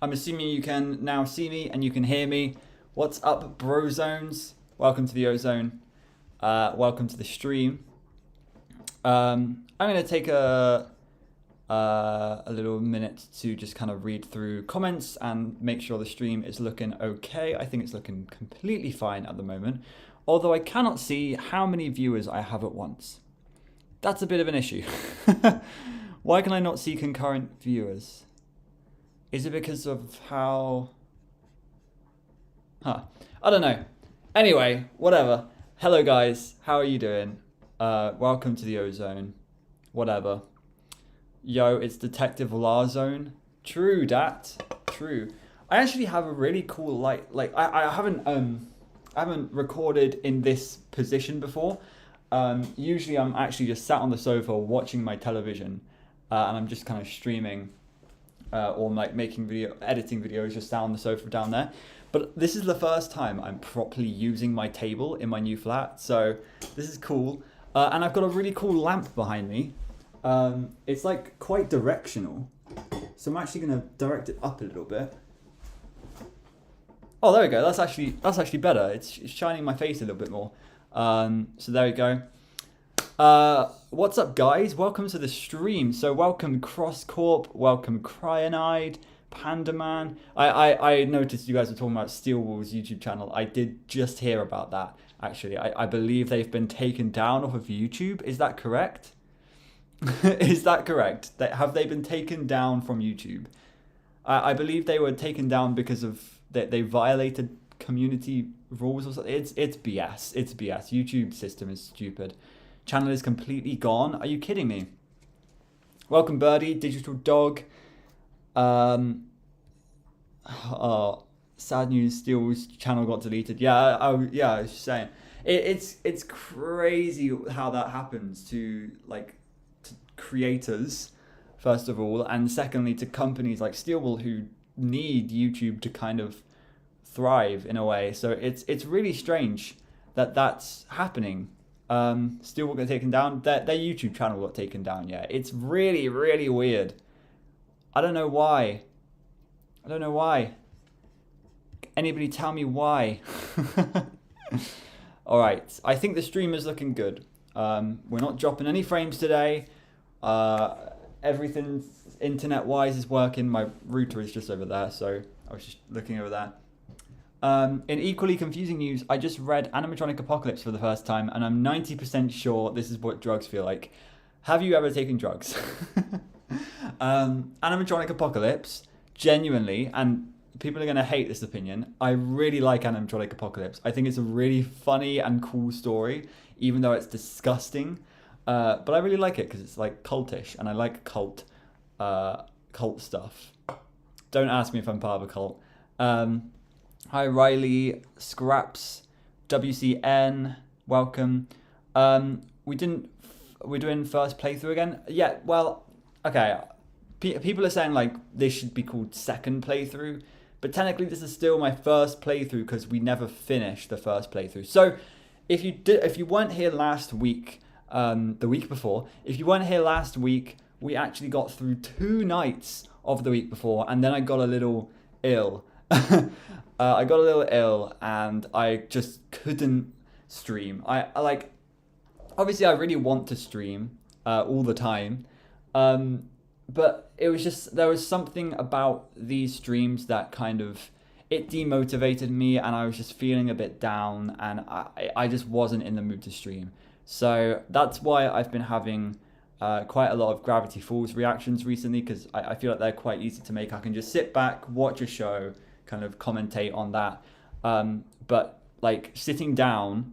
I'm assuming you can now see me and you can hear me. What's up, bro zones? Welcome to the Ozone. Welcome to the stream. I'm going to take a little minute to just kind of read through comments and make sure the stream is looking okay. I think it's looking completely fine at the moment, although I cannot see how many viewers I have at once. That's a bit of an issue. Why can I not see concurrent viewers? Is it because of how... I don't know. Anyway, whatever. Hello guys, how are you doing? Welcome to the Ozone. Whatever. Yo, it's Detective Larzone. True dat. True. I actually have a really cool light. Like I haven't recorded in this position before. Usually I'm actually just sat on the sofa watching my television, and I'm just kind of streaming, or like editing videos just down on the sofa down there. But this is the first time I'm properly using my table in my new flat, so this is cool. And I've got a really cool lamp behind me. It's like quite directional, so I'm actually going to direct it up a little bit. Oh, there we go. That's actually better. It's shining my face a little bit more. So there we go. What's up, guys? Welcome to the stream. So welcome CrossCorp, welcome Cryonide, Pandaman. I noticed you guys were talking about Steel Wool's YouTube channel. I did just hear about that, actually. I believe they've been taken down off of YouTube. Is that correct? Is that correct? Have they been taken down from YouTube? I believe they were taken down because of they violated community rules or something. It's BS. It's BS. YouTube system is stupid. Channel is completely gone. Are you kidding me? Welcome, Birdie, Digital Dog. Oh, sad news. Steel's channel got deleted. Yeah, I was just saying. It's crazy how that happens to creators, first of all, and secondly to companies like Steelwool who need YouTube to kind of thrive in a way. So it's really strange that that's happening. Steelwool got taken down. Their YouTube channel got taken down. Yeah, it's really, really weird. I don't know why. Anybody tell me why? All right, I think the stream is looking good. We're not dropping any frames today. Everything internet-wise is working. My router is just over there, so I was just looking over there. In equally confusing news, I just read Animatronic Apocalypse for the first time, and I'm 90% sure this is what drugs feel like. Have you ever taken drugs? Animatronic Apocalypse, genuinely, and people are going to hate this opinion, I really like Animatronic Apocalypse. I think it's a really funny and cool story, even though it's disgusting. But I really like it because it's like cultish, and I like cult stuff. Don't ask me if I'm part of a cult. Hi Riley, Scraps, WCN, welcome. We're doing first playthrough again. Yeah, well, okay. People are saying like this should be called second playthrough, but technically this is still my first playthrough because we never finished the first playthrough. So if you weren't here last week, the week before, if you weren't here last week, we actually got through 2 nights of the week before, and then I got a little ill. I got a little ill, and I just couldn't stream. I like, obviously I really want to stream all the time, but it was just, there was something about these streams that kind of, it demotivated me, and I was just feeling a bit down, and I just wasn't in the mood to stream. So that's why I've been having quite a lot of Gravity Falls reactions recently, because I feel like they're quite easy to make. I can just sit back, watch a show, kind of commentate on that. But like sitting down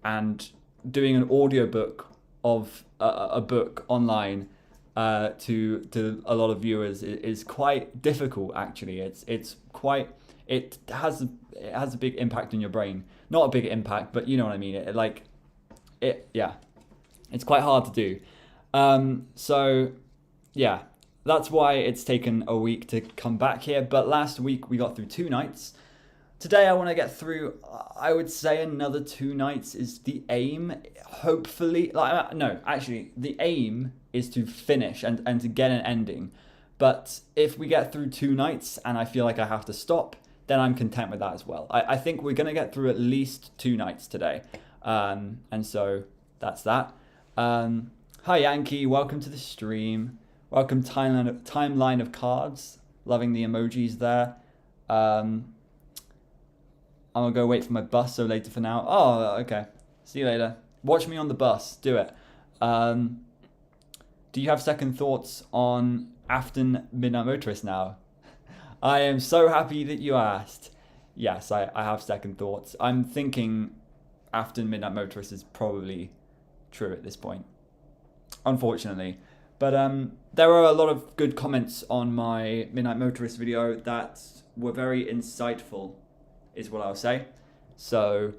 and doing an audiobook of a book online to a lot of viewers is quite difficult, actually. It has a big impact on your brain. Not a big impact, but you know what I mean. It's quite hard to do. So yeah, that's why it's taken a week to come back here. But last week we got through 2 nights. Today I want to get through, I would say another 2 nights is the aim. Hopefully, no, actually the aim is to finish and to get an ending. But if we get through 2 nights and I feel like I have to stop, then I'm content with that as well. I think we're going to get through at least 2 nights today. And so that's that. Hi, Yankee. Welcome to the stream. Welcome, Timeline of Cards. Loving the emojis there. I'm going to go wait for my bus, so later for now. Oh, okay. See you later. Watch me on the bus. Do it. Do you have second thoughts on Afton Midnight Motorist now? I am so happy that you asked. Yes, I have second thoughts. I'm thinking Afton Midnight Motorist is probably true at this point, unfortunately. But there were a lot of good comments on my Midnight Motorist video that were very insightful, is what I'll say. So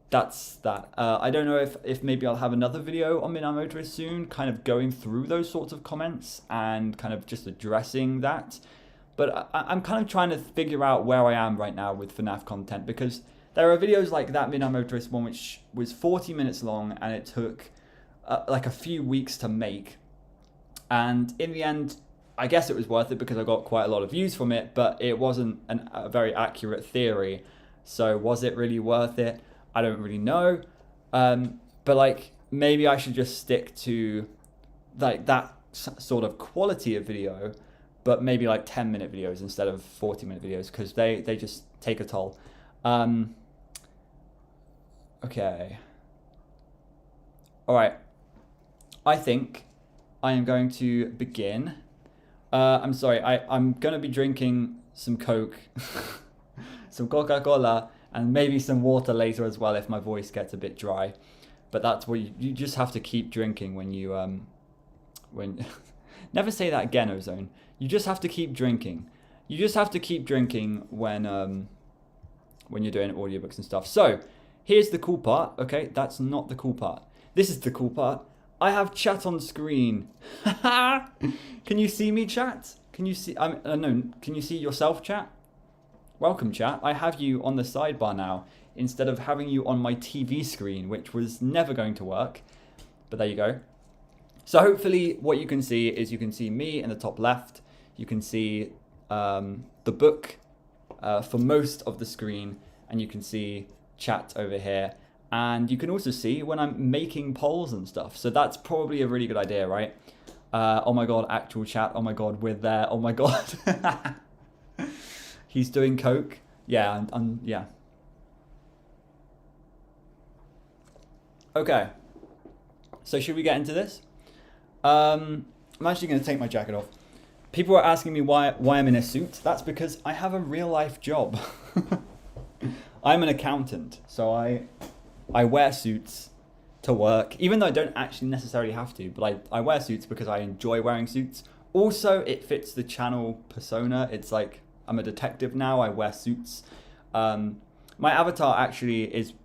that's that. I don't know if maybe I'll have another video on Midnight Motorist soon, kind of going through those sorts of comments and kind of just addressing that. But I'm kind of trying to figure out where I am right now with FNAF content, because there are videos like that Midnight Motorist one, which was 40 minutes long, and it took like a few weeks to make. And in the end, I guess it was worth it because I got quite a lot of views from it, but it wasn't a very accurate theory. So was it really worth it? I don't really know. But like, maybe I should just stick to like that sort of quality of video, but maybe like 10-minute videos instead of 40-minute videos, because they just take a toll. Okay. All right. I think I am going to begin. I'm sorry, I'm going to be drinking some Coke, some Coca-Cola, and maybe some water later as well if my voice gets a bit dry. But that's what you just have to keep drinking when you... Never say that again, Ozone. You just have to keep drinking. You just have to keep drinking when you're doing audiobooks and stuff. So, here's the cool part. Okay, that's not the cool part. This is the cool part. I have chat on screen. Can you see me, chat? Can you see? No. Can you see yourself, chat? Welcome, chat. I have you on the sidebar now instead of having you on my TV screen, which was never going to work. But there you go. So hopefully, what you can see is you can see me in the top left. You can see the book for most of the screen, and you can see chat over here. And you can also see when I'm making polls and stuff. So that's probably a really good idea, right? Oh my god, actual chat. Oh my god, we're there. Oh my god. He's doing Coke. Yeah, yeah. Okay. So should we get into this? I'm actually going to take my jacket off. People are asking me why I'm in a suit. That's because I have a real life job. I'm an accountant, so I wear suits to work, even though I don't actually necessarily have to, but I wear suits because I enjoy wearing suits. Also, it fits the channel persona. It's like, I'm a detective now, I wear suits. My avatar actually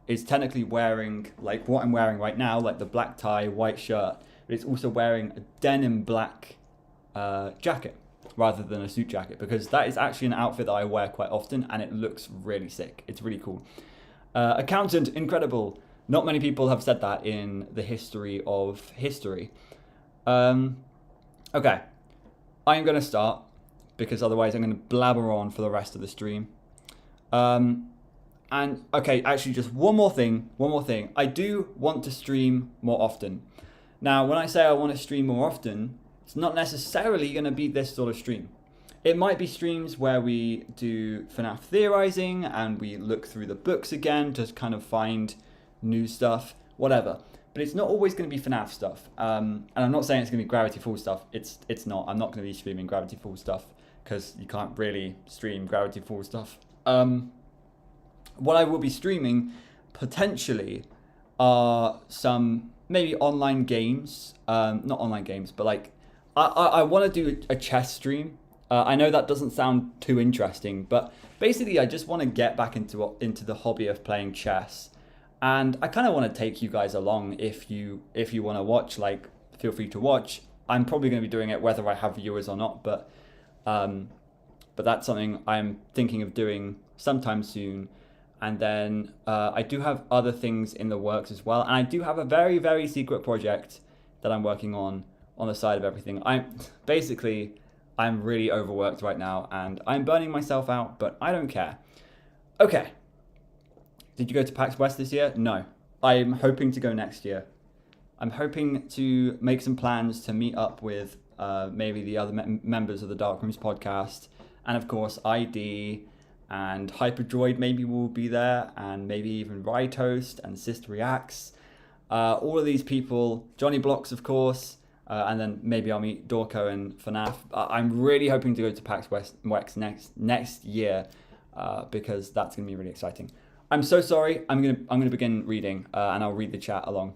is technically wearing like what I'm wearing right now, like the black tie, white shirt, but it's also wearing a denim black jacket rather than a suit jacket, because that is actually an outfit that I wear quite often and it looks really sick. It's really cool. Accountant, incredible. Not many people have said that in the history of history. Okay, I'm going to start because otherwise I'm going to blabber on for the rest of the stream. And okay, actually just one more thing. I do want to stream more often. Now, when I say I want to stream more often, it's not necessarily going to be this sort of stream. It might be streams where we do FNAF theorizing and we look through the books again to kind of find new stuff, whatever. But it's not always going to be FNAF stuff. And I'm not saying it's going to be Gravity Falls stuff. It's not. I'm not going to be streaming Gravity Falls stuff because you can't really stream Gravity Falls stuff. What I will be streaming potentially are some maybe online games. Not online games, but like I want to do a chess stream. I know that doesn't sound too interesting, but basically I just want to get back into the hobby of playing chess. And I kind of want to take you guys along. If you want to watch, like, feel free to watch. I'm probably going to be doing it whether I have viewers or not, but that's something I'm thinking of doing sometime soon. And then I do have other things in the works as well. And I do have a very, very secret project that I'm working on the side of everything. I'm really overworked right now and I'm burning myself out, but I don't care. Okay. Did you go to PAX West this year? No. I'm hoping to go next year. I'm hoping to make some plans to meet up with maybe the other members of the Dark Rooms podcast. And of course, ID and Hyperdroid maybe will be there. And maybe even Rytoast and Sister Reacts. All of these people, Johnny Blocks, of course. And then maybe I'll meet Dorco and FNAF. I'm really hoping to go to PAX West next year because that's going to be really exciting. I'm so sorry. I'm gonna begin reading and I'll read the chat along.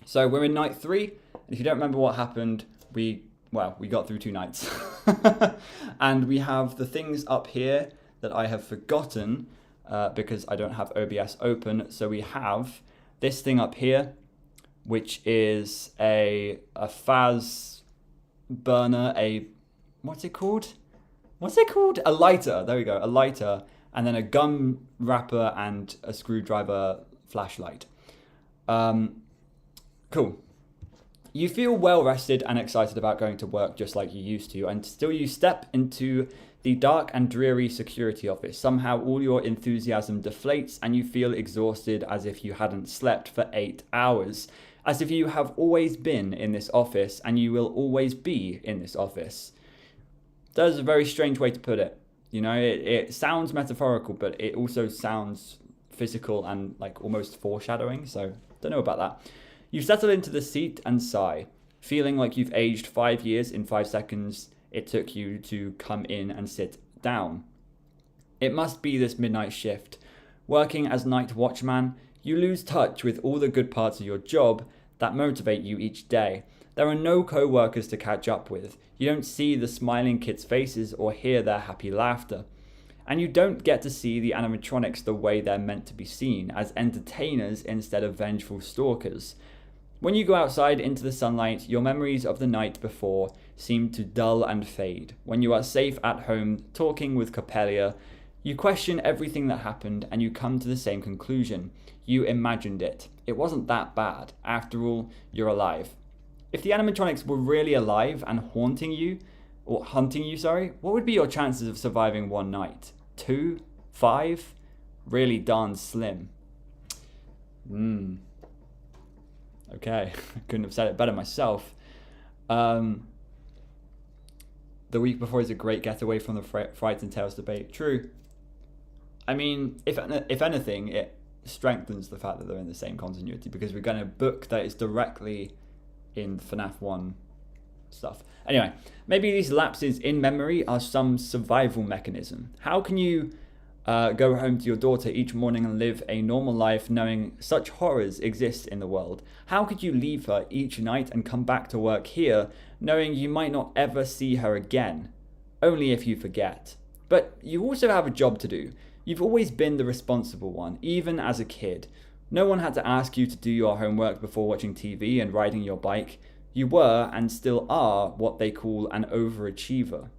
So we're in night 3. And if you don't remember what happened, we got through 2 nights. And we have the things up here that I have forgotten because I don't have OBS open. So we have this thing up here, which is a Faz burner, what's it called? A lighter. There we go, a lighter. And then a gum wrapper and a screwdriver flashlight. Cool. You feel well rested and excited about going to work just like you used to, and still you step into the dark and dreary security office. Somehow all your enthusiasm deflates and you feel exhausted as if you hadn't slept for 8 hours. As if you have always been in this office and you will always be in this office. That is a very strange way to put it. You know, it sounds metaphorical, but it also sounds physical and like almost foreshadowing. So don't know about that. You settle into the seat and sigh, feeling like you've aged 5 years in 5 seconds it took you to come in and sit down. It must be this midnight shift. Working as night watchman, you lose touch with all the good parts of your job that motivate you each day. There are no co-workers to catch up with. You don't see the smiling kids' faces or hear their happy laughter. And you don't get to see the animatronics the way they're meant to be seen, as entertainers instead of vengeful stalkers. When you go outside into the sunlight, your memories of the night before seem to dull and fade. When you are safe at home, talking with Copelia, you question everything that happened and you come to the same conclusion. You imagined it. It wasn't that bad. After all, you're alive. If the animatronics were really alive and hunting you, what would be your chances of surviving 1 night? 2? 5? Really darn slim. Okay, I couldn't have said it better myself. The week before is a great getaway from the Frights and Tales debate. True. I mean, if anything, it strengthens the fact that they're in the same continuity because we're going to book that is directly in FNAF 1 stuff. Anyway, maybe these lapses in memory are some survival mechanism. How can you go home to your daughter each morning and live a normal life knowing such horrors exist in the world? How could you leave her each night and come back to work here knowing you might not ever see her again? Only if you forget. But you also have a job to do. You've always been the responsible one, even as a kid. No one had to ask you to do your homework before watching TV and riding your bike. You were, and still are, what they call an overachiever.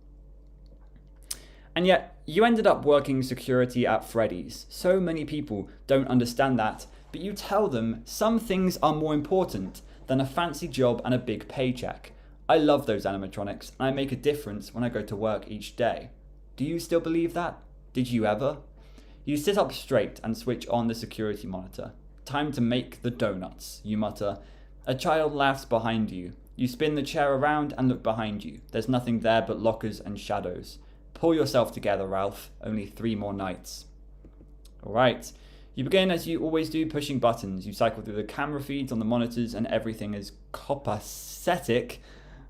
And yet, you ended up working security at Freddy's. So many people don't understand that, but you tell them some things are more important than a fancy job and a big paycheck. I love those animatronics, and I make a difference when I go to work each day. Do you still believe that? Did you ever? You sit up straight and switch on the security monitor. Time to make the donuts, you mutter. A child laughs behind you. You spin the chair around and look behind you. There's nothing there but lockers and shadows. Pull yourself together, Ralph. Only 3 more nights. Alright. You begin as you always do, pushing buttons. You cycle through the camera feeds on the monitors and everything is copacetic.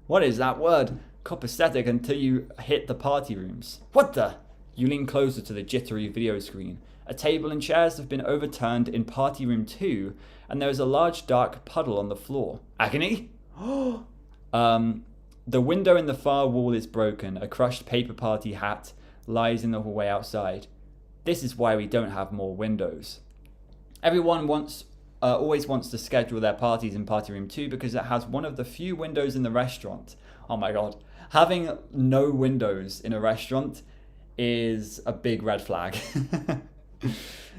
What is that word? Copacetic until you hit the party rooms. What the? You lean closer to the jittery video screen. A table and chairs have been overturned in party room 2 and there is a large dark puddle on the floor. Agony? The window in the far wall is broken. A crushed paper party hat lies in the hallway outside. This is why we don't have more windows. Everyone always wants to schedule their parties in party room 2 because it has one of the few windows in the restaurant. Oh my god. Having no windows in a restaurant is a big red flag.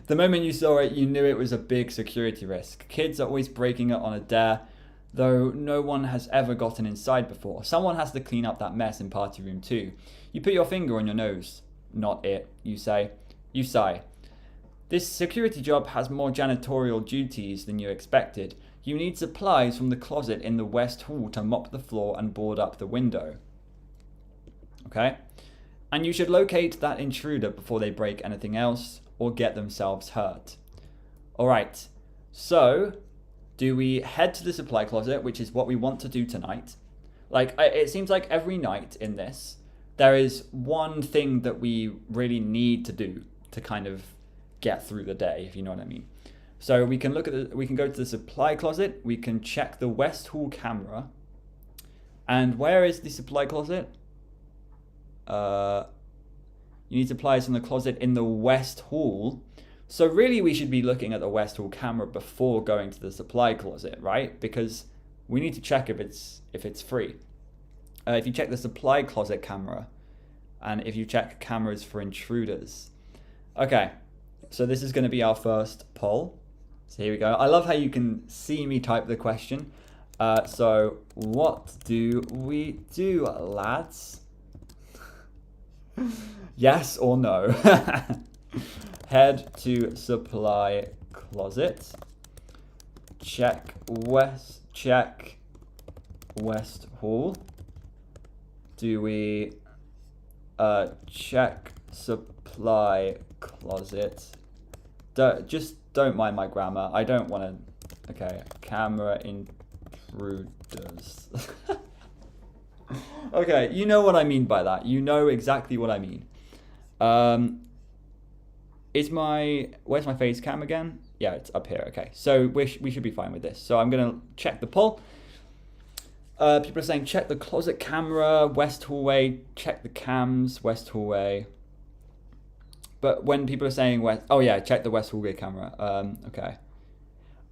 The moment you saw it, you knew it was a big security risk. Kids are always breaking it on a dare. though no one has ever gotten inside before. Someone has to clean up that mess in party room 2. You put your finger on your nose. Not it, you say. You sigh. This security job has more janitorial duties than you expected. You need supplies from the closet in the west hall to mop the floor and board up the window. Okay? And you should locate that intruder before they break anything else or get themselves hurt. Alright, so do we head to the supply closet, which is what we want to do tonight? Like, it seems like every night in this, there is one thing that we really need to do to kind of get through the day, if you know what I mean. So we can look at we can go to the supply closet, we can check the West Hall camera. And where is the supply closet? You need supplies from the closet in the West Hall. So really we should be looking at the West Hall camera before going to the supply closet, right? Because we need to check if it's free. If you check the supply closet camera, and if you check cameras for intruders. Okay, so this is going to be our first poll. So here we go. I love how you can see me type the question. So what do we do, lads? Yes or no? Head to supply closet. Check West Hall. Do we check supply closet? Just don't mind my grammar. I don't want to. Okay, camera intruders. Okay, you know what I mean by that. You know exactly what I mean. Where's my face cam again? Yeah, it's up here. Okay, so we should be fine with this. So I'm gonna check the poll. People are saying check the closet camera, West Hallway, check the cams, West Hallway. But when people are saying oh yeah, check the West Hallway camera. Okay.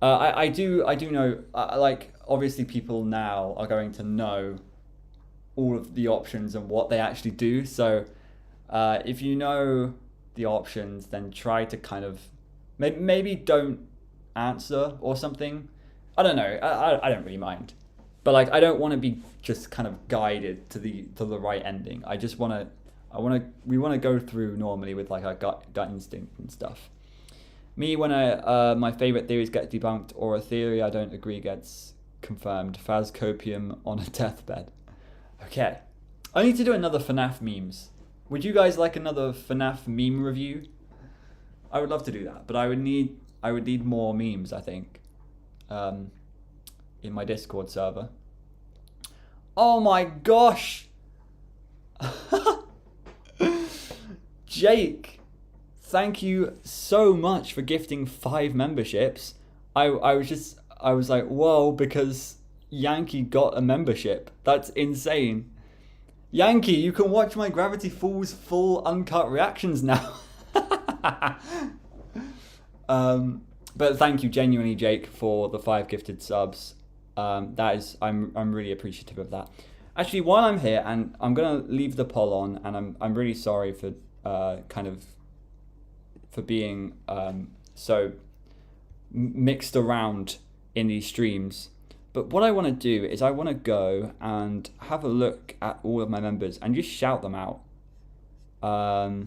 I do know, like, obviously people now are going to know all of the options and what they actually do. So if you know the options, then try to kind of, maybe don't answer or something. I don't know, I don't really mind. But like, I don't want to be just kind of guided to the right ending. I just want to, we want to go through normally with like our gut instinct and stuff. Me, when my favorite theories get debunked or a theory I don't agree gets confirmed. Phascopium on a deathbed. Okay, I need to do another FNAF memes. Would you guys like another FNAF meme review? I would love to do that, but I would need more memes, I think, in my Discord server. Oh my gosh! Jake, thank you so much for gifting 5 memberships. I was like, whoa, because Yankee got a membership. That's insane. Yankee, you can watch my Gravity Falls full uncut reactions now. But thank you genuinely, Jake, for the 5 gifted subs. I'm really appreciative of that. Actually, while I'm here, and I'm gonna leave the poll on, and I'm really sorry for for being so mixed around in these streams. But what I want to do is I want to go and have a look at all of my members and just shout them out. I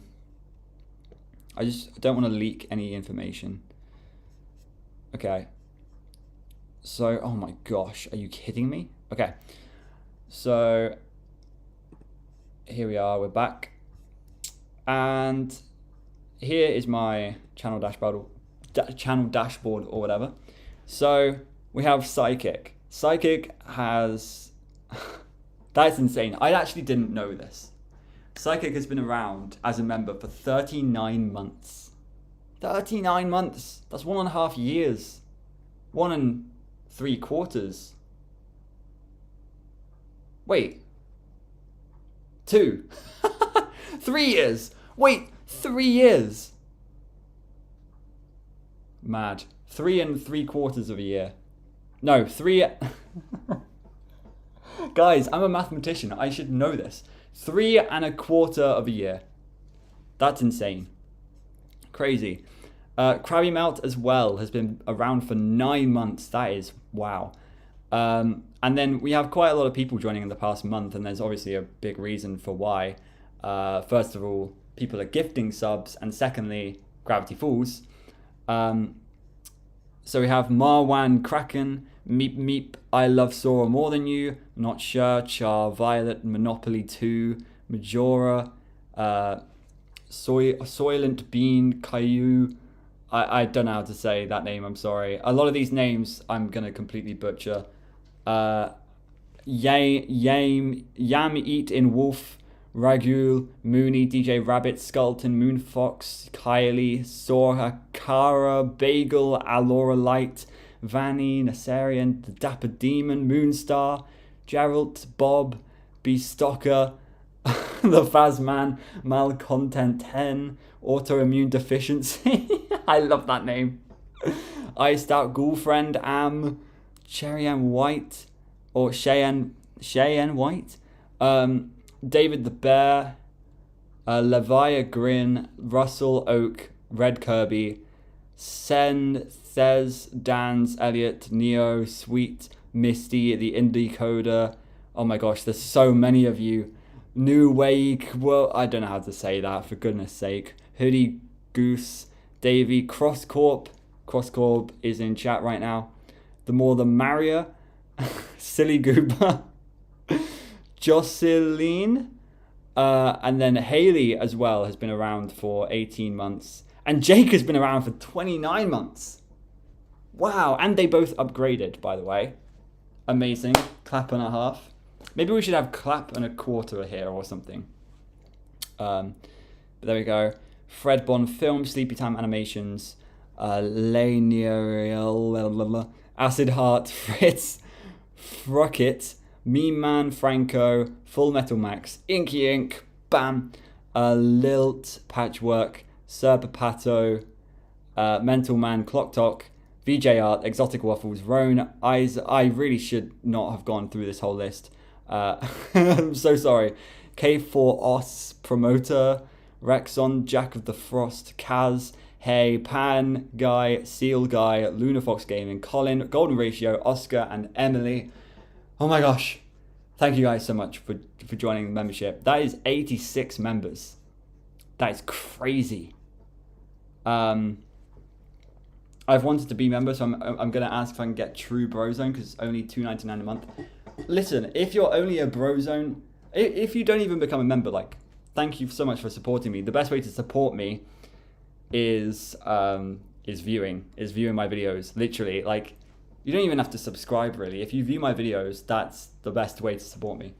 just don't want to leak any information. Okay. So, oh my gosh, are you kidding me? Okay. So, here we are, we're back. And here is my channel dashboard or whatever. So, we have Psychic. Psychic has... That's insane. I actually didn't know this. Psychic has been around as a member for 39 months. 39 months! That's 1.5 years. 1 3/4. Wait. 2. 3 years! Wait, 3 years! Mad. 3 3/4 of a year. No, 3... Guys, I'm a mathematician. I should know this. 3 1/4 of a year. That's insane. Crazy. Krabby Melt as well has been around for 9 months. That is, wow. And then we have quite a lot of people joining in the past month, and there's obviously a big reason for why. First of all, people are gifting subs, and secondly, Gravity Falls. So we have Marwan Kraken, Meep Meep, I Love Sora More Than You, Not Sure, Char, Violet, Monopoly 2, Majora, Soylent Bean, Caillou. I don't know how to say that name, I'm sorry. A lot of these names I'm going to completely butcher. Yam Eat in Wolf, Ragul, Mooney, DJ Rabbit, Skulton, Moonfox, Kylie, Sora, Kara, Bagel, Alora Light, Vanny, Nassarian, The Dapper Demon, Moonstar, Geralt, Bob, Beastocker, The Fazman, Malcontent 10, Autoimmune Deficiency. I love that name. Iced Out Ghoulfriend, Cheyenne White, or Cheyenne White, David the Bear, Levia Grin, Russell Oak, Red Kirby, Sen, Thez, Dans, Elliot, Neo, Sweet, Misty, the Indie Coder. Oh my gosh, there's so many of you. New Wake, well, I don't know how to say that, for goodness sake. Hoodie Goose, Davey, Crosscorp is in chat right now. The More Than Maria, Silly Goober, Jocelyn, and then Haley as well has been around for 18 months. And Jake has been around for 29 months. Wow, and they both upgraded, by the way. Amazing. Clap and a half. Maybe we should have clap and a quarter here or something. But there we go. Fred Bond Film, Sleepy Time Animations, Laniel, Acid Heart, Fritz, Frockit, Meme Man, Franco, Full Metal Max, Inky Ink, Bam, Lilt, Patchwork, Serpapato, Mental Man, Clock Talk, VJ Art, Exotic Waffles, Roan, Eyes. I really should not have gone through this whole list. I'm so sorry. K4OS, Promoter, Rexon, Jack of the Frost, Kaz, Hey, Pan, Guy, Seal Guy, Lunafox Gaming, Colin, Golden Ratio, Oscar, and Emily. Oh my gosh. Thank you guys so much for joining the membership. That is 86 members. That is crazy. I've wanted to be member, so I'm going to ask if I can get True Brozone, because it's only $2.99 a month. Listen, if you're only a Brozone, if you don't even become a member, like, thank you so much for supporting me. The best way to support me is viewing my videos. Literally, like, you don't even have to subscribe, really. If you view my videos, that's the best way to support me,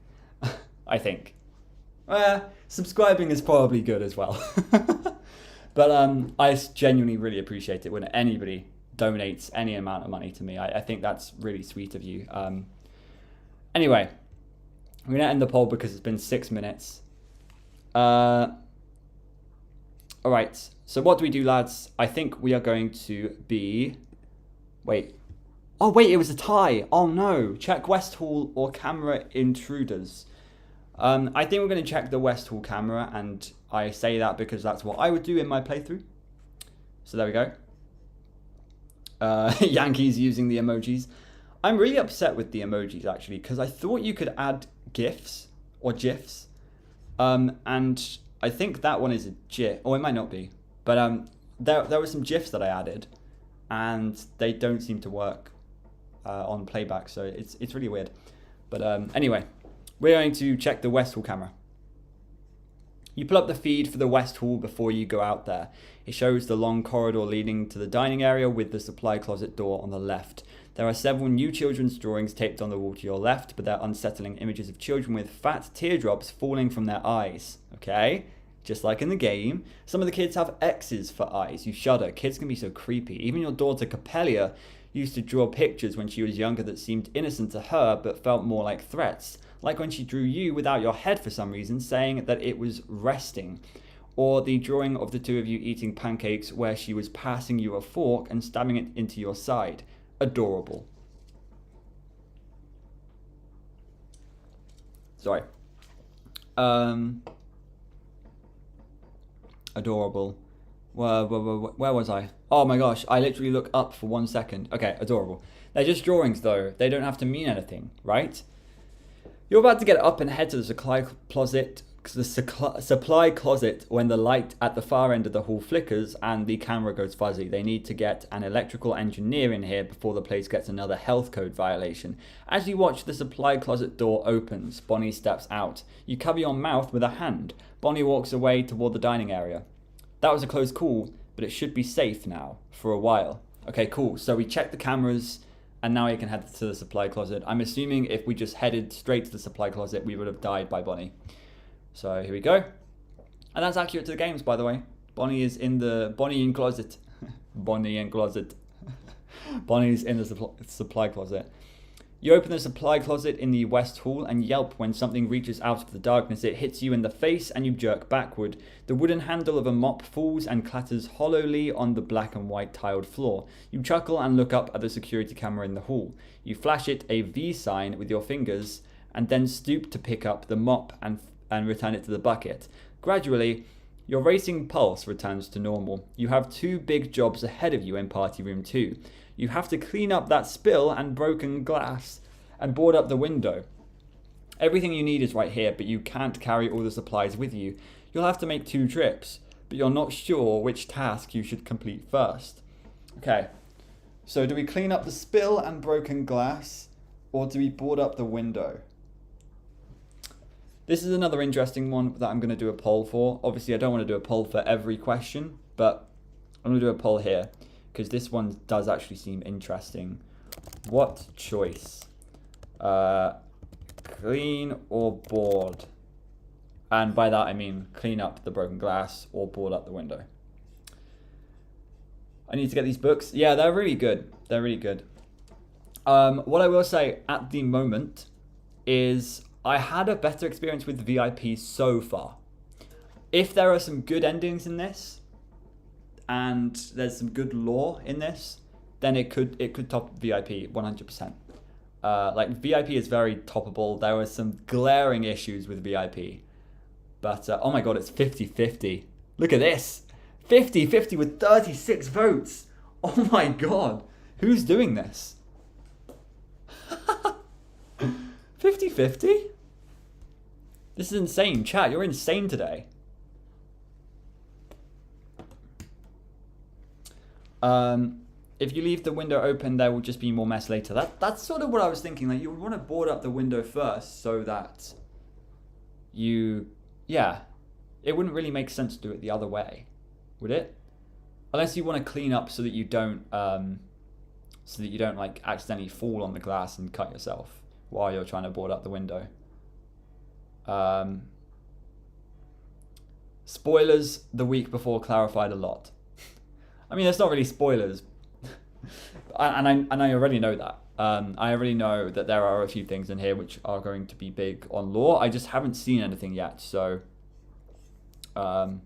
I think. Subscribing is probably good as well. But I genuinely really appreciate it when anybody donates any amount of money to me. I think that's really sweet of you. Anyway, I'm going to end the poll because it's been 6 minutes. All right, so what do we do, lads? I think we are going to be... Wait. Oh, wait, it was a tie. Oh, no. Check West Hall or camera intruders. I think we're going to check the West Hall camera, and I say that because that's what I would do in my playthrough. So there we go. Yankees using the emojis. I'm really upset with the emojis, actually, because I thought you could add GIFs or GIFs. And I think that one is a GIF, or it might not be. But there were some GIFs that I added, and they don't seem to work on playback, so it's really weird. But anyway, we're going to check the West Hall camera. You pull up the feed for the West Hall before you go out there. It shows the long corridor leading to the dining area with the supply closet door on the left. There are several new children's drawings taped on the wall to your left, but they're unsettling images of children with fat teardrops falling from their eyes. Okay? Just like in the game. Some of the kids have X's for eyes. You shudder. Kids can be so creepy. Even your daughter Capella used to draw pictures when she was younger that seemed innocent to her but felt more like threats. Like when she drew you without your head for some reason, saying that it was resting. Or the drawing of the two of you eating pancakes where she was passing you a fork and stabbing it into your side. Adorable. Sorry. Adorable. Where was I? Oh my gosh, I literally look up for 1 second. Okay, adorable. They're just drawings though. They don't have to mean anything, right? You're about to get up and head to the supply closet when the light at the far end of the hall flickers and the camera goes fuzzy. They need to get an electrical engineer in here before the place gets another health code violation. As you watch, the supply closet door opens. Bonnie steps out. You cover your mouth with a hand. Bonnie walks away toward the dining area. That was a close call, but it should be safe now, for a while. Okay, cool. So we checked the cameras, and now you can head to the supply closet. I'm assuming if we just headed straight to the supply closet, we would have died by Bonnie. So here we go. And that's accurate to the games, by the way. Bonnie is in the... Bonnie in closet. Bonnie in closet. Bonnie's in the supply closet. You open the supply closet in the west hall and yelp when something reaches out of the darkness. It hits you in the face and you jerk backward. The wooden handle of a mop falls and clatters hollowly on the black and white tiled floor. You chuckle and look up at the security camera in the hall. You flash it a V sign with your fingers and then stoop to pick up the mop and return it to the bucket. Gradually, your racing pulse returns to normal. You have 2 big jobs ahead of you in Party Room 2. You have to clean up that spill and broken glass and board up the window. Everything you need is right here, but you can't carry all the supplies with you. You'll have to make 2 trips, but you're not sure which task you should complete first. Okay, so do we clean up the spill and broken glass, or do we board up the window? This is another interesting one that I'm going to do a poll for. Obviously, I don't want to do a poll for every question, but I'm going to do a poll here because this one does actually seem interesting. What choice? Clean or board? And by that, I mean clean up the broken glass or board up the window. I need to get these books. Yeah, they're really good. They're really good. What I will say at the moment is I had a better experience with VIP so far. If there are some good endings in this, and there's some good lore in this, then it could top VIP 100%. Like VIP is very toppable. There were some glaring issues with VIP, but oh my god, it's 50-50. Look at this, 50-50 with 36 votes. Oh my god, who's doing this? 50-50? This is insane. Chat, you're insane today. If you leave the window open, there will just be more mess later. That's sort of what I was thinking. Like, you would want to board up the window first so that yeah, it wouldn't really make sense to do it the other way, would it? Unless you want to clean up so that you don't like accidentally fall on the glass and cut yourself while you're trying to board up the window. Spoilers the week before clarified a lot. I mean, it's not really spoilers, and I already know that. I already know that there are a few things in here which are going to be big on lore. I just haven't seen anything yet, so I'm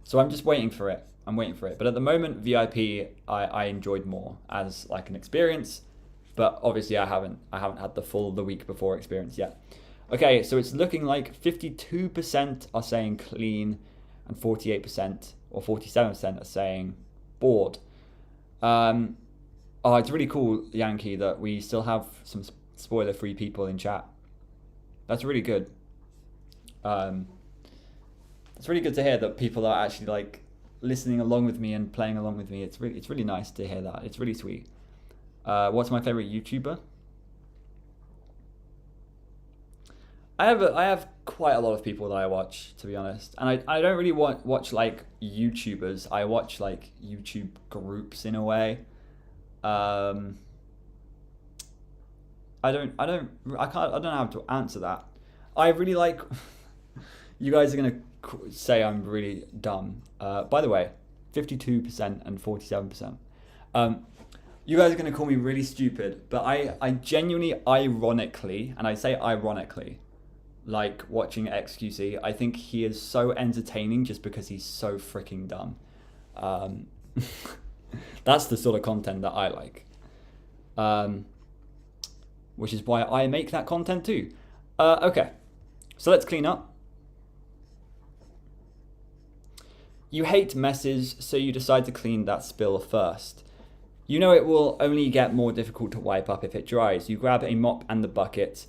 just waiting for it. I'm waiting for it. But at the moment, VIP I enjoyed more as like an experience, but obviously I haven't had the week before experience yet. Okay, so it's looking like 52% are saying clean, and 48% or 47% are saying bored. Oh, it's really cool, Yankee, that we still have some spoiler-free people in chat. That's really good. It's really good to hear that people are actually like listening along with me and playing along with me. It's really nice to hear that. It's really sweet. What's my favorite YouTuber? I have quite a lot of people that I watch, to be honest, and I don't really watch like YouTubers. I watch like YouTube groups in a way. I don't know how to answer that. I really like. You guys are gonna say I'm really dumb. By the way, 52% and 47%. You guys are gonna call me really stupid, but I genuinely, ironically, and I say ironically, like watching XQC. I think he is so entertaining just because he's so freaking dumb. That's the sort of content that I like. Which is why I make that content too. Okay, so let's clean up. You hate messes, so you decide to clean that spill first. You know it will only get more difficult to wipe up if it dries. You grab a mop and the bucket,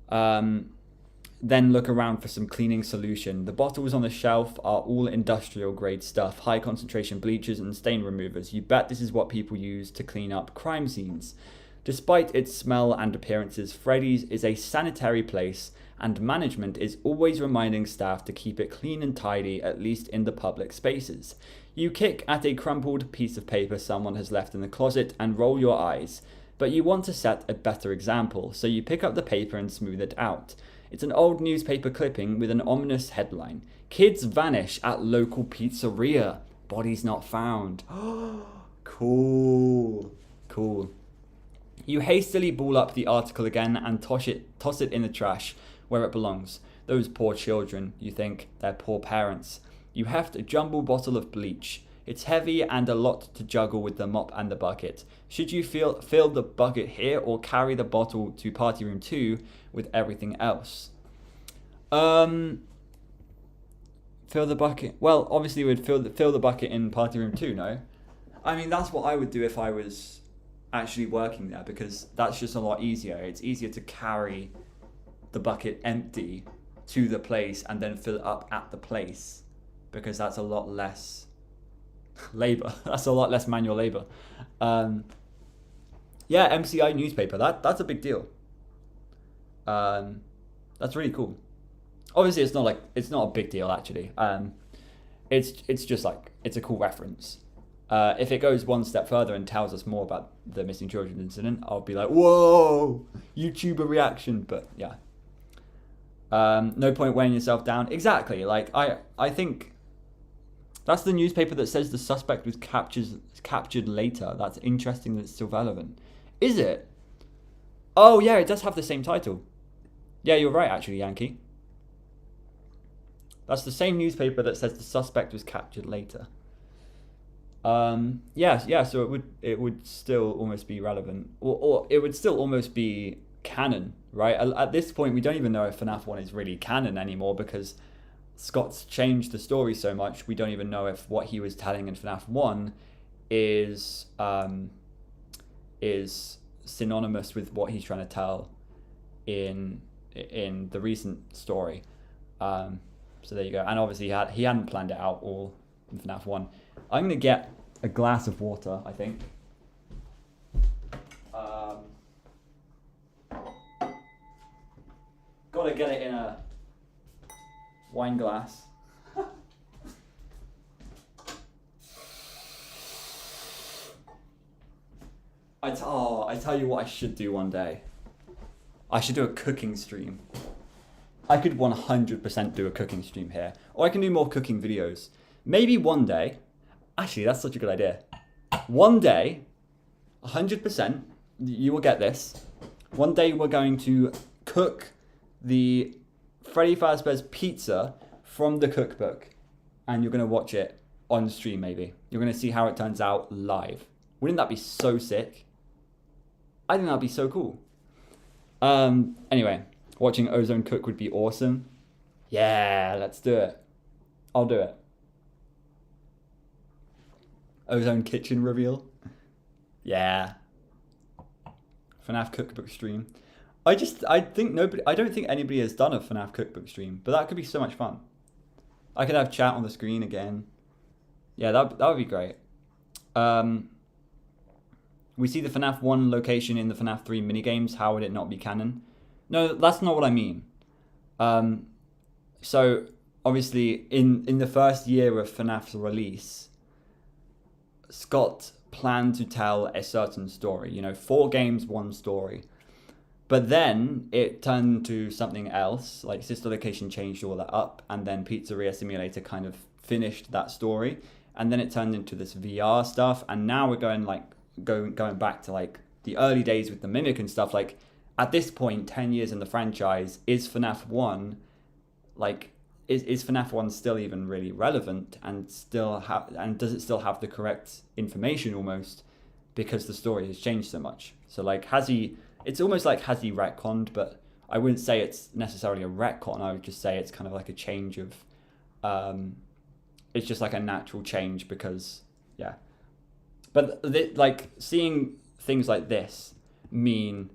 then look around for some cleaning solution. The bottles on the shelf are all industrial grade stuff, high concentration bleachers and stain removers. You bet this is what people use to clean up crime scenes. Despite its smell and appearances, Freddy's is a sanitary place, and management is always reminding staff to keep it clean and tidy, at least in the public spaces. You kick at a crumpled piece of paper someone has left in the closet and roll your eyes, but you want to set a better example, so you pick up the paper and smooth it out. It's an old newspaper clipping with an ominous headline. Kids vanish at local pizzeria. Bodies not found. Cool. You hastily ball up the article again and toss it in the trash where it belongs. Those poor children, you think, their poor parents. You heft a jumbo bottle of bleach. It's heavy and a lot to juggle with the mop and the bucket. Should you fill the bucket here or carry the bottle to party room 2 with everything else? Fill the bucket. Well, obviously we'd fill the bucket in party room 2, no? I mean, that's what I would do if I was actually working there, because that's just a lot easier. It's easier to carry the bucket empty to the place and then fill it up at the place, because that's a lot less labor. That's a lot less manual labor. Yeah, MCI newspaper. That's a big deal. That's really cool. Obviously, it's not a big deal actually. It's just like, it's a cool reference. If it goes one step further and tells us more about the missing children incident, I'll be like, whoa, YouTuber reaction. But yeah, no point weighing yourself down. Exactly. Like I think that's the newspaper that says the suspect was captured later. That's interesting that it's still relevant. Is it? Oh yeah, it does have the same title. Yeah, you're right actually, Yankee. That's the same newspaper that says the suspect was captured later. Yeah, so it would still almost be relevant, or it would still almost be canon, right? At this point, we don't even know if FNAF 1 is really canon anymore, because Scott's changed the story so much. We don't even know if what he was telling in FNAF 1 is synonymous with what he's trying to tell in the recent story. So there you go. And obviously he hadn't planned it out all in FNAF 1. I'm going to get a glass of water, I think. Gotta get it in a wine glass. I tell you what I should do one day. I should do a cooking stream. I could 100% do a cooking stream here. Or I can do more cooking videos. Maybe one day. Actually, that's such a good idea. One day, 100%, you will get this. One day we're going to cook the Freddy Fazbear's pizza from the cookbook. And you're going to watch it on stream, maybe. You're going to see how it turns out live. Wouldn't that be so sick? I think that'd be so cool. Anyway, watching Ozone cook would be awesome. Yeah, let's do it. I'll do it. Ozone kitchen reveal. Yeah. FNAF cookbook stream. I don't think anybody has done a FNAF cookbook stream, but that could be so much fun. I could have chat on the screen again. Yeah, that would be great. We see the FNAF 1 location in the FNAF 3 minigames. How would it not be canon? No, that's not what I mean. So, obviously, in the first year of FNAF's release, Scott planned to tell a certain story. 4 games, 1 story. But then it turned into something else. Like, Sister Location changed all that up, and then Pizzeria Simulator kind of finished that story. And then it turned into this VR stuff, and now we're going back to like the early days with the Mimic and stuff. Like, at this point, 10 years in the franchise, is FNAF 1 like is FNAF 1 still even really relevant, and does it still have the correct information almost, because the story has changed so much? So like, it's almost like has he retconned, but I wouldn't say it's necessarily a retcon. I would just say it's kind of like a change of it's just like a natural change because, yeah. But like seeing things like this mean,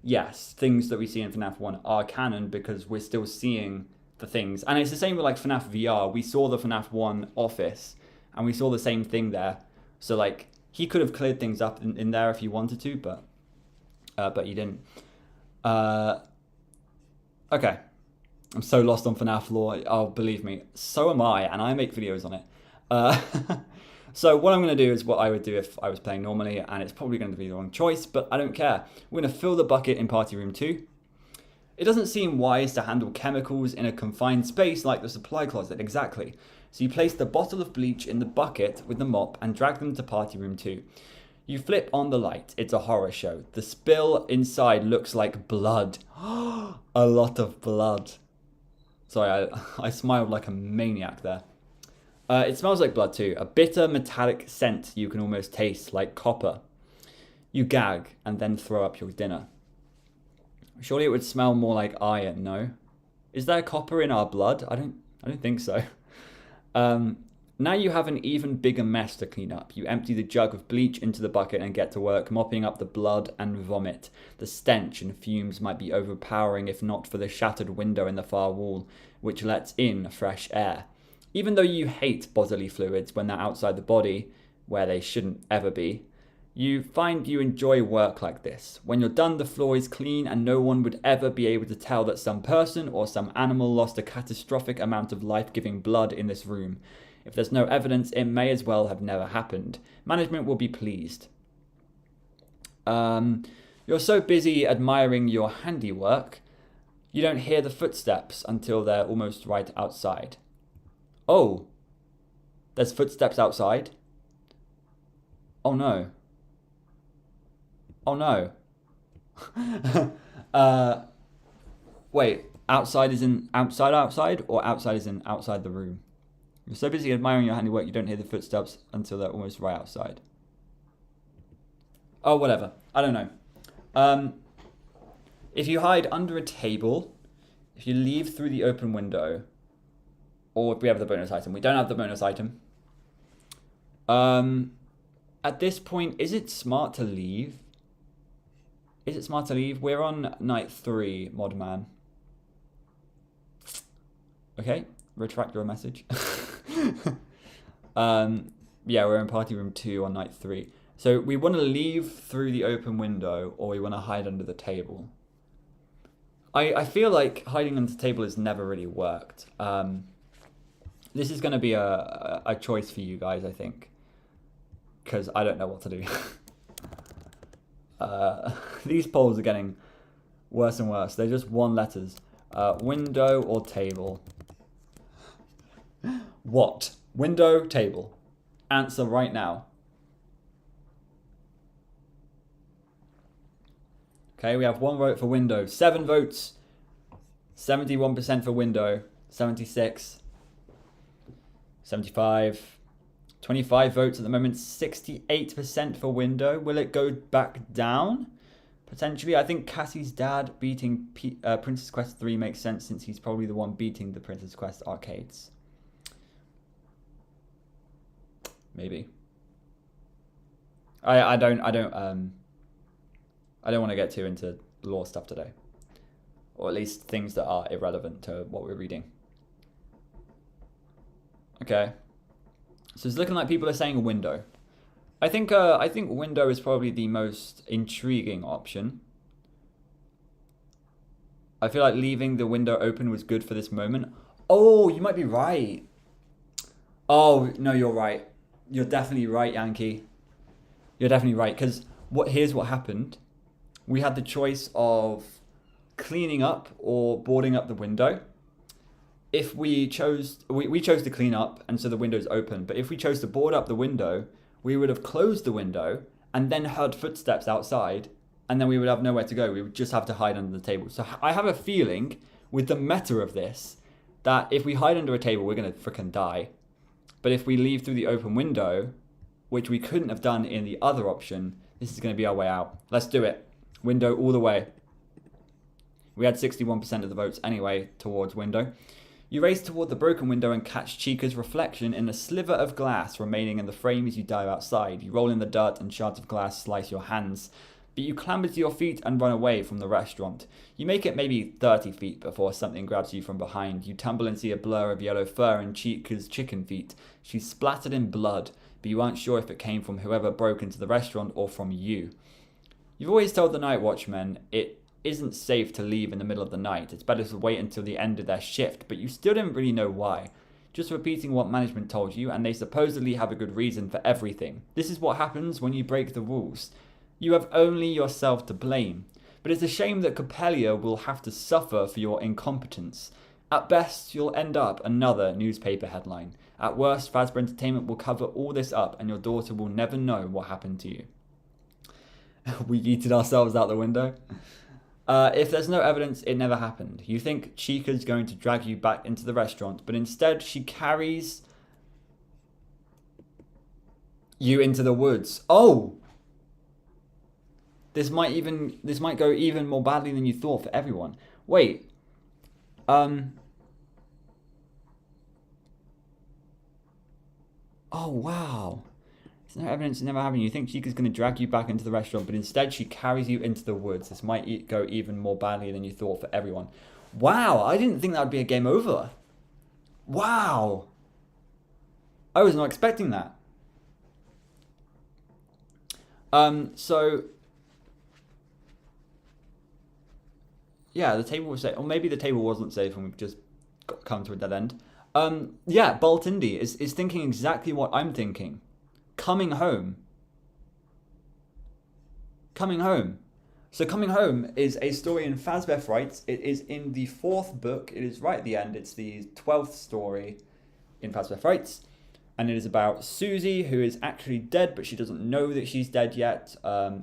yes, things that we see in FNAF 1 are canon because we're still seeing the things. And it's the same with like FNAF VR. We saw the FNAF 1 office and we saw the same thing there. So like he could have cleared things up in there if he wanted to, but he didn't. Okay. I'm so lost on FNAF lore. Oh, believe me, so am I, and I make videos on it. So what I'm going to do is what I would do if I was playing normally, and it's probably going to be the wrong choice, but I don't care. We're going to fill the bucket in Party Room 2. It doesn't seem wise to handle chemicals in a confined space like the supply closet, exactly. So you place the bottle of bleach in the bucket with the mop and drag them to Party Room 2. You flip on the light. It's a horror show. The spill inside looks like blood. A lot of blood. Sorry, I smiled like a maniac there. It smells like blood too. A bitter metallic scent you can almost taste, like copper. You gag and then throw up your dinner. Surely it would smell more like iron, no? Is there copper in our blood? I don't think so. Now you have an even bigger mess to clean up. You empty the jug of bleach into the bucket and get to work mopping up the blood and vomit. The stench and fumes might be overpowering if not for the shattered window in the far wall, which lets in fresh air. Even though you hate bodily fluids when they're outside the body, where they shouldn't ever be, you find you enjoy work like this. When you're done, the floor is clean and no one would ever be able to tell that some person or some animal lost a catastrophic amount of life-giving blood in this room. If there's no evidence, it may as well have never happened. Management will be pleased. You're so busy admiring your handiwork, you don't hear the footsteps until they're almost right outside. Oh, there's footsteps outside? Oh no. Oh no. Wait, outside is in outside or outside is in outside the room? You're so busy admiring your handiwork you don't hear the footsteps until they're almost right outside. Oh, whatever. I don't know. If you hide under a table, if you leave through the open window, or if we have the bonus item. We don't have the bonus item. At this point, is it smart to leave? Is it smart to leave? We're on night 3, Modman. Okay, retract your message. Yeah, we're in Party Room 2 on night 3. So we want to leave through the open window or we want to hide under the table. I feel like hiding under the table has never really worked. This is going to be a choice for you guys, I think. Because I don't know what to do. These polls are getting worse and worse. They're just one letters. Window or table? What? Window, table. Answer right now. Okay, we have 1 vote for window. 7 votes. 71% for window. 76. 75. 25 votes at the moment. 68% for window. Will it go back down? Potentially. I think Cassie's dad beating Princess Quest 3 makes sense since he's probably the one beating the Princess Quest arcades. Maybe. I don't want to get too into lore stuff today. Or at least things that are irrelevant to what we're reading. Okay. So it's looking like people are saying a window. I think window is probably the most intriguing option. I feel like leaving the window open was good for this moment. Oh, you might be right. Oh, no, you're right. You're definitely right, Yankee. You're definitely right. Because here's what happened. We had the choice of cleaning up or boarding up the window. If we chose to clean up, and so the window's open. But if we chose to board up the window, we would have closed the window and then heard footsteps outside, and then we would have nowhere to go. We would just have to hide under the table. So I have a feeling with the meta of this that if we hide under a table, we're going to freaking die. But if we leave through the open window, which we couldn't have done in the other option, this is going to be our way out. Let's do it. Window all the way. We had 61% of the votes anyway towards window. You race toward the broken window and catch Chica's reflection in a sliver of glass remaining in the frame as you dive outside. You roll in the dirt and shards of glass slice your hands, but you clamber to your feet and run away from the restaurant. You make it maybe 30 feet before something grabs you from behind. You tumble and see a blur of yellow fur and Chica's chicken feet. She's splattered in blood, but you aren't sure if it came from whoever broke into the restaurant or from you. You've always told the night watchmen it isn't safe to leave in the middle of the night. It's better to wait until the end of their shift, but you still didn't really know why. Just repeating what management told you, and they supposedly have a good reason for everything. This is what happens when you break the rules. You have only yourself to blame. But it's a shame that Coppelia will have to suffer for your incompetence. At best, you'll end up another newspaper headline. At worst, Fazbear Entertainment will cover all this up, and your daughter will never know what happened to you. We yeeted ourselves out the window. If there's no evidence, it never happened. You think Chica's going to drag you back into the restaurant, but instead she carries you into the woods. Oh! This might go even more badly than you thought for everyone. Wait. Oh, wow. There's no evidence, it never happened. You think Chica's going to drag you back into the restaurant, but instead she carries you into the woods. This might go even more badly than you thought for everyone. Wow, I didn't think that would be a game over. Wow. I was not expecting that. So... yeah, the table was safe. Or maybe the table wasn't safe and we've just come to a dead end. Yeah, Bolt Indy is thinking exactly what I'm thinking. Coming home. Coming home. So Coming Home is a story in Fazbear Frights. It is in the 4th book. It is right at the end. It's the 12th story in Fazbear Frights. And it is about Susie, who is actually dead, but she doesn't know that she's dead yet.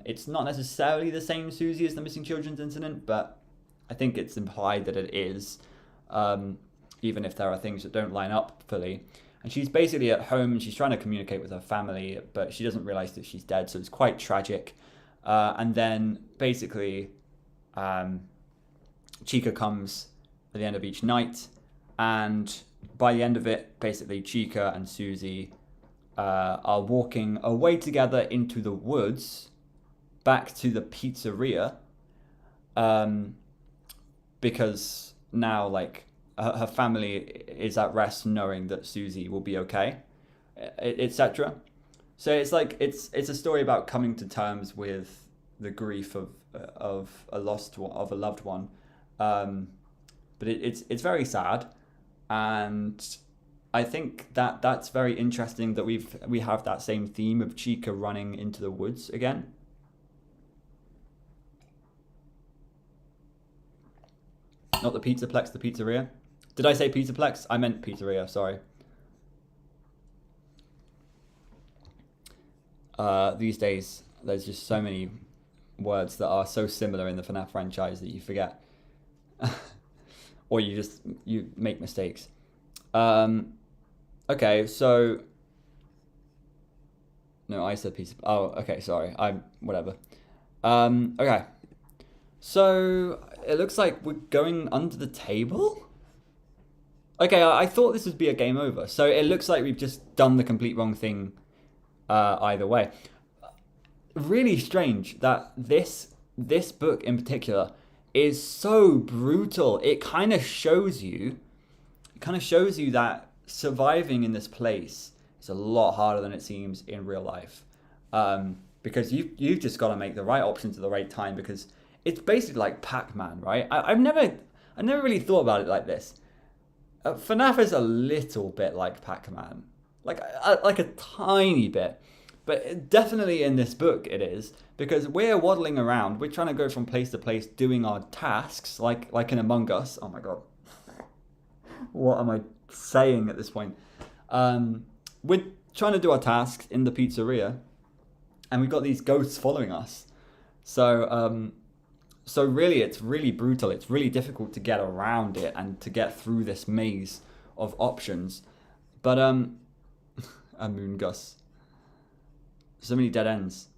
It's not necessarily the same Susie as the missing children's incident, but I think it's implied that it is, even if there are things that don't line up fully. And she's basically at home and she's trying to communicate with her family, but she doesn't realize that she's dead, so it's quite tragic. And then basically, Chica comes at the end of each night, and by the end of it, basically Chica and Susie are walking away together into the woods, back to the pizzeria, because now, like, her family is at rest knowing that Susie will be okay, etc. So it's like it's a story about coming to terms with the grief of a loved one, but it's very sad, and I think that's very interesting that we have that same theme of Chica running into the woods again. Not the Pizzaplex, the pizzeria. Did I say Pizzaplex? I meant pizzeria, sorry. These days, there's just so many words that are so similar in the FNAF franchise that you forget. Or you make mistakes. Okay, so... No, I said pizza... Oh, okay, sorry. Whatever. Okay. So, it looks like we're going under the table? Okay, I thought this would be a game over. So, it looks like we've just done the complete wrong thing either way. Really strange that this book in particular is so brutal. It kind of shows you that surviving in this place is a lot harder than it seems in real life. Because you've just got to make the right options at the right time, because it's basically like Pac-Man, right? I've never really thought about it like this. FNAF is a little bit like Pac-Man, like a tiny bit, but definitely in this book it is, because we're waddling around, we're trying to go from place to place doing our tasks, like in Among Us. Oh my god, what am I saying at this point? We're trying to do our tasks in the pizzeria, and we've got these ghosts following us. So really, it's really brutal. It's really difficult to get around it and to get through this maze of options. But, Moon Gus. So many dead ends.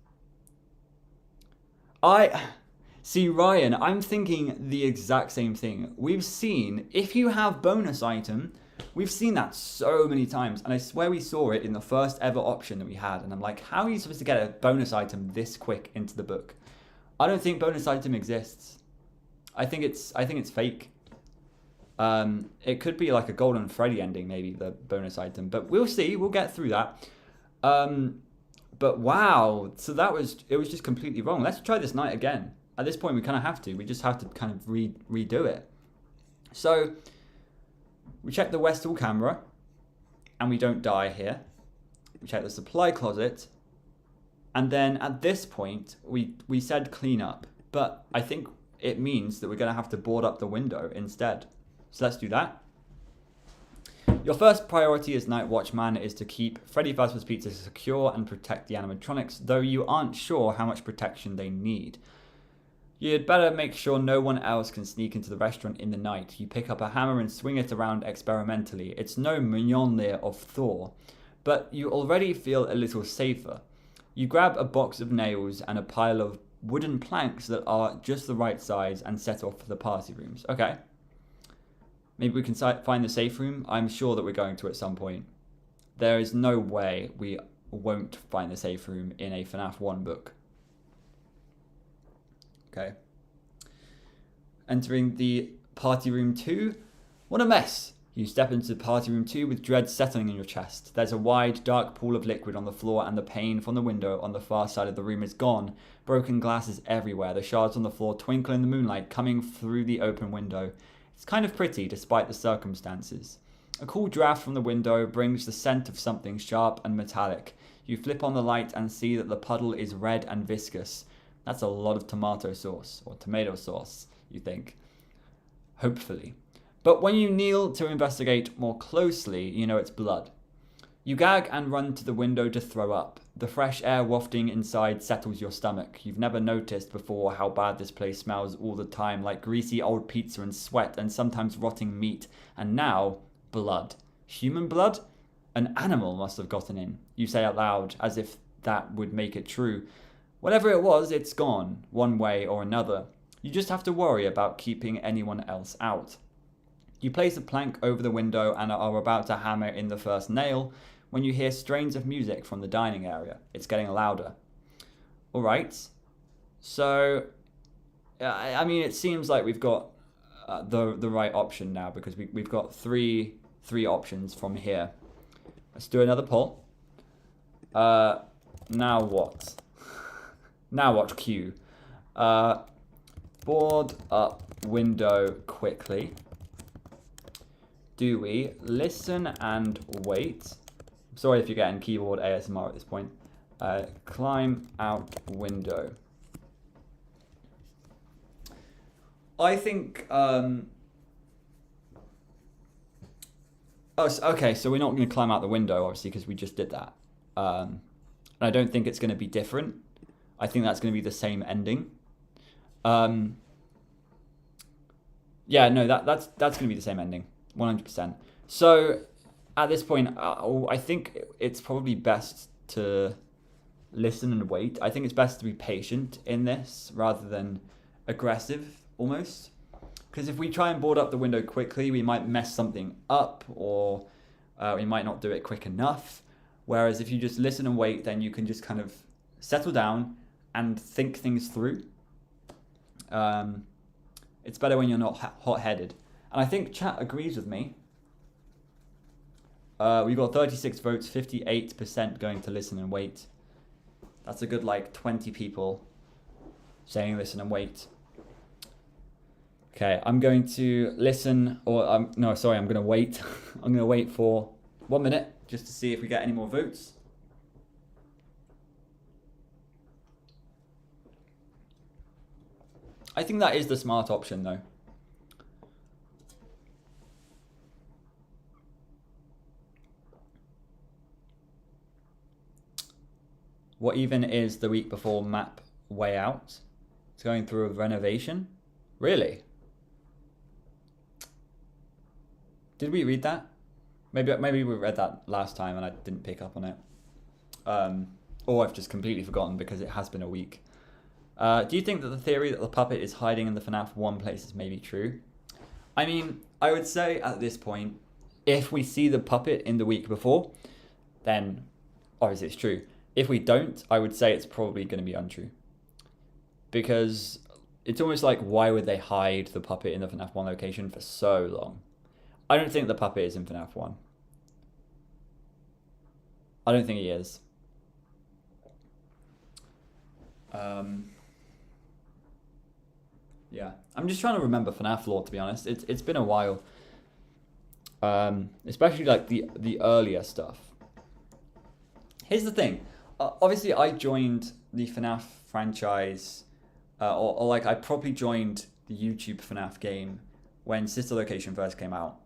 See, Ryan, I'm thinking the exact same thing. We've seen, if you have bonus item, we've seen that so many times. And I swear we saw it in the first ever option that we had. And I'm like, how are you supposed to get a bonus item this quick into the book? I don't think bonus item exists. I think it's fake. It could be like a Golden Freddy ending, maybe, the bonus item. But we'll see. We'll get through that. But wow. So it was just completely wrong. Let's try this night again. At this point, we kind of have to. We just have to kind of redo it. So we check the west wall camera, and we don't die here. We check the supply closet, and then at this point, we said clean up. But I think it means that we're going to have to board up the window instead. So let's do that. Your first priority as Night Watchman is to keep Freddy Fazbear's Pizza secure and protect the animatronics, though you aren't sure how much protection they need. You'd better make sure no one else can sneak into the restaurant in the night. You pick up a hammer and swing it around experimentally. It's no Mjolnir of Thor, but you already feel a little safer. You grab a box of nails and a pile of wooden planks that are just the right size and set off for the party rooms. Okay. Maybe we can find the safe room. I'm sure that we're going to at some point. There is no way we won't find the safe room in a FNAF 1 book. Okay. Entering the party room 2. What a mess. You step into party room 2 with dread settling in your chest. There's a wide, dark pool of liquid on the floor, and the pane from the window on the far side of the room is gone. Broken glass is everywhere. The shards on the floor twinkle in the moonlight coming through the open window. It's kind of pretty despite the circumstances. A cool draft from the window brings the scent of something sharp and metallic. You flip on the light and see that the puddle is red and viscous. That's a lot of tomato sauce, or tomato sauce, you think. Hopefully. But when you kneel to investigate more closely, you know it's blood. You gag and run to the window to throw up. The fresh air wafting inside settles your stomach. You've never noticed before how bad this place smells all the time, like greasy old pizza and sweat and sometimes rotting meat. And now, blood. Human blood? An animal must have gotten in. You say out loud, as if that would make it true. Whatever it was, it's gone, one way or another. You just have to worry about keeping anyone else out. You place a plank over the window and are about to hammer in the first nail when you hear strains of music from the dining area. It's getting louder. All right. So, I mean, it seems like we've got the right option now because we've got three options from here. Let's do another poll. Now what? Now watch Q. Board up window quickly. Do we listen and wait? Sorry if you're getting keyboard ASMR at this point. Climb out window. I think... okay, so we're not going to climb out the window, obviously, because we just did that. And I don't think it's going to be different. I think that's going to be the same ending. Yeah, no, that's going to be the same ending, 100%. So at this point, I think it's probably best to listen and wait. I think it's best to be patient in this rather than aggressive, almost. Because if we try and board up the window quickly, we might mess something up, or we might not do it quick enough. Whereas if you just listen and wait, then you can just kind of settle down and think things through. It's better when you're not hot-headed. And I think chat agrees with me. We got 36 votes, 58% going to listen and wait. That's a good, 20 people saying listen and wait. Okay, I'm going to listen, or no, sorry, I'm going to wait. I'm going to wait for 1 minute just to see if we get any more votes. I think that is the smart option, though. What even is the week before map way out? It's going through a renovation? Really? Did we read that? Maybe we read that last time and I didn't pick up on it. Or I've just completely forgotten because it has been a week. Do you think that the theory that the puppet is hiding in the FNAF 1 places may be true? I mean, I would say at this point, if we see the puppet in the week before, then obviously it's true. If we don't, I would say it's probably going to be untrue. Because it's almost like, why would they hide the puppet in the FNAF 1 location for so long? I don't think the puppet is in FNAF 1. I don't think he is. Yeah, I'm just trying to remember FNAF lore, to be honest. It's been a while. Especially like the earlier stuff. Here's the thing. Obviously, I joined the FNAF franchise, or like I probably joined the YouTube FNAF game when Sister Location first came out.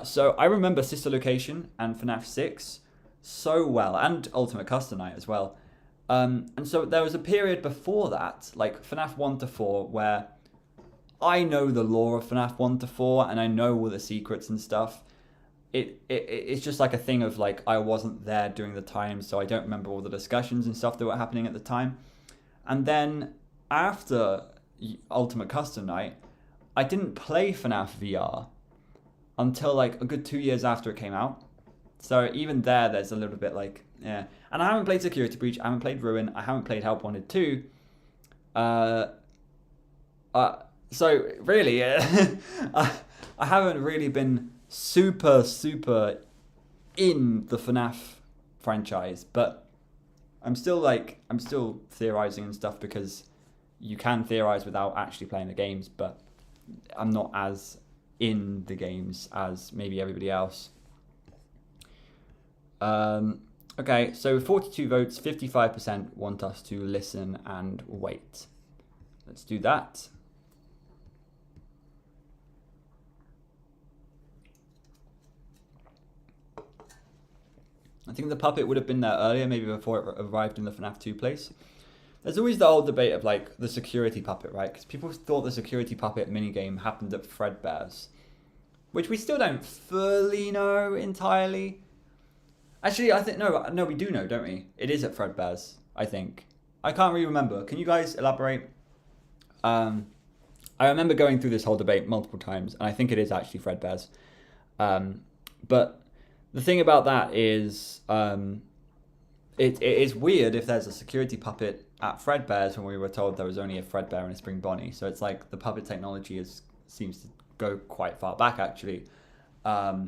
So I remember Sister Location and FNAF 6 so well, and Ultimate Custom Night as well. And so there was a period before that, like FNAF 1 to 4, where I know the lore of FNAF 1 to 4, and I know all the secrets and stuff. It's just like a thing of like, I wasn't there during the time, so I don't remember all the discussions and stuff that were happening at the time. And then after Ultimate Custom Night, I didn't play FNAF VR until like a good 2 years after it came out. So even there's a little bit like, yeah. And I haven't played Security Breach, I haven't played Ruin, I haven't played Help Wanted 2. So really, I haven't really been super in the FNAF franchise, but I'm still theorizing and stuff, because you can theorize without actually playing the games, but I'm not as in the games as maybe everybody else. Okay, so 42 votes, 55% want us to listen and wait. Let's do that. I think the puppet would have been there earlier, maybe before it arrived in the FNAF 2 place. There's always the old debate of like the security puppet, right? Because people thought the security puppet minigame happened at Fredbear's, which we still don't fully know entirely. Actually, I think no, we do know, don't we? It is at Fredbear's, I think. I can't really remember. Can you guys elaborate? I remember going through this whole debate multiple times, and I think it is actually Fredbear's. But the thing about that is, it is weird if there's a security puppet at Fredbear's when we were told there was only a Fredbear and a Spring Bonnie. So it's like the puppet technology seems to go quite far back, actually. But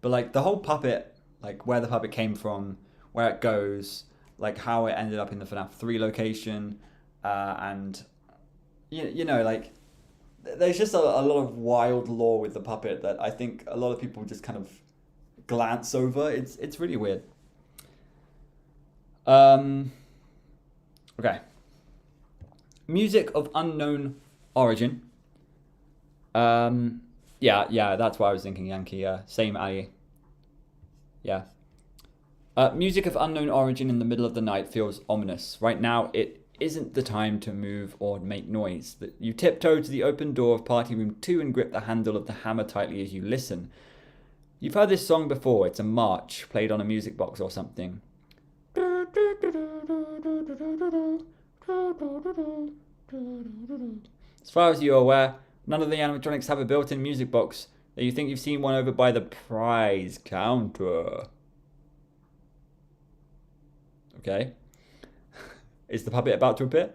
like the whole puppet, like where the puppet came from, where it goes, like how it ended up in the FNAF 3 location, and you know, like there's just a lot of wild lore with the puppet that I think a lot of people just kind of glance over. It's really weird. Okay. Music of unknown origin. Yeah, that's what I was thinking, Yankee. Same, Ali. Yeah. Music of unknown origin in the middle of the night feels ominous. Right now, it isn't the time to move or make noise. You tiptoe to the open door of Party Room 2 and grip the handle of the hammer tightly as you listen. You've heard this song before. It's a march played on a music box or something. As far as you're aware, none of the animatronics have a built-in music box, though you think you've seen one over by the prize counter. Okay. Is the puppet about to appear?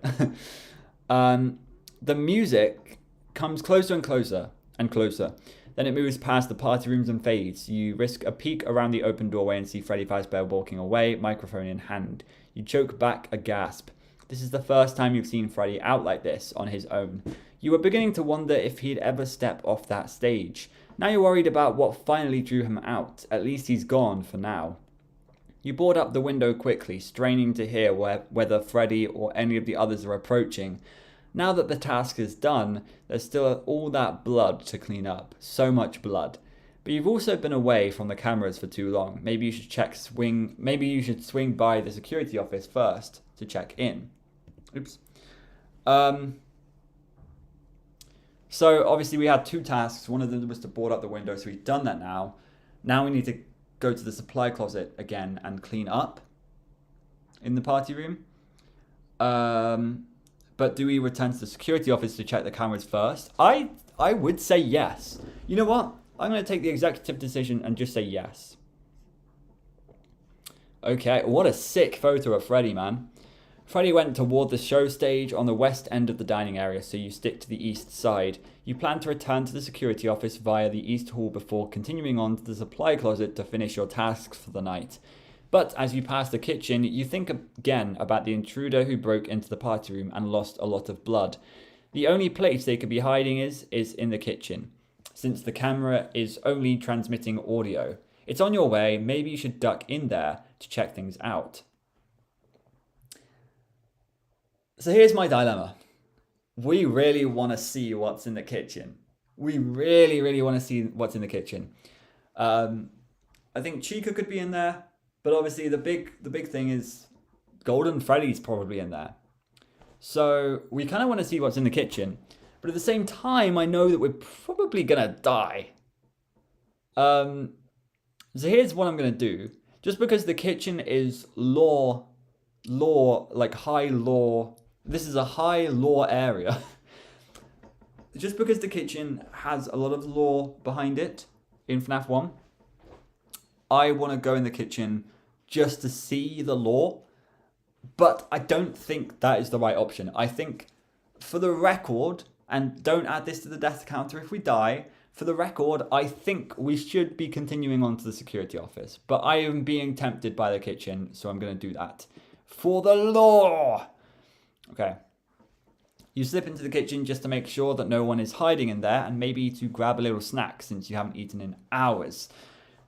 The music comes closer and closer and closer. Then it moves past the party rooms and fades. You risk a peek around the open doorway and see Freddy Fazbear walking away, microphone in hand. You choke back a gasp. This is the first time you've seen Freddy out like this, on his own. You were beginning to wonder if he'd ever step off that stage. Now you're worried about what finally drew him out. At least he's gone for now. You board up the window quickly, straining to hear whether Freddy or any of the others are approaching. Now that the task is done, there's still all that blood to clean up. So much blood. But you've also been away from the cameras for too long. Maybe you should swing by the security office first to check in. Oops. So obviously we had two tasks. One of them was to board up the window, so we've done that now. Now we need to go to the supply closet again and clean up in the party room. But do we return to the security office to check the cameras first? I would say yes. You know what? I'm going to take the executive decision and just say yes. Okay, what a sick photo of Freddy, man. Freddy went toward the show stage on the west end of the dining area, so you stick to the east side. You plan to return to the security office via the east hall before continuing on to the supply closet to finish your tasks for the night. But as you pass the kitchen, you think again about the intruder who broke into the party room and lost a lot of blood. The only place they could be hiding is in the kitchen, since the camera is only transmitting audio. It's on your way, maybe you should duck in there to check things out. So here's my dilemma. We really want to see what's in the kitchen. We really, really want to see what's in the kitchen. I think Chica could be in there, but obviously the big thing is Golden Freddy's probably in there. So we kind of want to see what's in the kitchen, but at the same time, I know that we're probably gonna die. So here's what I'm gonna do. Just because the kitchen is lore, like high lore. This is a high lore area. Just because the kitchen has a lot of lore behind it in FNAF 1, I want to go in the kitchen just to see the lore. But I don't think that is the right option. I think for the record, and don't add this to the death counter if we die, for the record, I think we should be continuing on to the security office. But I am being tempted by the kitchen, so I'm going to do that. For the lore! Okay. You slip into the kitchen just to make sure that no one is hiding in there, and maybe to grab a little snack since you haven't eaten in hours.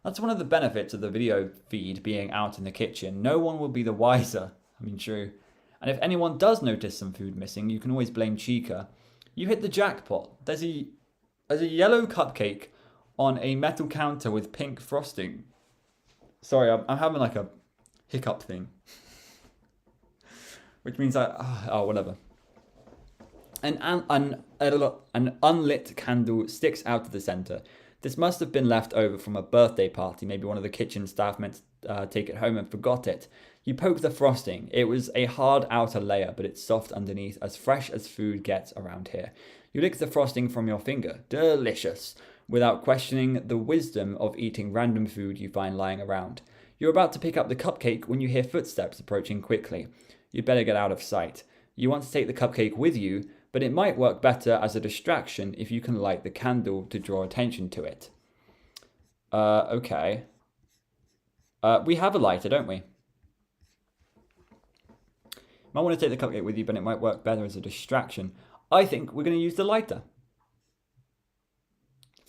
That's one of the benefits of the video feed being out in the kitchen. No one will be the wiser. I mean, true. And if anyone does notice some food missing, you can always blame Chica. You hit the jackpot. There's a yellow cupcake on a metal counter with pink frosting. Sorry, I'm having like a hiccup thing. Which means whatever. An unlit candle sticks out of the center. This must have been left over from a birthday party. Maybe one of the kitchen staff meant to take it home and forgot it. You poke the frosting. It was a hard outer layer, but it's soft underneath, as fresh as food gets around here. You lick the frosting from your finger. Delicious. Without questioning the wisdom of eating random food you find lying around. You're about to pick up the cupcake when you hear footsteps approaching quickly. You'd better get out of sight. You want to take the cupcake with you, but it might work better as a distraction if you can light the candle to draw attention to it. Okay. We have a lighter, don't we? Might want to take the cupcake with you, but it might work better as a distraction. I think we're going to use the lighter.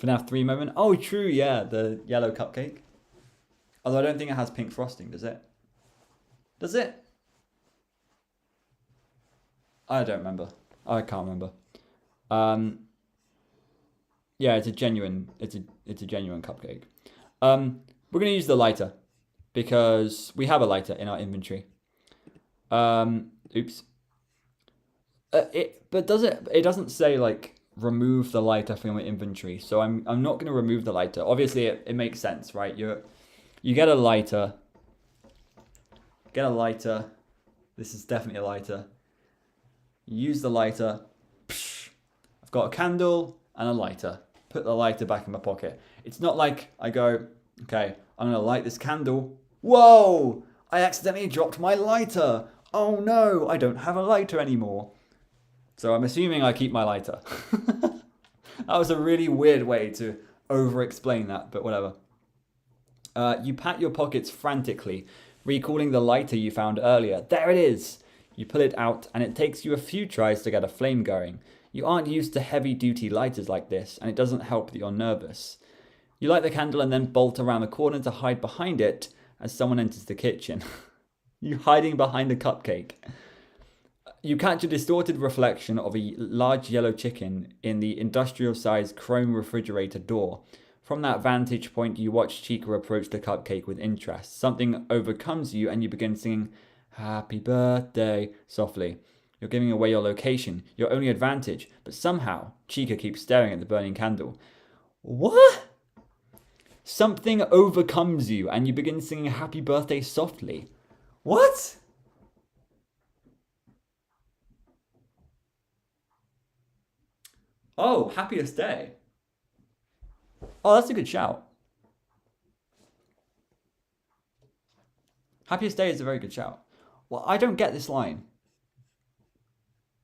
FNAF 3 moment. Oh, true, yeah, the yellow cupcake. Although I don't think it has pink frosting, does it? Does it? I don't remember. I can't remember. Yeah, it's a genuine cupcake. We're gonna use the lighter because we have a lighter in our inventory. Oops. But does it? It doesn't say like remove the lighter from your inventory, so I'm not gonna remove the lighter. Obviously, it makes sense, right? You get a lighter. Get a lighter. This is definitely a lighter. Use the lighter. Psh, I've got a candle and a lighter. Put the lighter back in my pocket. It's not like I go, okay, I'm going to light this candle. Whoa! I accidentally dropped my lighter. Oh no, I don't have a lighter anymore. So I'm assuming I keep my lighter. That was a really weird way to over-explain that, but whatever. You pat your pockets frantically, recalling the lighter you found earlier. There it is! You pull it out, and it takes you a few tries to get a flame going. You aren't used to heavy-duty lighters like this, and it doesn't help that you're nervous. You light the candle and then bolt around the corner to hide behind it as someone enters the kitchen. You hiding behind a cupcake. You catch a distorted reflection of a large yellow chicken in the industrial-sized chrome refrigerator door. From that vantage point, you watch Chica approach the cupcake with interest. Something overcomes you, and you begin singing "Happy birthday" softly. You're giving away your location, your only advantage, but somehow Chica keeps staring at the burning candle. What? Something overcomes you and you begin singing "Happy birthday" softly. What? Oh, happiest day. Oh, that's a good shout. Happiest day is a very good shout. Well, I don't get this line.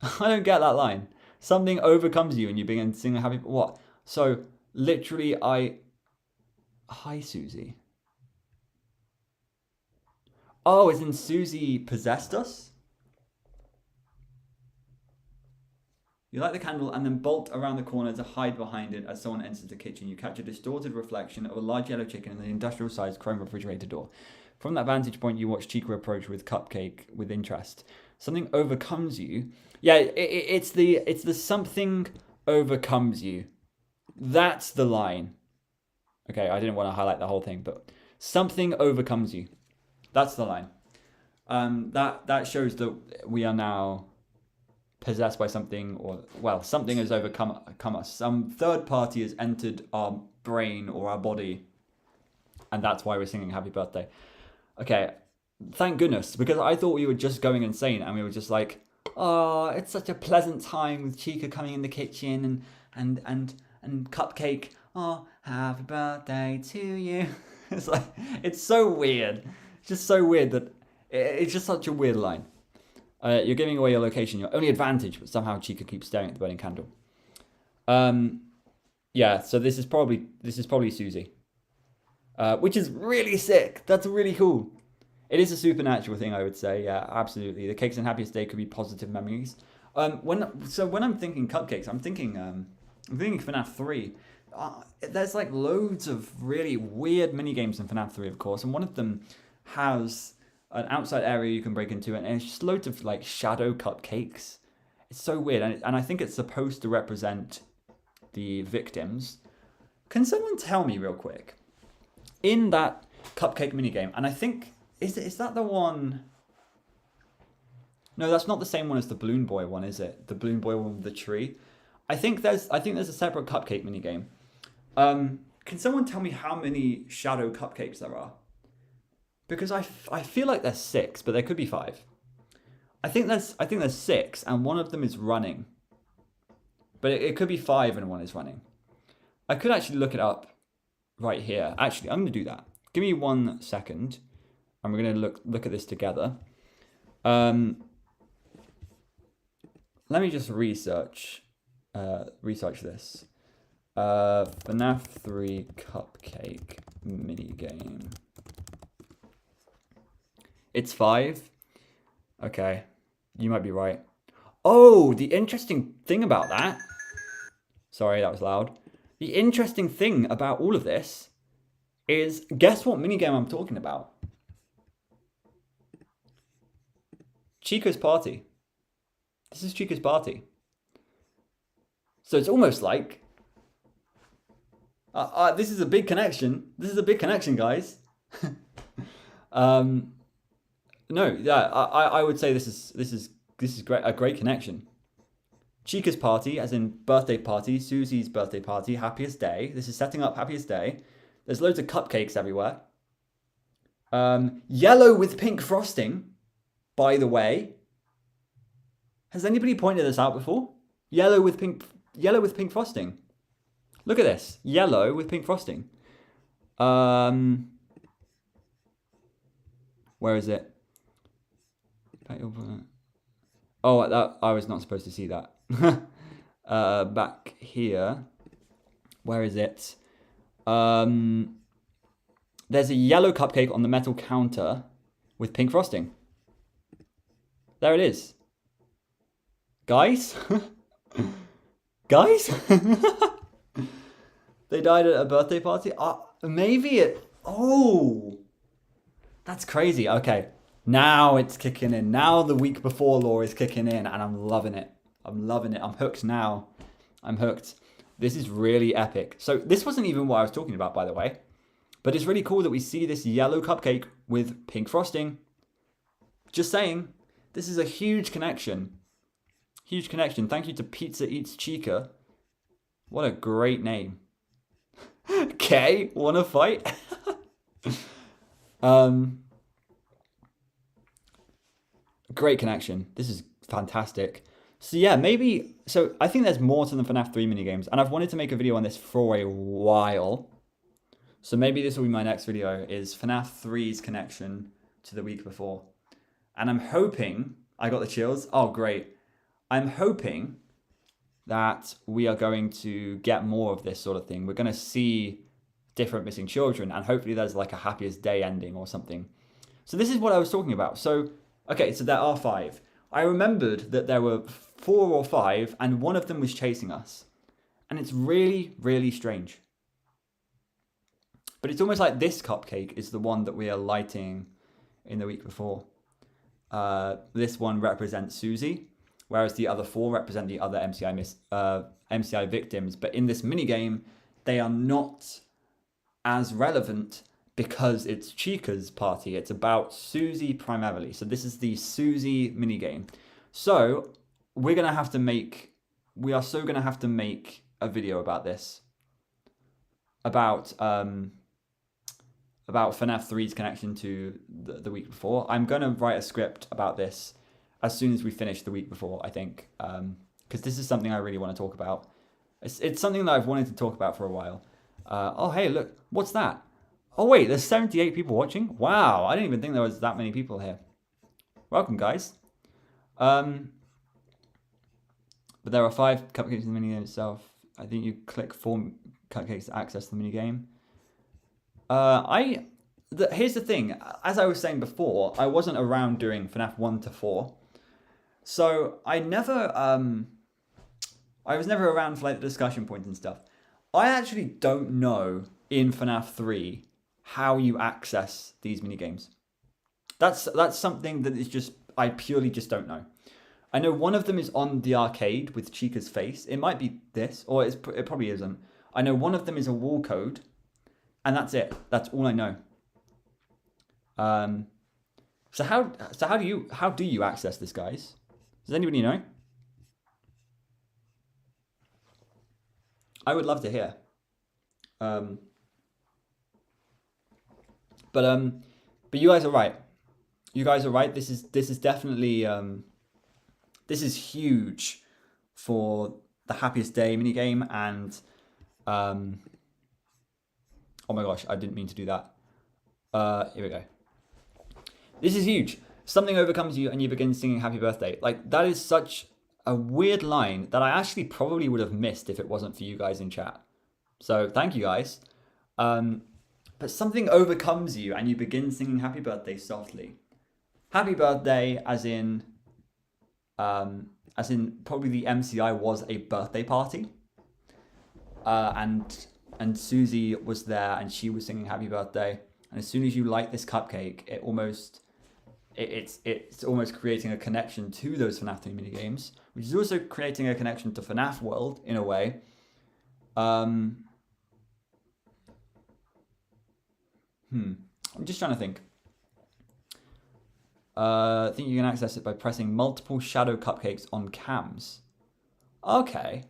I don't get that line. Something overcomes you and you begin singing happy. What? So literally, Hi, Susie. Oh, as in Susie possessed us? You light the candle and then bolt around the corner to hide behind it as someone enters the kitchen. You catch a distorted reflection of a large yellow chicken in the industrial-sized chrome refrigerator door. From that vantage point, you watch Chica approach with Cupcake with interest. Something overcomes you. Yeah, it's the something overcomes you. That's the line. Okay, I didn't want to highlight the whole thing, but something overcomes you. That's the line. That shows that we are now possessed by something, or well, something has overcome us. Some third party has entered our brain or our body, and that's why we're singing happy birthday. Okay, thank goodness, because I thought we were just going insane and we were just like, oh, it's such a pleasant time with Chica coming in the kitchen and Cupcake, oh, happy birthday to you. It's like, it's so weird. It's just so weird that it's just such a weird line. You're giving away your location, your only advantage, but somehow Chica keeps staring at the burning candle. Yeah, so this is probably Susie. Which is really sick. That's really cool. It is a supernatural thing, I would say. Yeah, absolutely. The cakes and happiest day could be positive memories. When I'm thinking cupcakes, I'm thinking FNAF 3. There's like loads of really weird mini games in FNAF 3, of course, and one of them has an outside area you can break into, and it's just loads of like shadow cupcakes. It's so weird, and I think it's supposed to represent the victims. Can someone tell me real quick? In that cupcake minigame, and I think, is that the one? No, that's not the same one as the Balloon Boy one, is it? The Balloon Boy one with the tree. I think there's a separate cupcake minigame. Can someone tell me how many shadow cupcakes there are? Because I feel like there's 6, but there could be 5. I think there's 6, and one of them is running. But it could be 5 and one is running. I could actually look it up right here. Actually, I'm going to do that. Give me 1 second, and we're going to look at this together. Let me just research this. FNAF 3 cupcake minigame. It's 5. Okay, you might be right. Oh, the interesting thing about that. Sorry, that was loud. The interesting thing about all of this is, guess what minigame I'm talking about? Chica's party. This is Chica's party. So it's almost like... this is a big connection. This is a big connection, guys. No, yeah, I would say this is a great connection. Chica's party, as in birthday party, Susie's birthday party, happiest day. This is setting up happiest day. There's loads of cupcakes everywhere. Yellow with pink frosting, by the way. Has anybody pointed this out before? Yellow with pink frosting. Look at this. Yellow with pink frosting. Where is it? Oh, that I was not supposed to see that. Back here. Where is it? There's a yellow cupcake on the metal counter with pink frosting. There it is. Guys? Guys? They died at a birthday party? Maybe it... Oh! That's crazy. Okay. Now it's kicking in. Now the week before lore is kicking in, and I'm loving it. I'm loving it. I'm hooked now. I'm hooked. This is really epic. So this wasn't even what I was talking about, by the way. But it's really cool that we see this yellow cupcake with pink frosting. Just saying. This is a huge connection. Huge connection. Thank you to Pizza Eats Chica. What a great name. Okay, wanna fight? Great connection. This is fantastic. So yeah, maybe, so I think there's more to the FNAF 3 minigames, and I've wanted to make a video on this for a while. So maybe this will be my next video, is FNAF 3's connection to the week before. And I'm hoping, I got the chills, oh great. I'm hoping that we are going to get more of this sort of thing. We're going to see different missing children, and hopefully there's like a happiest day ending or something. So this is what I was talking about. So, okay, so there are 5. I remembered that there were 4 or 5, and one of them was chasing us. And it's really, really strange. But it's almost like this cupcake is the one that we are lighting in the week before. This one represents Susie, whereas the other 4 represent the other MCI victims. But in this minigame, they are not as relevant because it's Chica's party. It's about Susie primarily. So this is the Susie minigame. So we are so going to have to make a video about this. About FNAF 3's connection to the week before. I'm going to write a script about this as soon as we finish the week before, I think. Because this is something I really want to talk about. It's something that I've wanted to talk about for a while. Oh, hey, look. What's that? Oh, wait, there's 78 people watching? Wow, I didn't even think there was that many people here. Welcome, guys. But there are 5 cupcakes in the minigame itself. I think you click 4 cupcakes to access the minigame. Here's the thing. As I was saying before, I wasn't around during FNAF 1 to 4. So I was never around for like the discussion points and stuff. I actually don't know in FNAF 3 how you access these minigames. That's something that is just, I purely just don't know. I know one of them is on the arcade with Chica's face. It might be this, or it probably isn't. I know one of them is a wall code, and that's it. That's all I know. So how do you access this, guys? Does anybody know? I would love to hear. But you guys are right. You guys are right. This is definitely this is huge for the happiest day minigame, and oh my gosh, I didn't mean to do that. Here we go. This is huge. Something overcomes you and you begin singing happy birthday. Like, that is such a weird line that I actually probably would have missed if it wasn't for you guys in chat. So thank you guys. But something overcomes you and you begin singing happy birthday softly. Happy birthday as in probably the MCI was a birthday party. And Susie was there and she was singing happy birthday. And as soon as you light this cupcake, it's almost creating a connection to those FNAF 3 minigames, which is also creating a connection to FNAF World in a way. I'm just trying to think. I think you can access it by pressing multiple shadow cupcakes on cams. Okay.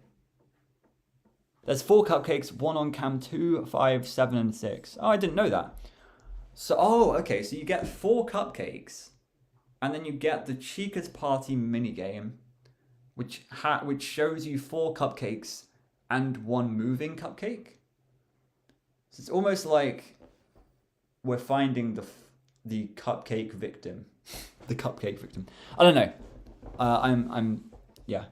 There's 4 cupcakes, 1 on cam 2, 5, 7, and 6. Oh, I didn't know that. So, okay, so you get 4 cupcakes, and then you get the Chica's Party minigame, which shows you 4 cupcakes and 1 moving cupcake. So it's almost like we're finding the cupcake victim. The cupcake victim. I don't know. Yeah.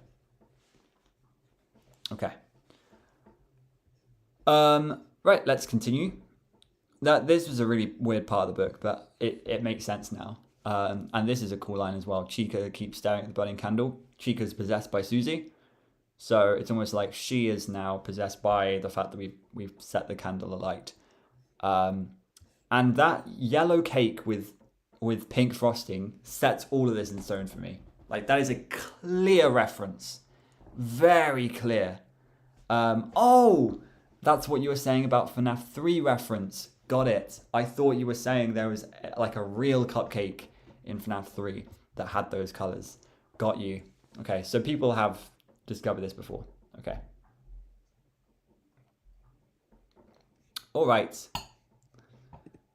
Okay. Right, let's continue. This was a really weird part of the book, but it makes sense now. And this is a cool line as well. Chica keeps staring at the burning candle. Chica's possessed by Susie. So it's almost like she is now possessed by the fact that we've set the candle alight. And that yellow cake with pink frosting sets all of this in stone for me. Like, that is a clear reference. Very clear. That's what you were saying about FNAF 3 reference. Got it. I thought you were saying there was like a real cupcake in FNAF 3 that had those colors. Got you. Okay, so people have discovered this before. Okay. All right.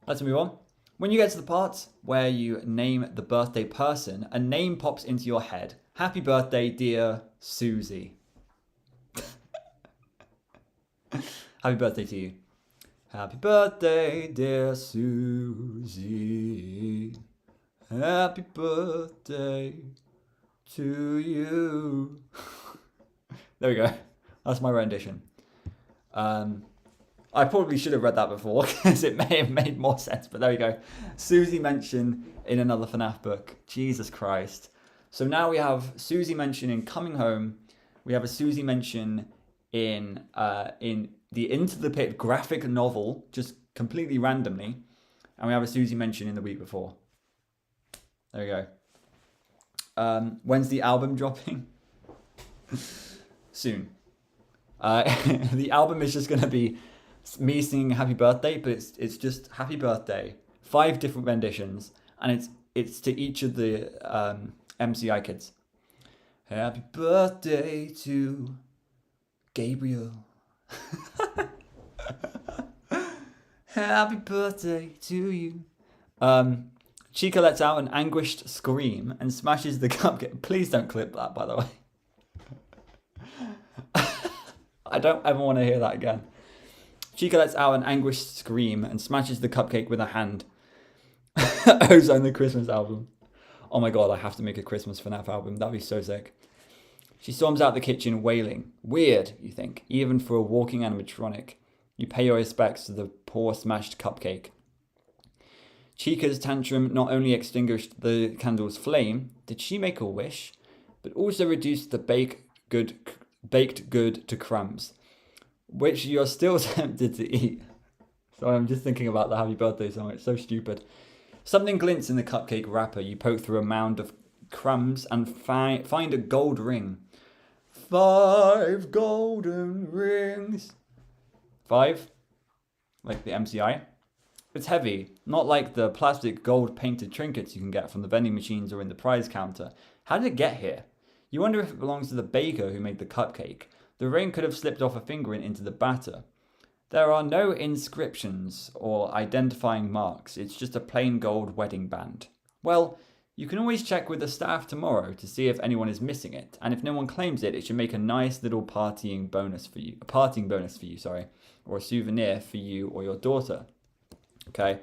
Let's move on. When you get to the part where you name the birthday person, a name pops into your head. Happy birthday, dear Susie. Happy birthday to you. Happy birthday, dear Susie. Happy birthday to you. There we go. That's my rendition. I probably should have read that before because it may have made more sense, but there we go. Susie mentioned in another FNAF book. Jesus Christ. So now we have Susie mention in Coming Home. We have a Susie mention in the Into the Pit graphic novel, just completely randomly. And we have a Susie mention in the week before. There we go. When's the album dropping? Soon. The album is just going to be me singing Happy Birthday, but it's just Happy Birthday. 5 different renditions, and it's to each of the MCI kids. Happy birthday to Gabriel. Happy birthday to you. Chica lets out an anguished scream and smashes the cupcake. Please don't clip that, by the way. I don't ever want to hear that again. Chica lets out an anguished scream and smashes the cupcake with her hand. Ozone, the Christmas album. Oh my god, I have to make a Christmas FNAF album. That'd be so sick. She storms out the kitchen wailing. Weird, you think, even for a walking animatronic. You pay your respects to the poor smashed cupcake. Chica's tantrum not only extinguished the candle's flame, did she make a wish, but also reduced the baked good to crumbs, which you're still tempted to eat. So I'm just thinking about the Happy Birthday song. It's so stupid. Something glints in the cupcake wrapper. You poke through a mound of crumbs and find a gold ring. 5 golden rings. 5? Like the MCI? It's heavy, not like the plastic gold painted trinkets you can get from the vending machines or in the prize counter. How did it get here? You wonder if it belongs to the baker who made the cupcake. The ring could have slipped off a finger and into the batter. There are no inscriptions or identifying marks. It's just a plain gold wedding band. Well, you can always check with the staff tomorrow to see if anyone is missing it. And if no one claims it, it should make a nice little partying bonus for you. A partying bonus for you, sorry. Or a souvenir for you or your daughter. Okay.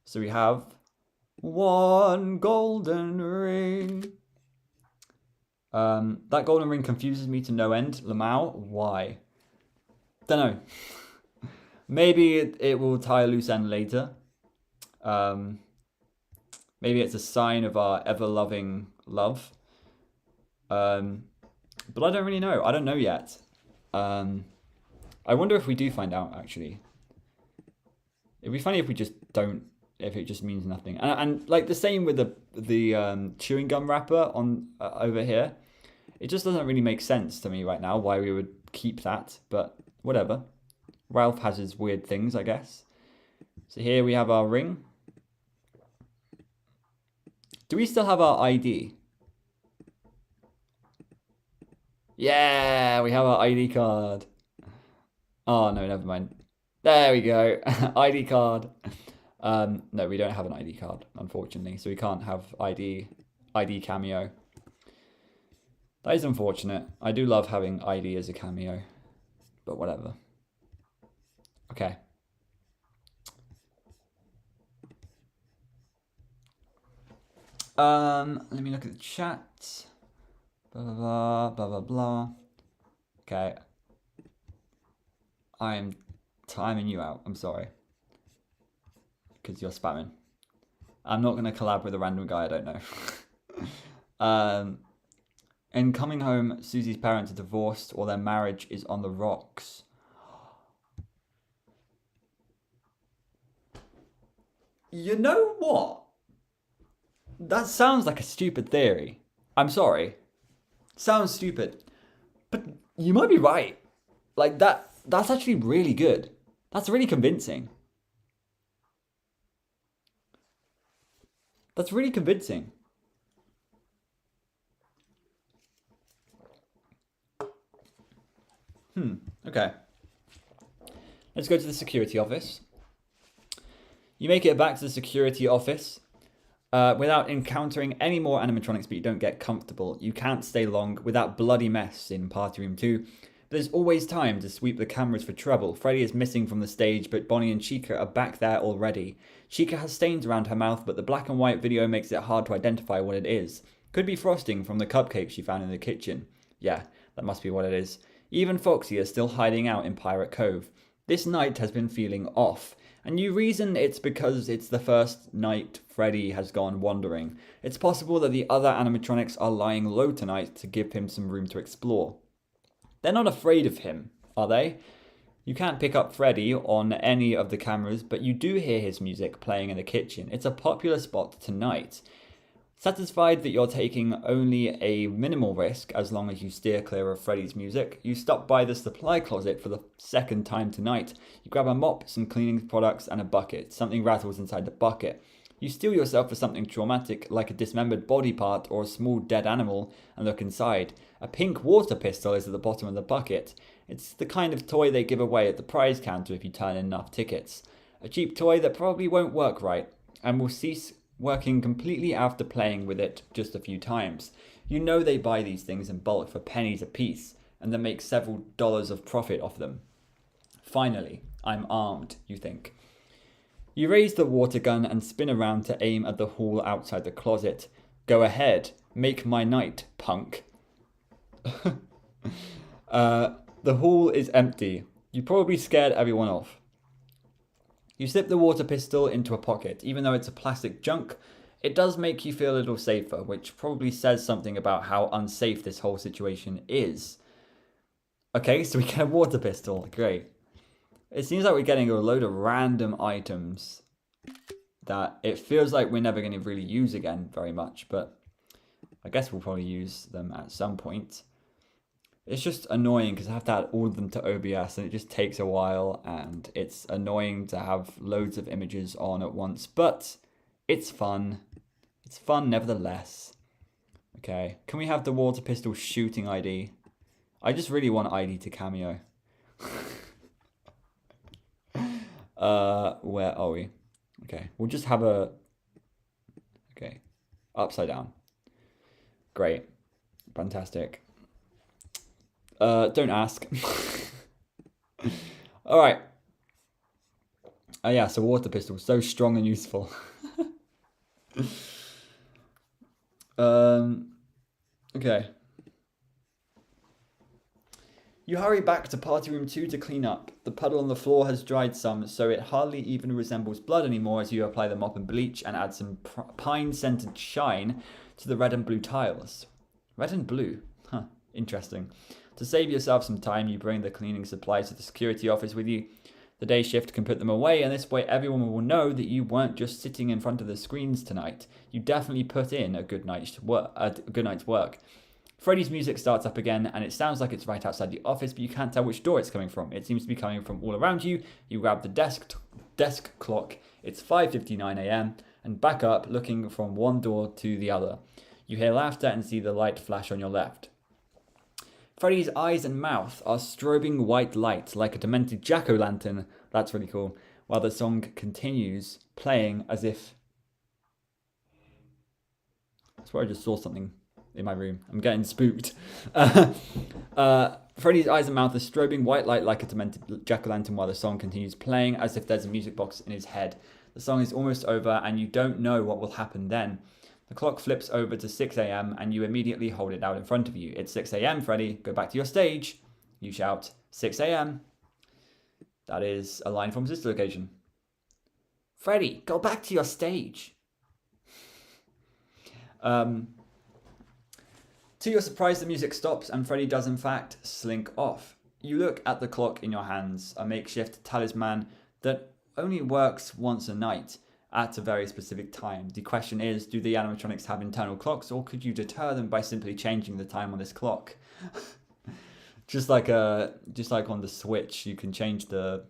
So we have 1 golden ring. That golden ring confuses me to no end. Lamau, why? Don't know. Maybe it will tie a loose end later. Maybe it's a sign of our ever-loving love. But I don't really know. I don't know yet. I wonder if we do find out, actually. It'd be funny if we just don't, if it just means nothing. And like the same with the chewing gum wrapper on over here. It just doesn't really make sense to me right now why we would keep that, but whatever. Ralph has his weird things, I guess. So here we have our ring. Do we still have our ID? Yeah, we have our ID card. Oh, no, never mind. There we go. ID card. No, we don't have an ID card, unfortunately. So we can't have ID cameo. That is unfortunate. I do love having ID as a cameo. But whatever. Okay. Let me look at the chat. Blah, blah, blah, blah, blah, blah. Okay. I am timing you out. I'm sorry. Because you're spamming. I'm not going to collab with a random guy I don't know. In Coming Home, Susie's parents are divorced or their marriage is on the rocks. You know what? That sounds like a stupid theory. I'm sorry. Sounds stupid. But you might be right. Like that's actually really good. That's really convincing. That's really convincing. Okay. Let's go to the security office. You make it back to the security office. Without encountering any more animatronics, but you don't get comfortable. You can't stay long with that bloody mess in Party Room 2. But there's always time to sweep the cameras for trouble. Freddy is missing from the stage, but Bonnie and Chica are back there already. Chica has stains around her mouth, but the black and white video makes it hard to identify what it is. Could be frosting from the cupcake she found in the kitchen. Yeah, that must be what it is. Even Foxy is still hiding out in Pirate Cove. This night has been feeling off. And you reason it's because it's the first night Freddy has gone wandering. It's possible that the other animatronics are lying low tonight to give him some room to explore. They're not afraid of him, are they? You can't pick up Freddy on any of the cameras, but you do hear his music playing in the kitchen. It's a popular spot tonight. Satisfied that you're taking only a minimal risk as long as you steer clear of Freddy's music, you stop by the supply closet for the second time tonight. You grab a mop, some cleaning products, and a bucket. Something rattles inside the bucket. You steel yourself for something traumatic, like a dismembered body part or a small dead animal, and look inside. A pink water pistol is at the bottom of the bucket. It's the kind of toy they give away at the prize counter if you turn in enough tickets. A cheap toy that probably won't work right, and will cease working completely after playing with it just a few times. You know they buy these things in bulk for pennies a piece, and then make several dollars of profit off them. Finally, I'm armed, you think. You raise the water gun and spin around to aim at the hall outside the closet. Go ahead, make my night, punk. The hall is empty. You probably scared everyone off. You slip the water pistol into a pocket. Even though it's a plastic junk, it does make you feel a little safer, which probably says something about how unsafe this whole situation is. Okay, so we get a water pistol. Great. It seems like we're getting a load of random items that it feels like we're never going to really use again very much, but I guess we'll probably use them at some point. It's just annoying because I have to add all of them to OBS and it just takes a while, and it's annoying to have loads of images on at once, but it's fun. It's fun nevertheless. Okay, can we have the water pistol shooting ID? I just really want ID to cameo. Where are we? Okay, we'll just have a... Okay, upside down. Great. Fantastic. Don't ask. Alright. Yeah, so water pistol, so strong and useful. Okay. You hurry back to Party Room 2 to clean up. The puddle on the floor has dried some, so it hardly even resembles blood anymore as you apply the mop and bleach and add some pine-scented shine to the red and blue tiles. Red and blue? Huh, interesting. To save yourself some time, you bring the cleaning supplies to the security office with you. The day shift can put them away, and this way everyone will know that you weren't just sitting in front of the screens tonight. You definitely put in a good night's work. Freddy's music starts up again, and it sounds like it's right outside the office, but you can't tell which door it's coming from. It seems to be coming from all around you. You grab the desk clock. It's 5:59 a.m. and back up, looking from one door to the other. You hear laughter and see the light flash on your left. Freddy's eyes and mouth are strobing white light like a demented jack-o'-lantern. That's really cool. While the song continues playing as if... I swear I just saw something in my room. I'm getting spooked. Freddy's eyes and mouth are strobing white light like a demented jack-o'-lantern while the song continues playing as if there's a music box in his head. The song is almost over and you don't know what will happen then. The clock flips over to 6 a.m. and you immediately hold it out in front of you. It's 6 a.m., Freddy. Go back to your stage. You shout, 6 a.m. That is a line from Sister Location. Freddy, go back to your stage. To your surprise, the music stops and Freddy does in fact slink off. You look at the clock in your hands, a makeshift talisman that only works once a night at a very specific time. The question is, do the animatronics have internal clocks, or could you deter them by simply changing the time on this clock? just like on the Switch, you can change the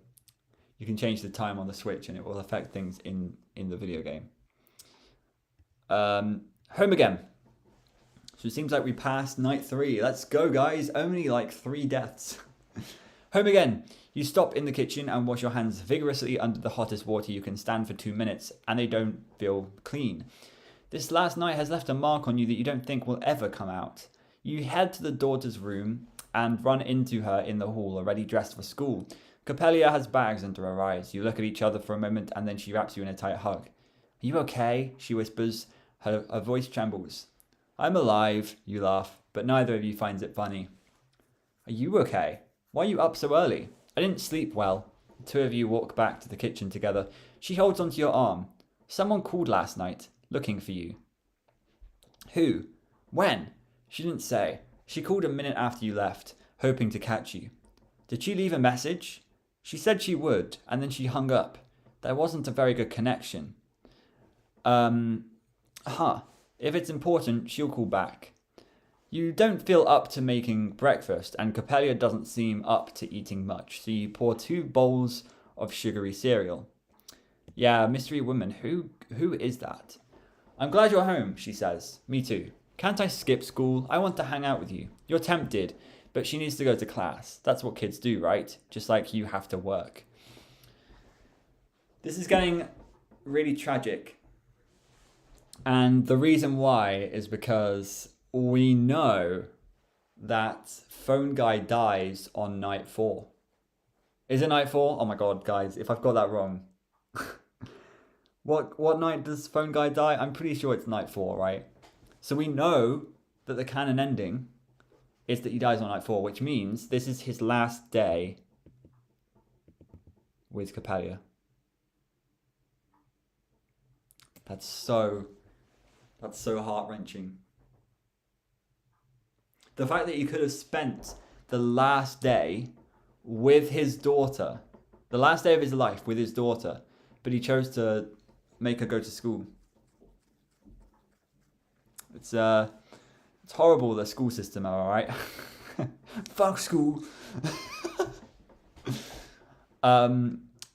time on the Switch and it will affect things in the video game. Home again. So it seems like we passed night 3. Let's go, guys. Only like 3 deaths. Home again. You stop in the kitchen and wash your hands vigorously under the hottest water you can stand for 2 minutes, and they don't feel clean. This last night has left a mark on you that you don't think will ever come out. You head to the daughter's room and run into her in the hall, already dressed for school. Copelia has bags under her eyes. You look at each other for a moment, and then she wraps you in a tight hug. Are you okay? She whispers. Her voice trembles. I'm alive, you laugh, but neither of you finds it funny. Are you okay? Why are you up so early? I didn't sleep well. The two of you walk back to the kitchen together. She holds onto your arm. Someone called last night, looking for you. Who? When? She didn't say. She called a minute after you left, hoping to catch you. Did she leave a message? She said she would, and then she hung up. There wasn't a very good connection. If it's important, she'll call back. You don't feel up to making breakfast, and Copelia doesn't seem up to eating much, so you pour 2 bowls of sugary cereal. Yeah, mystery woman, who is that? I'm glad you're home, she says. Me too. Can't I skip school? I want to hang out with you. You're tempted, but she needs to go to class. That's what kids do, right? Just like you have to work. This is getting really tragic. And the reason why is because we know that Phone Guy dies on night 4. Is it night 4? Oh my god, guys, if I've got that wrong. What night does Phone Guy die? I'm pretty sure it's night 4, right? So we know that the canon ending is that he dies on night 4, which means this is his last day with Copelia. That's so heart-wrenching. The fact that he could have spent the last day with his daughter, the last day of his life with his daughter, but he chose to make her go to school. It's horrible, the school system, am I right? Fuck school.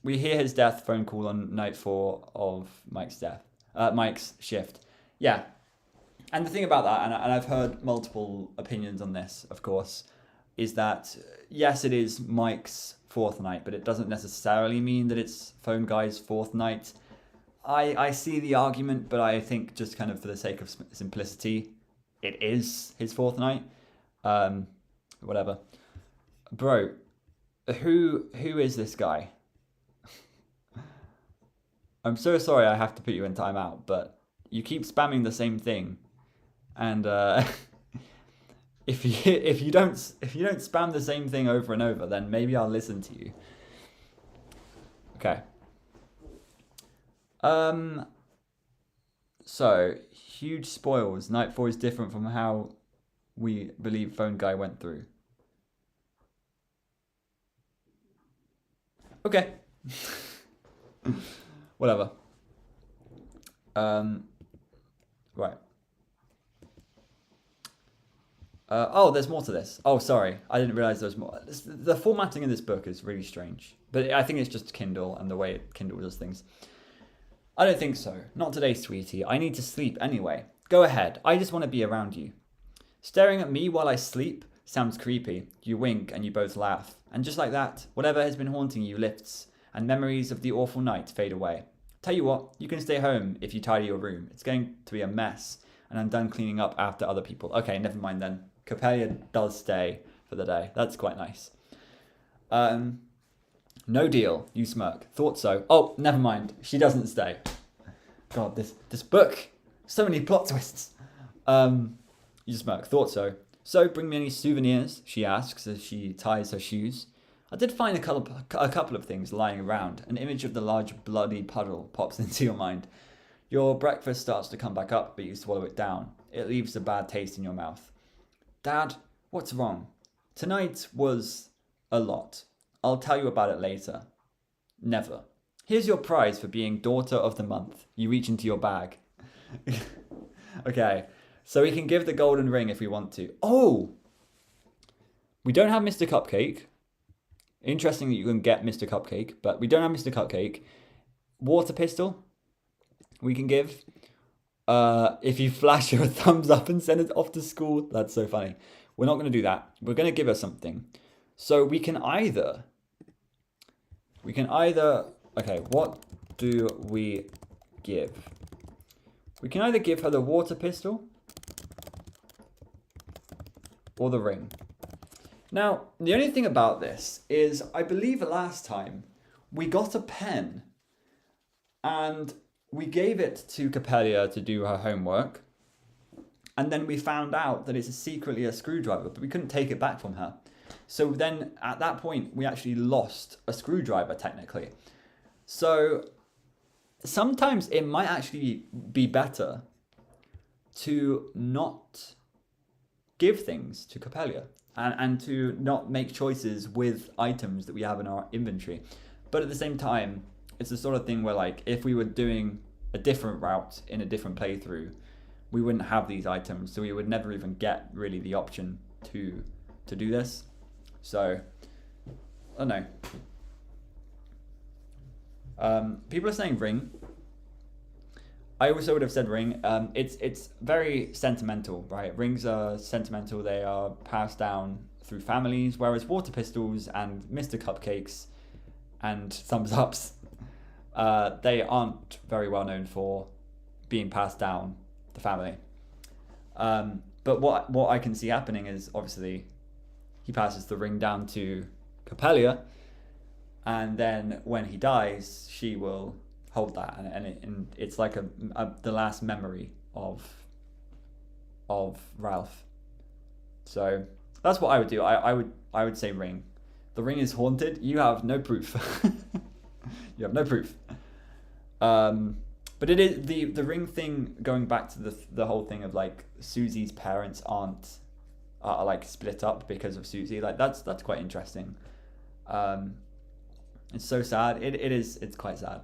We hear his death phone call on night 4 of Mike's shift. Yeah. And the thing about that, and I've heard multiple opinions on this, of course, is that, yes, it is Mike's 4th night, but it doesn't necessarily mean that it's Phone Guy's 4th night. I see the argument, but I think just kind of for the sake of simplicity, it is his 4th night. Whatever. Bro, who is this guy? I'm so sorry I have to put you in timeout, but you keep spamming the same thing. And if you don't spam the same thing over and over, then maybe I'll listen to you. Okay. So huge spoils. Night 4 is different from how we believe Phone Guy went through. Okay. Whatever. Right. There's more to this. Oh, sorry. I didn't realize there was more. The formatting in this book is really strange. But I think it's just Kindle and the way Kindle does things. I don't think so. Not today, sweetie. I need to sleep anyway. Go ahead. I just want to be around you. Staring at me while I sleep sounds creepy. You wink and you both laugh. And just like that, whatever has been haunting you lifts, and memories of the awful night fade away. Tell you what, you can stay home if you tidy your room. It's going to be a mess, and I'm done cleaning up after other people. Okay, never mind then. Copelia does stay for the day. That's quite nice. No deal, you smirk. Thought so. Oh, never mind. She doesn't stay. God, this book. So many plot twists. You smirk. Thought so. So, bring me any souvenirs, she asks as she ties her shoes. I did find a couple of things lying around. An image of the large bloody puddle pops into your mind. Your breakfast starts to come back up, but you swallow it down. It leaves a bad taste in your mouth. Dad, what's wrong? Tonight was a lot. I'll tell you about it later. Never. Here's your prize for being daughter of the month. You reach into your bag. Okay, so we can give the golden ring if we want to. Oh! We don't have Mr. Cupcake. Interesting that you can get Mr. Cupcake, but we don't have Mr. Cupcake. Water pistol, we can give. If you flash her a thumbs up and send it off to school, that's so funny. We're not going to do that. We're going to give her something. So we can either, okay, what do we give? We can either give her the water pistol or the ring. Now, the only thing about this is, I believe last time we got a pen and we gave it to Capella to do her homework. And then we found out that it's secretly a screwdriver, but we couldn't take it back from her. So then at that point, we actually lost a screwdriver technically. So sometimes it might actually be better to not give things to Capella and to not make choices with items that we have in our inventory. But at the same time, it's the sort of thing where, like, if we were doing a different route in a different playthrough, we wouldn't have these items, so we would never even get really the option to do this. So I don't know. People are saying ring. I also would have said ring. It's very sentimental, right? Rings are sentimental. They are passed down through families, whereas water pistols and Mr. Cupcakes and thumbs ups, they aren't very well known for being passed down the family. But what I can see happening is, obviously he passes the ring down to Capella, and then when he dies, she will hold that, and it's like the last memory of Ralph. So that's what I would do. I would say ring. The ring is haunted. You have no proof. You have no proof. But it is the ring thing, going back to the whole thing of, like, Susie's parents are like split up because of Susie. Like, that's quite interesting. It's so sad. It's quite sad.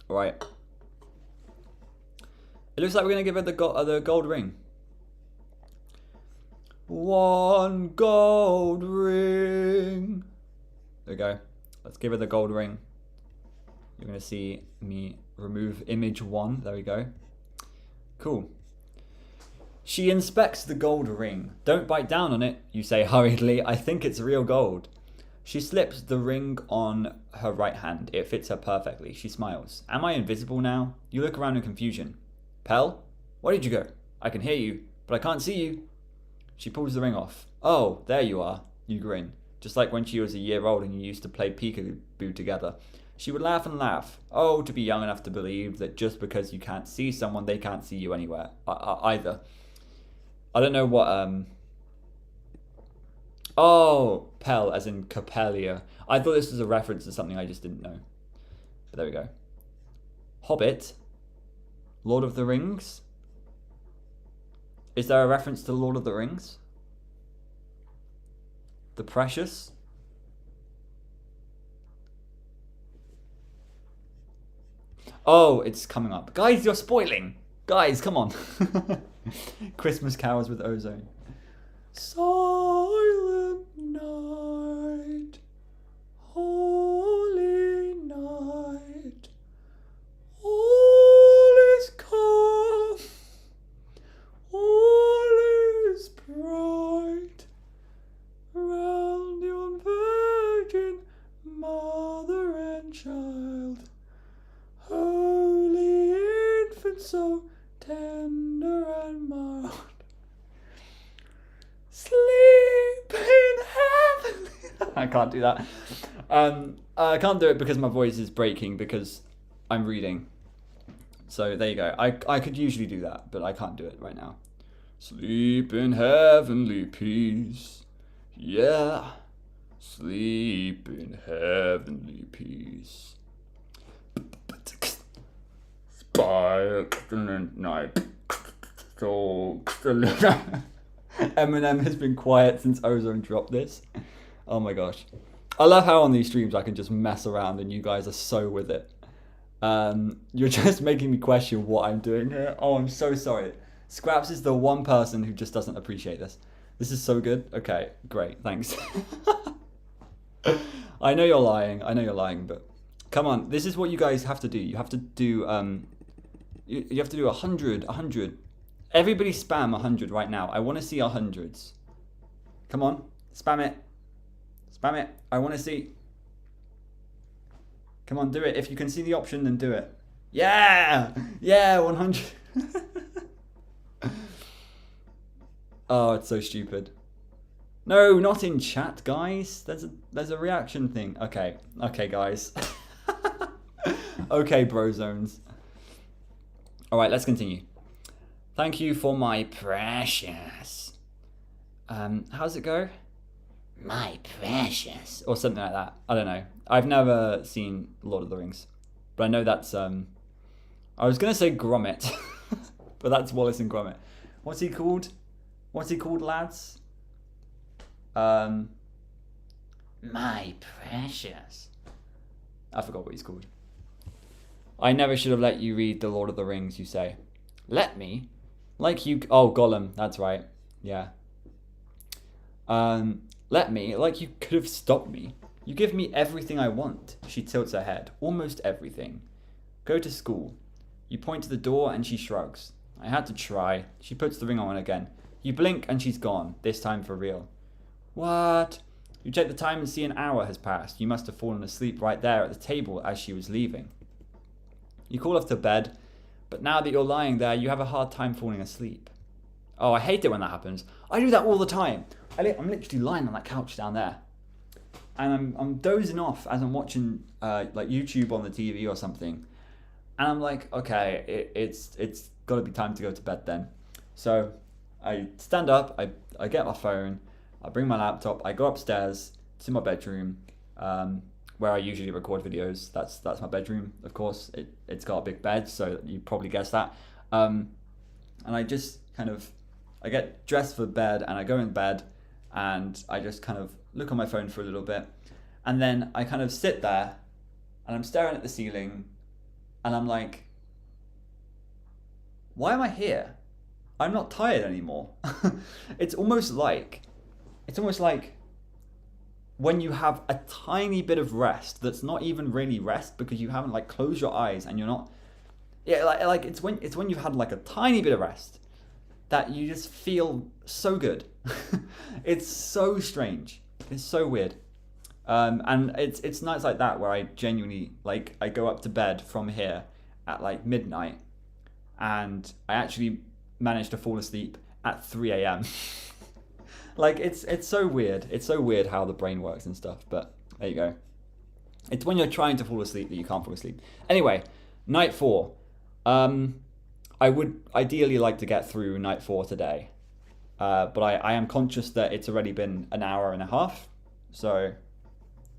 All right. It looks like we're gonna give her the gold ring. One gold ring. There we go. Let's give her the gold ring. You're going to see me remove image 1. There we go. Cool. She inspects the gold ring. Don't bite down on it, you say hurriedly. I think it's real gold. She slips the ring on her right hand. It fits her perfectly. She smiles. Am I invisible now? You look around in confusion. Pell? Where did you go? I can hear you, but I can't see you. She pulls the ring off. Oh, there you are. You grin. Just like when she was a year old and you used to play peekaboo together. She would laugh and laugh. Oh, to be young enough to believe that just because you can't see someone, they can't see you anywhere either. I don't know what... Oh, Pell, as in Capella. I thought this was a reference to something I just didn't know. But there we go. Hobbit. Lord of the Rings. Is there a reference to Lord of the Rings? The Precious. Oh, it's coming up. Guys, you're spoiling. Guys, come on. Christmas carols with Ozone. Silent night, holy night, all is calm, all is bright, round yon virgin mother and child, holy infant so tender and mild. Sleep in heaven. I can't do that. I can't do it because my voice is breaking because I'm reading. So there you go. I could usually do that, but I can't do it right now. Sleep in heavenly peace. Yeah. Sleep in heavenly peace. Spiked in the night. So Eminem has been quiet since Ozone dropped this. Oh my gosh. I love how on these streams I can just mess around and you guys are so with it. You're just making me question what I'm doing here. Oh, I'm so sorry. Scraps is the one person who just doesn't appreciate this. This is so good. Okay, great. Thanks. I know you're lying. But come on. This is what you guys have to do. You have to do, you have to do 100. Everybody spam 100 right now. I want to see 100s. Come on. Spam it. Spam it. I want to see. Come on, do it. If you can see the option, then do it. Yeah! Yeah, 100. Oh, it's so stupid. No, not in chat, guys. There's a reaction thing. Okay, guys. Okay, bro zones. All right, let's continue. Thank you for my precious. How's it go? My precious, or something like that. I don't know. I've never seen Lord of the Rings, but I know that's I was gonna say Gromit, but that's Wallace and Gromit. What's he called? What's he called, lads? My precious. I forgot what he's called. I never should have let you read The Lord of the Rings, you say. Let me? Like you... Oh, Gollum. That's right. Yeah. Let me? Like you could have stopped me. You give me everything I want. She tilts her head. Almost everything. Go to school. You point to the door and she shrugs. I had to try. She puts the ring on again. You blink and she's gone. This time for real. What? You check the time and see an hour has passed. You must have fallen asleep right there at the table as she was leaving. You call off to bed, but now that you're lying there, you have a hard time falling asleep. Oh, I hate it when that happens. I do that all the time. I'm literally lying on that couch down there, and I'm dozing off as I'm watching like YouTube on the TV or something, and I'm like, okay, it's got to be time to go to bed then. So I stand up, I get my phone, I bring my laptop, I go upstairs to my bedroom, where I usually record videos. That's my bedroom, of course. It's got a big bed, so you probably guessed that. And I just I get dressed for bed and I go in bed and I just kind of look on my phone for a little bit. And then I kind of sit there and I'm staring at the ceiling and I'm like, why am I here? I'm not tired anymore. It's almost like when you have a tiny bit of rest that's not even really rest because you haven't like closed your eyes and you're not, it's when you've had like a tiny bit of rest that you just feel so good. It's so strange. It's so weird. And it's nights like that where I genuinely, like, I go up to bed from here at like midnight and I actually manage to fall asleep at 3 a.m. Like, it's so weird. It's so weird how the brain works and stuff, but there you go. It's when you're trying to fall asleep that you can't fall asleep. Anyway, night 4. I would ideally like to get through night 4 today, but I am conscious that it's already been an hour and a half. So,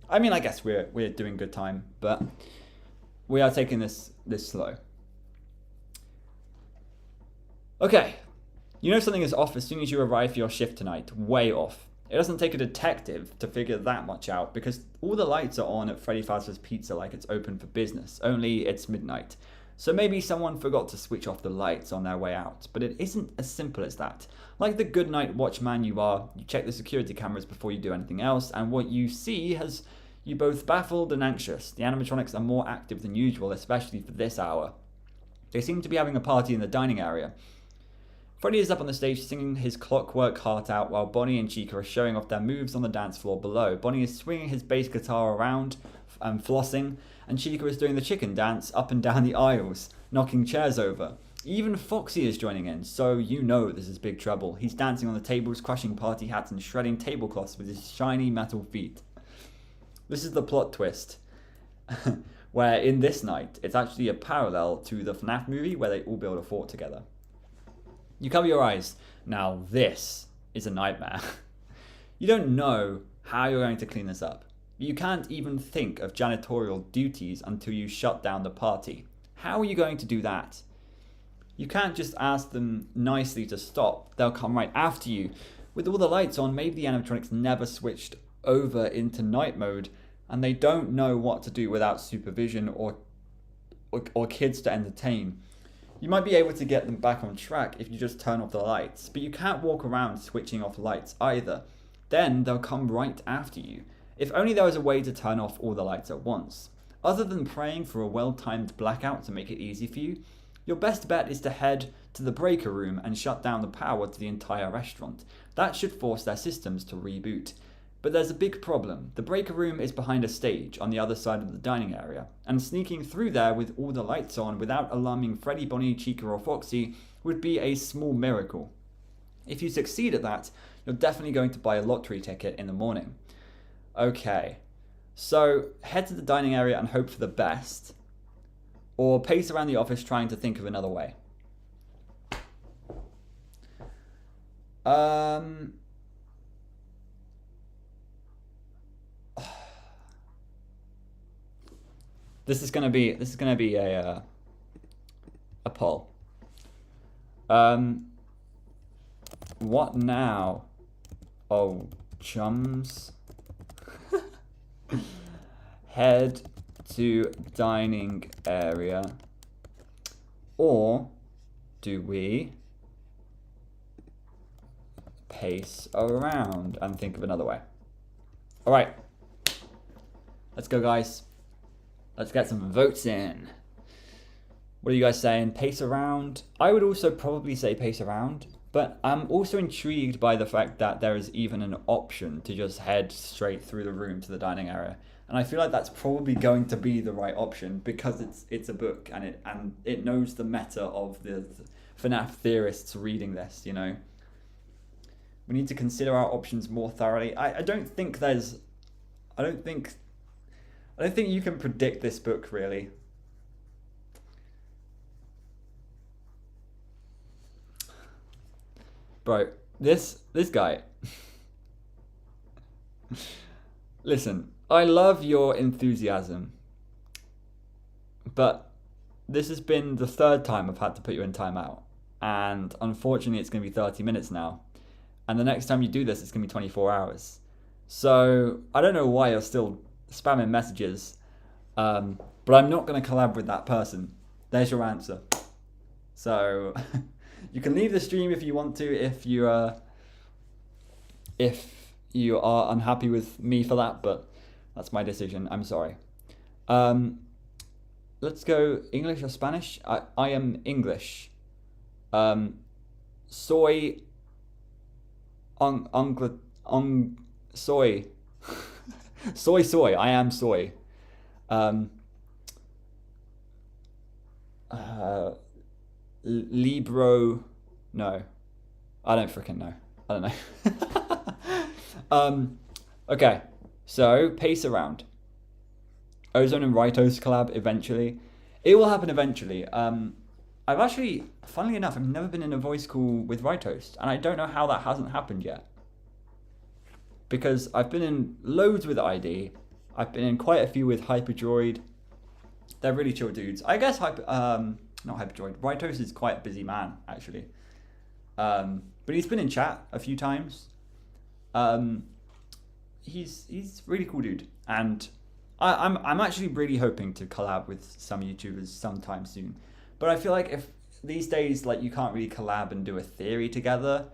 I mean, I guess we're doing good time, but we are taking this slow. Okay. You know something is off as soon as you arrive for your shift tonight. Way off. It doesn't take a detective to figure that much out because all the lights are on at Freddy Fazbear's Pizza like it's open for business, only it's midnight. So maybe someone forgot to switch off the lights on their way out, but it isn't as simple as that. Like the good night watchman you are, you check the security cameras before you do anything else, and what you see has you both baffled and anxious. The animatronics are more active than usual, especially for this hour. They seem to be having a party in the dining area. Freddy is up on the stage singing his clockwork heart out while Bonnie and Chica are showing off their moves on the dance floor below. Bonnie is swinging his bass guitar around and flossing, and Chica is doing the chicken dance up and down the aisles, knocking chairs over. Even Foxy is joining in, so you know this is big trouble. He's dancing on the tables, crushing party hats and shredding tablecloths with his shiny metal feet. This is the plot twist, where in this night, it's actually a parallel to the FNAF movie where they all build a fort together. You cover your eyes. Now this is a nightmare. You don't know how you're going to clean this up. You can't even think of janitorial duties until you shut down the party. How are you going to do that? You can't just ask them nicely to stop. They'll come right after you. With all the lights on, maybe the animatronics never switched over into night mode and they don't know what to do without supervision or kids to entertain. You might be able to get them back on track if you just turn off the lights, but you can't walk around switching off lights either. Then they'll come right after you. If only there was a way to turn off all the lights at once. Other than praying for a well-timed blackout to make it easy for you, your best bet is to head to the breaker room and shut down the power to the entire restaurant. That should force their systems to reboot. But there's a big problem. The breaker room is behind a stage on the other side of the dining area, and sneaking through there with all the lights on without alarming Freddy, Bonnie, Chica or Foxy would be a small miracle. If you succeed at that, you're definitely going to buy a lottery ticket in the morning. Okay, so head to the dining area and hope for the best, or pace around the office trying to think of another way. This is gonna be a poll. What now? Oh, chums. Head to dining area, or do we pace around and think of another way? All right, let's go, guys. Let's get some votes in. What are you guys saying? Pace around? I would also probably say pace around, but I'm also intrigued by the fact that there is even an option to just head straight through the room to the dining area. And I feel like that's probably going to be the right option because it's a book and it knows the meta of the FNAF theorists reading this, you know. We need to consider our options more thoroughly. I don't think you can predict this book, really. Bro, this guy. Listen, I love your enthusiasm, but this has been the third time I've had to put you in timeout, and unfortunately it's going to be 30 minutes now, and the next time you do this it's going to be 24 hours. So I don't know why you're still spamming messages, but I'm not going to collab with that person. There's your answer. So you can leave the stream if you want to, if you are unhappy with me for that, but that's my decision. I'm sorry. Let's go English or Spanish. I am English. Soy. Soy. Soy. I am soy. Libro. No. I don't freaking know. I don't know. Okay. So, pace around. Ozone and Ritos collab eventually. It will happen eventually. I've actually, funnily enough, I've never been in a voice call with Ritos, and I don't know how that hasn't happened yet. Because I've been in loads with ID. I've been in quite a few with Hyperdroid. They're really chill dudes. I guess not Hyperdroid. Ritos is quite a busy man, actually. But he's been in chat a few times. He's really cool dude, and I'm actually really hoping to collab with some YouTubers sometime soon. But I feel like if these days, like, you can't really collab and do a theory together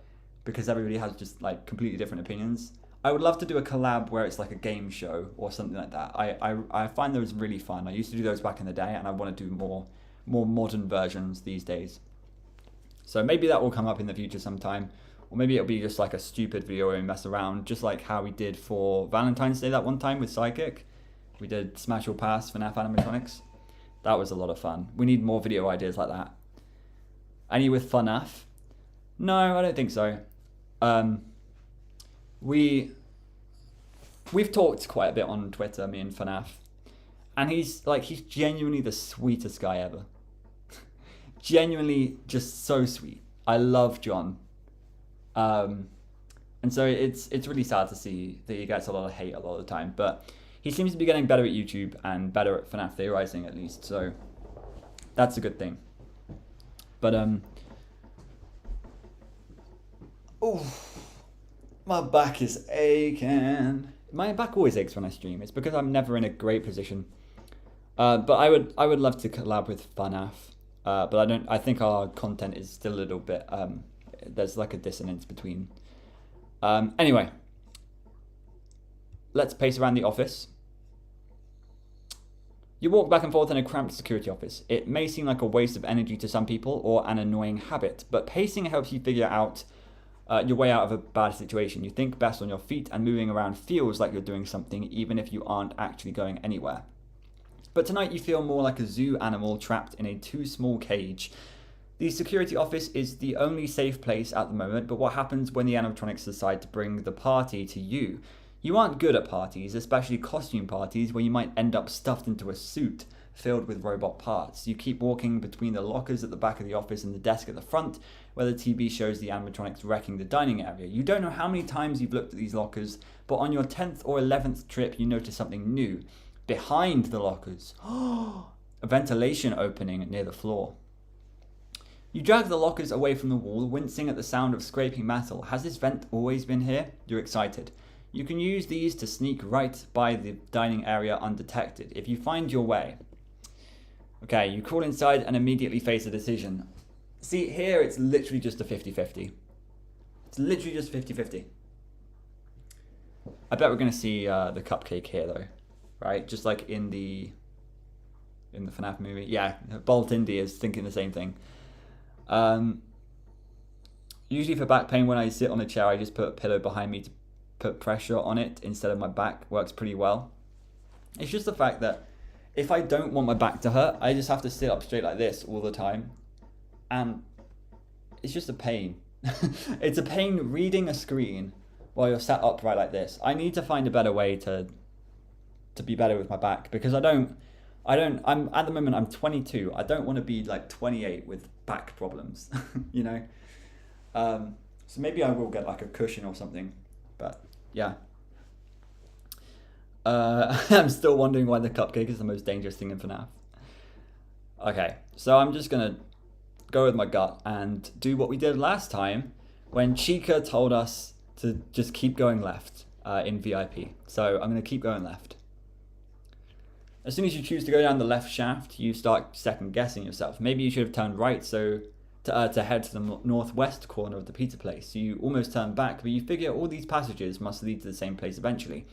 because everybody has just like completely different opinions. I would love to do a collab where it's like a game show or something like that. I find those really fun. I used to do those back in the day, and I want to do more modern versions these days. So maybe that will come up in the future sometime. Or maybe it'll be just like a stupid video where we mess around, just like how we did for Valentine's Day that one time with Psychic. We did Smash or Pass for FNAF Animatronics. That was a lot of fun. We need more video ideas like that. Any with FNAF? No, I don't think so. We've talked quite a bit on Twitter, me and FNAF. And he's genuinely the sweetest guy ever. Genuinely just so sweet. I love John. And so it's really sad to see that he gets a lot of hate a lot of the time, but he seems to be getting better at YouTube and better at FNAF theorizing at least, so that's a good thing. But oh, my back is aching. My back always aches when I stream. It's because I'm never in a great position. But I would love to collab with FNAF. But I think our content is still a little bit there's like a dissonance between. Anyway, let's pace around the office. You walk back and forth in a cramped security office. It may seem like a waste of energy to some people or an annoying habit, but pacing helps you figure out your way out of a bad situation. You think best on your feet, and moving around feels like you're doing something even if you aren't actually going anywhere. But tonight you feel more like a zoo animal trapped in a too small cage. The security office is the only safe place at the moment, but what happens when the animatronics decide to bring the party to you? You aren't good at parties, especially costume parties, where you might end up stuffed into a suit filled with robot parts. You keep walking between the lockers at the back of the office and the desk at the front, where the TV shows the animatronics wrecking the dining area. You don't know how many times you've looked at these lockers, but on your 10th or 11th trip you notice something new. Behind the lockers, a ventilation opening near the floor. You drag the lockers away from the wall, wincing at the sound of scraping metal. Has this vent always been here? You're excited. You can use these to sneak right by the dining area undetected, if you find your way. Okay, you crawl inside and immediately face a decision. See, here it's literally just a 50-50. It's literally just 50-50. I bet we're going to see the cupcake here, though. Right? Just like in the FNAF movie. Yeah, Bolt Indy is thinking the same thing. Usually for back pain, when I sit on a chair, I just put a pillow behind me to put pressure on it instead of my back. Works pretty well. It's just the fact that if I don't want my back to hurt, I just have to sit up straight like this all the time. And it's just a pain. It's a pain reading a screen while you're sat upright like this. I need to find a better way to be better with my back, because I'm at the moment I'm 22. I don't want to be like 28 with back problems, you know. So maybe I will get like a cushion or something, but yeah. I'm still wondering why the cupcake is the most dangerous thing in FNAF. Okay, so I'm just gonna go with my gut and do what we did last time when Chica told us to just keep going left in VIP. So I'm gonna keep going left. As soon as you choose to go down the left shaft, you start second guessing yourself. Maybe you should have turned right to head to the northwest corner of the pizza place. You almost turn back, but you figure all these passages must lead to the same place eventually.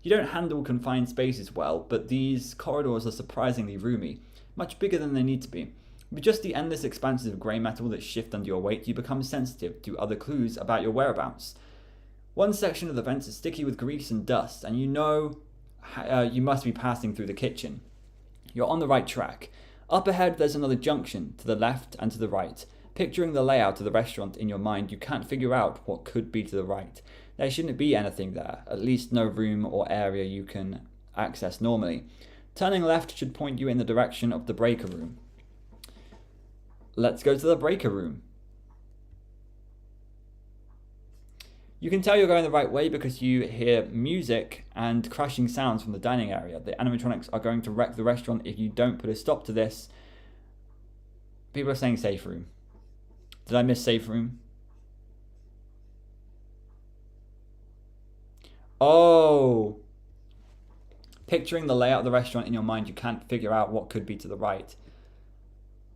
You don't handle confined spaces well, but these corridors are surprisingly roomy, much bigger than they need to be. With just the endless expanses of grey metal that shift under your weight, you become sensitive to other clues about your whereabouts. One section of the vents is sticky with grease and dust, and you know you must be passing through the kitchen. You're on the right track. Up ahead there's another junction, to the left and to the right. Picturing the layout of the restaurant in your mind, you can't figure out what could be to the right. There shouldn't be anything there, at least no room or area you can access normally. Turning left should point you in the direction of the breaker room. Let's go to the breaker room. You can tell you're going the right way because you hear music and crashing sounds from the dining area. The animatronics are going to wreck the restaurant if you don't put a stop to this. People are saying safe room. Did I miss safe room? Oh! Picturing the layout of the restaurant in your mind, you can't figure out what could be to the right.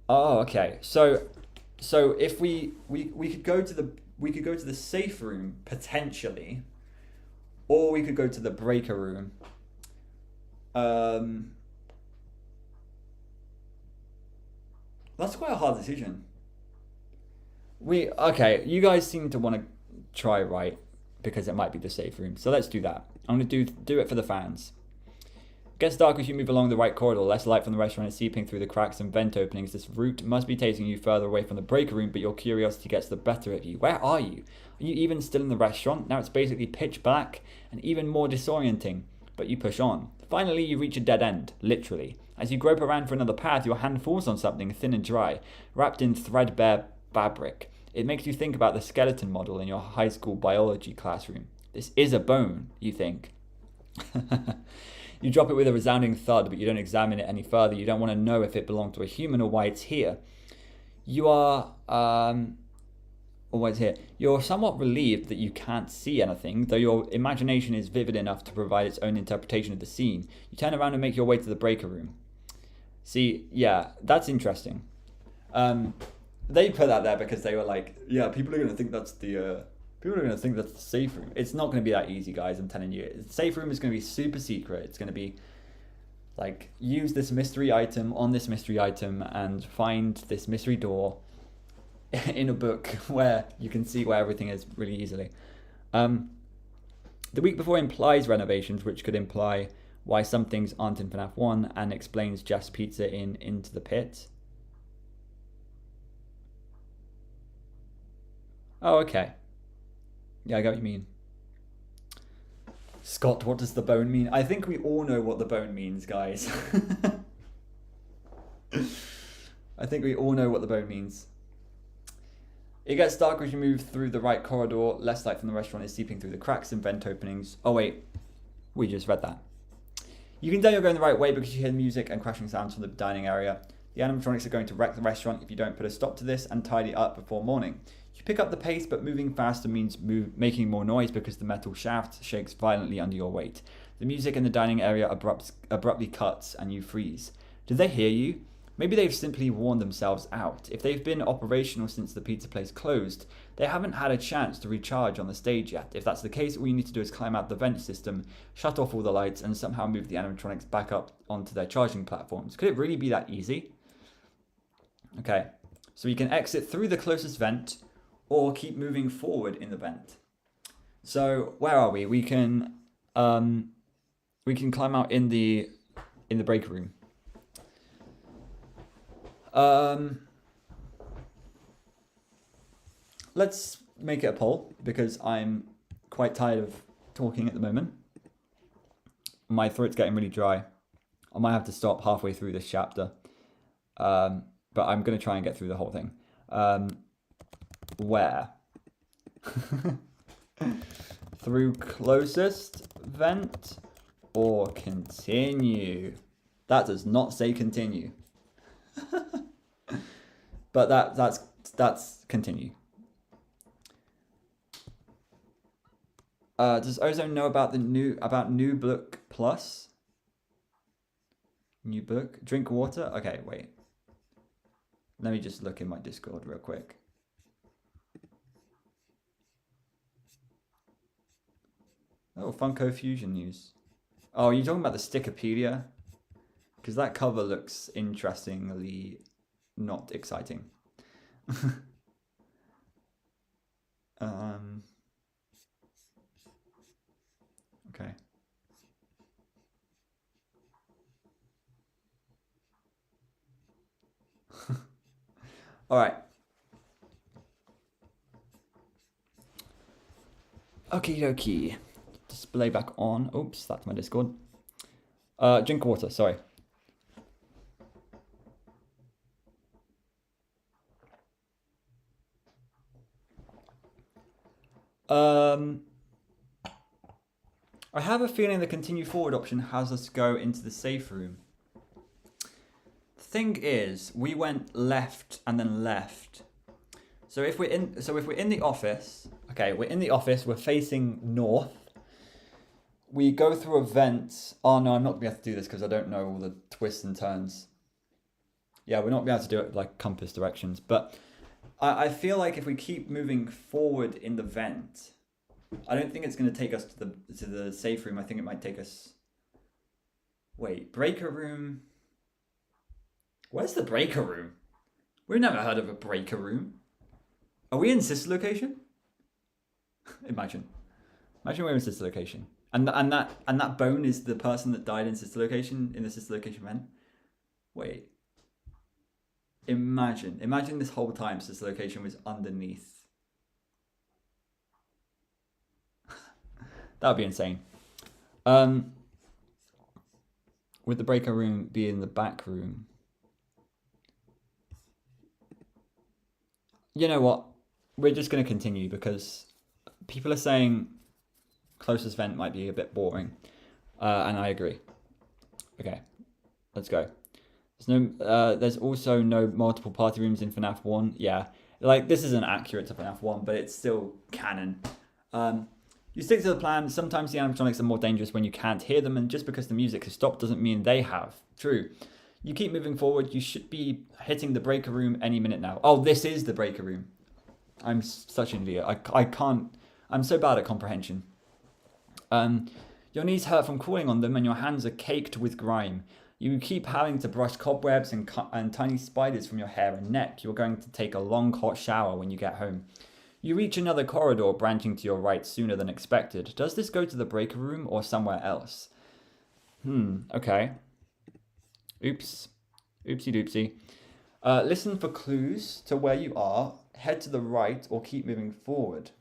Oh, okay. So if we could go to the safe room potentially, or we could go to the breaker room. That's quite a hard decision. Okay, you guys seem to want to try right because it might be the safe room. So let's do that. I'm going to do it for the fans. It gets dark as you move along the right corridor. Less light from the restaurant is seeping through the cracks and vent openings. This route must be taking you further away from the breaker room, but your curiosity gets the better of you. Where are you? Are you even still in the restaurant? Now it's basically pitch black and even more disorienting, but you push on. Finally, you reach a dead end, literally. As you grope around for another path, your hand falls on something thin and dry, wrapped in threadbare fabric. It makes you think about the skeleton model in your high school biology classroom. This is a bone, you think. You drop it with a resounding thud, but you don't examine it any further. You don't want to know if it belonged to a human or why it's here. You're somewhat relieved that you can't see anything, though your imagination is vivid enough to provide its own interpretation of the scene. You turn around and make your way to the breaker room. See, yeah, that's interesting. They put that there because they were like, yeah, people are going to think that's the safe room. It's not going to be that easy, guys, I'm telling you. The safe room is going to be super secret. It's going to be like, use this mystery item on this mystery item and find this mystery door. in a book where you can see where everything is really easily. The week before implies renovations, which could imply why some things aren't in FNAF 1, and explains Jeff's pizza in Into the Pit. Oh, okay. Yeah, I get what you mean. Scott, what does the bone mean? I think we all know what the bone means, guys. I think we all know what the bone means. It gets darker as you move through the right corridor. Less light from the restaurant is seeping through the cracks and vent openings. Oh wait, we just read that. You can tell you're going the right way because you hear music and crashing sounds from the dining area. The animatronics are going to wreck the restaurant if you don't put a stop to this and tidy up before morning. You pick up the pace, but moving faster means making more noise because the metal shaft shakes violently under your weight. The music in the dining area abruptly cuts and you freeze. Did they hear you? Maybe they've simply worn themselves out. If they've been operational since the pizza place closed, they haven't had a chance to recharge on the stage yet. If that's the case, all you need to do is climb out the vent system, shut off all the lights, and somehow move the animatronics back up onto their charging platforms. Could it really be that easy? Okay, so you can exit through the closest vent or keep moving forward in the vent. So where are we? We can climb out in the break room. Let's make it a poll because I'm quite tired of talking at the moment. My throat's getting really dry. I might have to stop halfway through this chapter. But I'm going to try and get through the whole thing. Where? Through closest vent or continue? That does not say continue. But that's continue. Does Ozone know about New Book Plus? New book? Drink water? Okay, wait. Let me just look in my Discord real quick. Oh, Funko Fusion news. Oh, are you talking about the Stickopedia? Because that cover looks interestingly not exciting. Okay. All right. Okie dokie. Display back on. Oops, that's my Discord. Drink water, sorry. I have a feeling the continue forward option has us go into the safe room. The thing is, we went left and then left. So if we're in the office, okay, we're in the office, we're facing north. We go through a vent. Oh no, I'm not gonna be able to do this because I don't know all the twists and turns. Yeah, we're not gonna be able to do it like compass directions, but I feel like if we keep moving forward in the vent, I don't think it's going to take us to the safe room. I think it might take us... Wait, breaker room? Where's the breaker room? We've never heard of a breaker room. Are we in sister location? Imagine we're in sister location, and that bone is the person that died in sister location, in the sister location vent. Wait. Imagine this whole time sister location was underneath. That would be insane. Would the breaker room be in the back room? You know what? We're just going to continue because people are saying closest vent might be a bit boring. And I agree. Okay, let's go. There's also no multiple party rooms in FNAF 1. Yeah, like this isn't accurate to FNAF 1, but it's still canon. You stick to the plan. Sometimes the animatronics are more dangerous when you can't hear them, and just because the music has stopped doesn't mean they have. True. You keep moving forward. You should be hitting the breaker room any minute now. Oh, this is the breaker room. I'm such an idiot. I can't. I'm so bad at comprehension. Your knees hurt from crawling on them, and your hands are caked with grime. You keep having to brush cobwebs and tiny spiders from your hair and neck. You're going to take a long hot shower when you get home. You reach another corridor branching to your right sooner than expected. Does this go to the breaker room or somewhere else? Okay. Oops. Oopsie doopsie. Listen for clues to where you are. Head to the right or keep moving forward.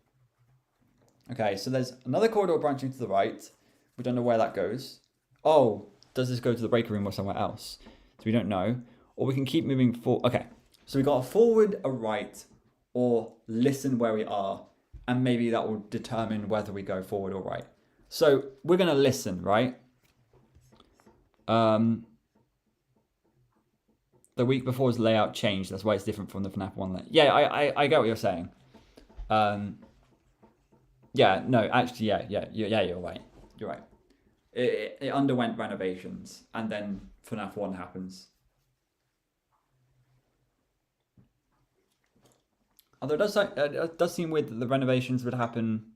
Okay, so there's another corridor branching to the right. We don't know where that goes. Oh, does this go to the breaker room or somewhere else? So we don't know. Or we can keep moving forward. Okay, so we got a forward, a right, or listen where we are. And maybe that will determine whether we go forward or right. So we're going to listen, right? The week before's layout changed. That's why it's different from the FNAF 1 layout. Yeah, I get what you're saying. Yeah, no, actually, you're right. You're right. It underwent renovations, and then FNAF 1 happens. Although it does seem weird that the renovations would happen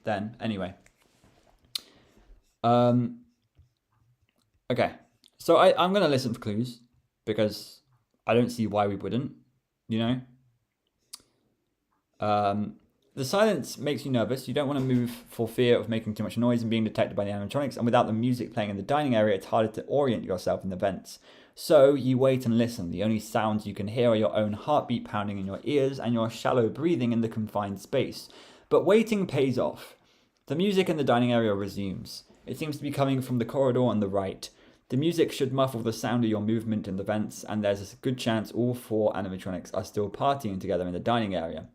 then. Anyway. Okay. So I'm going to listen for clues, because I don't see why we wouldn't, you know? The silence makes you nervous. You don't want to move for fear of making too much noise and being detected by the animatronics. And without the music playing in the dining area, it's harder to orient yourself in the vents. So you wait and listen. The only sounds you can hear are your own heartbeat pounding in your ears and your shallow breathing in the confined space. But waiting pays off. The music in the dining area resumes. It seems to be coming from the corridor on the right. The music should muffle the sound of your movement in the vents, and there's a good chance all 4 animatronics are still partying together in the dining area.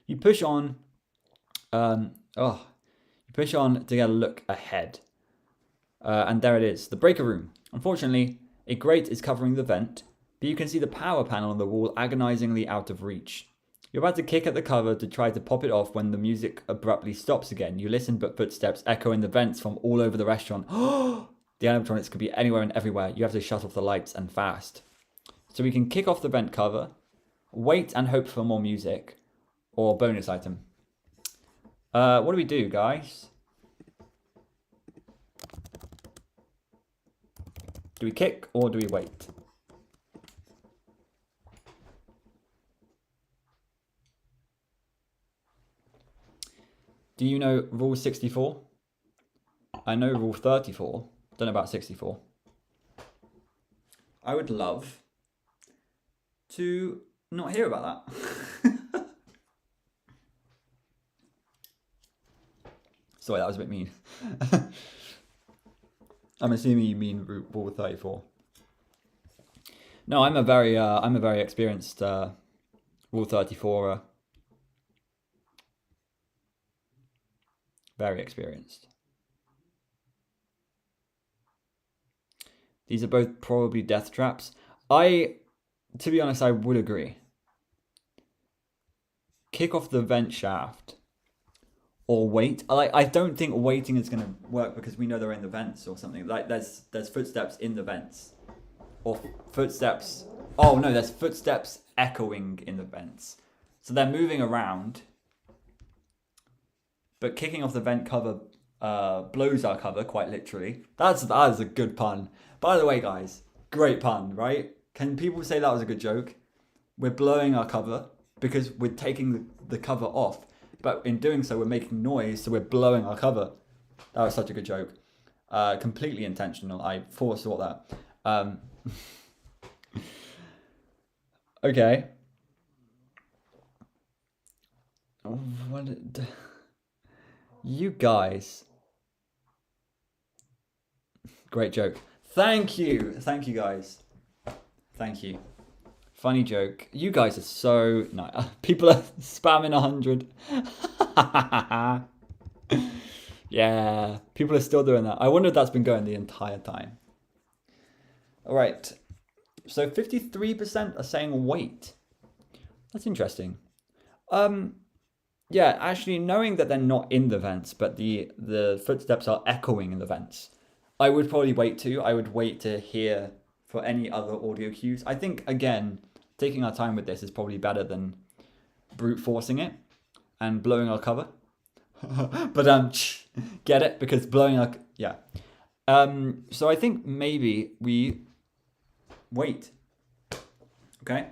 You push on. You push on to get a look ahead, and there it is, the breaker room. Unfortunately, a grate is covering the vent, but you can see the power panel on the wall agonizingly out of reach. You're about to kick at the cover to try to pop it off when the music abruptly stops again. You listen, but footsteps echo in the vents from all over the restaurant. The animatronics could be anywhere and everywhere. You have to shut off the lights and fast. So we can kick off the vent cover, wait and hope for more music, or bonus item. What do we do, guys? Do we kick or do we wait? Do you know rule 64? I know rule 34. Don't know about 64. I would love to not hear about that. Sorry, that was a bit mean. I'm assuming you mean rule 34. No, I'm a very experienced rule 34. Very experienced. These are both probably death traps. To be honest, I would agree. Kick off the vent shaft. Or wait. I don't think waiting is going to work because we know they're in the vents or something. Like there's footsteps in the vents. Or footsteps. Oh no, there's footsteps echoing in the vents. So they're moving around. But kicking off the vent cover blows our cover, quite literally. That is a good pun. By the way, guys, great pun, right? Can people say that was a good joke? We're blowing our cover because we're taking the cover off. But in doing so, we're making noise, so we're blowing our cover. That was such a good joke. Completely intentional. I foresaw that. Okay. You guys. Great joke. Thank you. Thank you, guys. Thank you. Funny joke. You guys are so nice. People are spamming 100. Yeah. People are still doing that. I wonder if that's been going the entire time. All right. So 53% are saying wait. That's interesting. Yeah, actually, knowing that they're not in the vents, but the footsteps are echoing in the vents, I would probably wait too. I would wait to hear for any other audio cues. I think, again, taking our time with this is probably better than brute forcing it and blowing our cover. But, get it? Because blowing our... Yeah. So I think maybe we wait. Okay,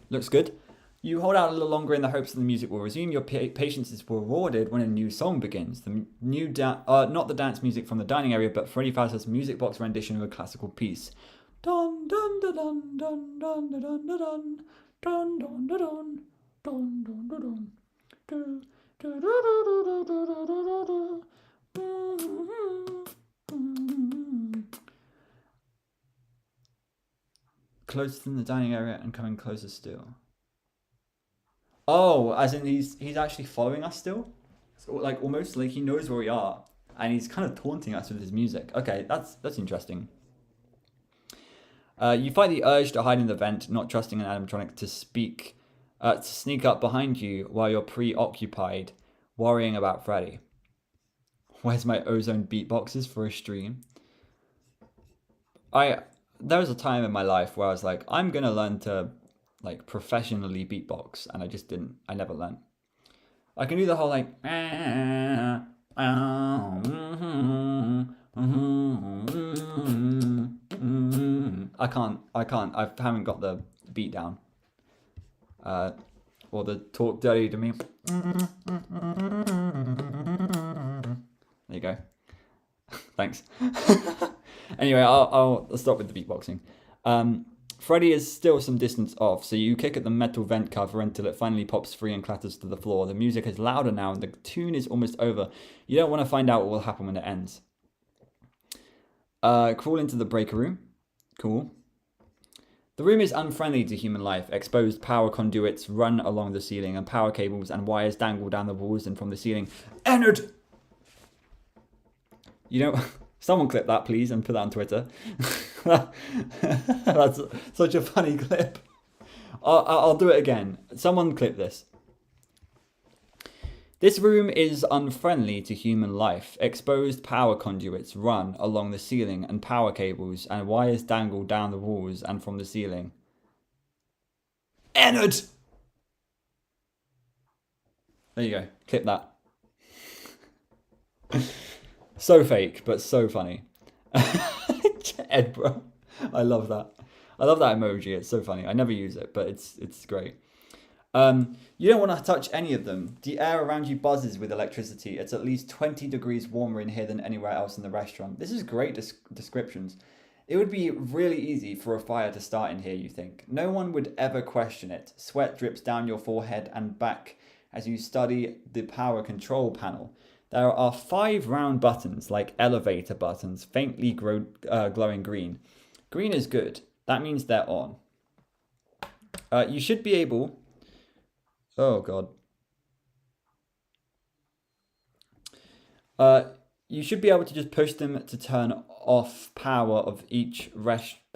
looks good. You hold out a little longer in the hopes that the music will resume. Your patience is rewarded when a new song begins. The new not the dance music from the dining area, but Freddy Fazbear's music box rendition of a classical piece. Dun dun dun dun dun dun dun dun dun dun dun dun dun dun dun dun. Closer in the dining area and coming closer still. Oh, as in he's actually following us still? So, like almost like he knows where we are. And he's kind of taunting us with his music. Okay, that's interesting. You fight the urge to hide in the vent, not trusting an animatronic to sneak up behind you while you're preoccupied, worrying about Freddy. Where's my Ozone beatboxes for a stream? There was a time in my life where I was like, I'm gonna learn to like professionally beatbox, and I just didn't. I never learned. I can do the whole like. I can't. I haven't got the beat down. Or the talk dirty to me. There you go. Thanks. Anyway, I'll stop with the beatboxing. Freddy is still some distance off, so you kick at the metal vent cover until it finally pops free and clatters to the floor. The music is louder now and the tune is almost over. You don't want to find out what will happen when it ends. Crawl into the breaker room. Cool. The room is unfriendly to human life. Exposed power conduits run along the ceiling and power cables and wires dangle down the walls and from the ceiling. Ennard! You know, someone clip that please and put that on Twitter. That's such a funny clip. I'll do it again. Someone clip this. This room is unfriendly to human life. Exposed power conduits run along the ceiling and power cables and wires dangle down the walls and from the ceiling. Ennard! There you go. Clip that. So fake, but so funny. Ed, bro. I love that. I love that emoji. It's so funny. I never use it, but it's great. You don't want to touch any of them. The air around you buzzes with electricity. It's at least 20 degrees warmer in here than anywhere else in the restaurant. This is great descriptions. It would be really easy for a fire to start in here, you think. No one would ever question it. Sweat drips down your forehead and back as you study the power control panel. There are 5 round buttons, like elevator buttons, faintly glowing green. Green is good. That means they're on. You should be able... Oh, God. You should be able to just push them to turn off power of each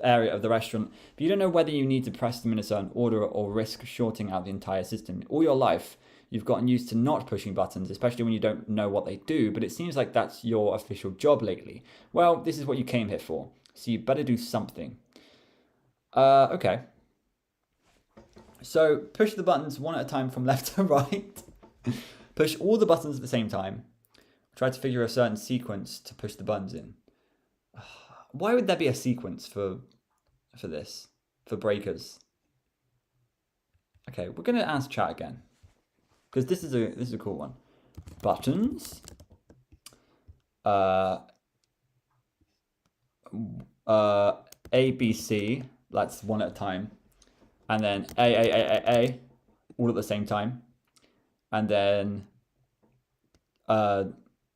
area of the restaurant, but you don't know whether you need to press them in a certain order or risk shorting out the entire system. All your life, you've gotten used to not pushing buttons, especially when you don't know what they do, but it seems like that's your official job lately. Well, this is what you came here for, so you better do something. Okay. So, push the buttons one at a time from left to right. Push all the buttons at the same time. Try to figure a certain sequence to push the buttons in. Why would there be a sequence for this? For breakers? Okay, we're going to ask chat again. Because this is a cool one. Buttons. A, B, C. That's one at a time. And then A, all at the same time. And then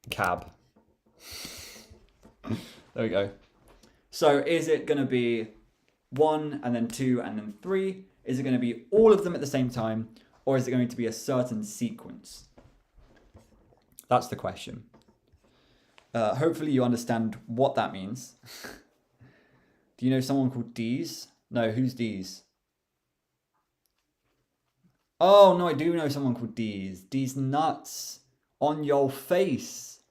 cab. There we go. So is it going to be 1 and then 2 and then 3? Is it going to be all of them at the same time? Or is it going to be a certain sequence? That's the question. Hopefully you understand what that means. Do you know someone called Deez? No, who's Deez? Oh, no, I do know someone called Deez. Deez nuts on your face.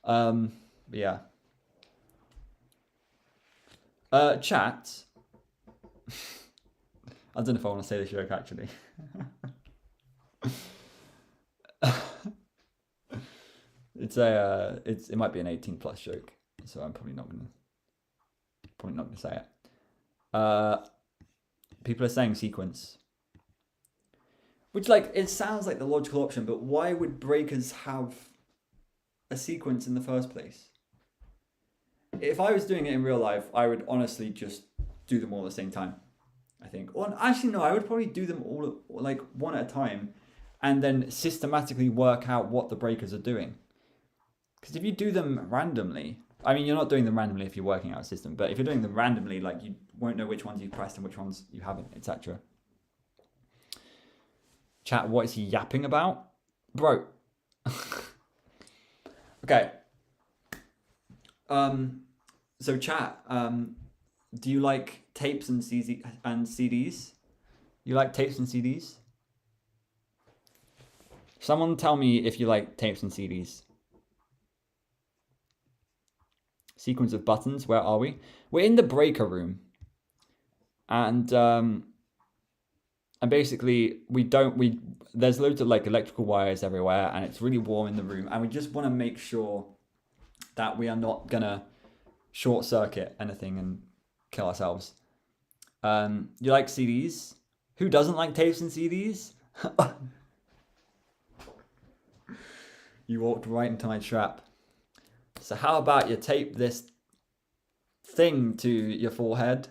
Yeah. Chat. I don't know if I want to say this joke, actually. It might be an 18+ joke. so I'm probably not gonna say it. People are saying sequence, which like it sounds like the logical option, but why would breakers have a sequence in the first place? If I was doing it in real life, I would honestly just do them all at the same time, I think. Or actually, no, I would probably do them all like one at a time and then systematically work out what the breakers are doing. Because if you do them randomly, I mean, you're not doing them randomly if you're working out a system, but if you're doing them randomly, like you won't know which ones you've pressed and which ones you haven't, etc. Chat, what is he yapping about? Bro. Okay. So chat, do you like tapes and CDs? You like tapes and CDs? Someone tell me if you like tapes and CDs. Sequence of buttons, where are we? We're in the breaker room. And basically there's loads of like electrical wires everywhere and it's really warm in the room and we just want to make sure that we are not gonna short circuit anything and kill ourselves. You like CDs? Who doesn't like tapes and CDs? You walked right into my trap. So how about you tape this thing to your forehead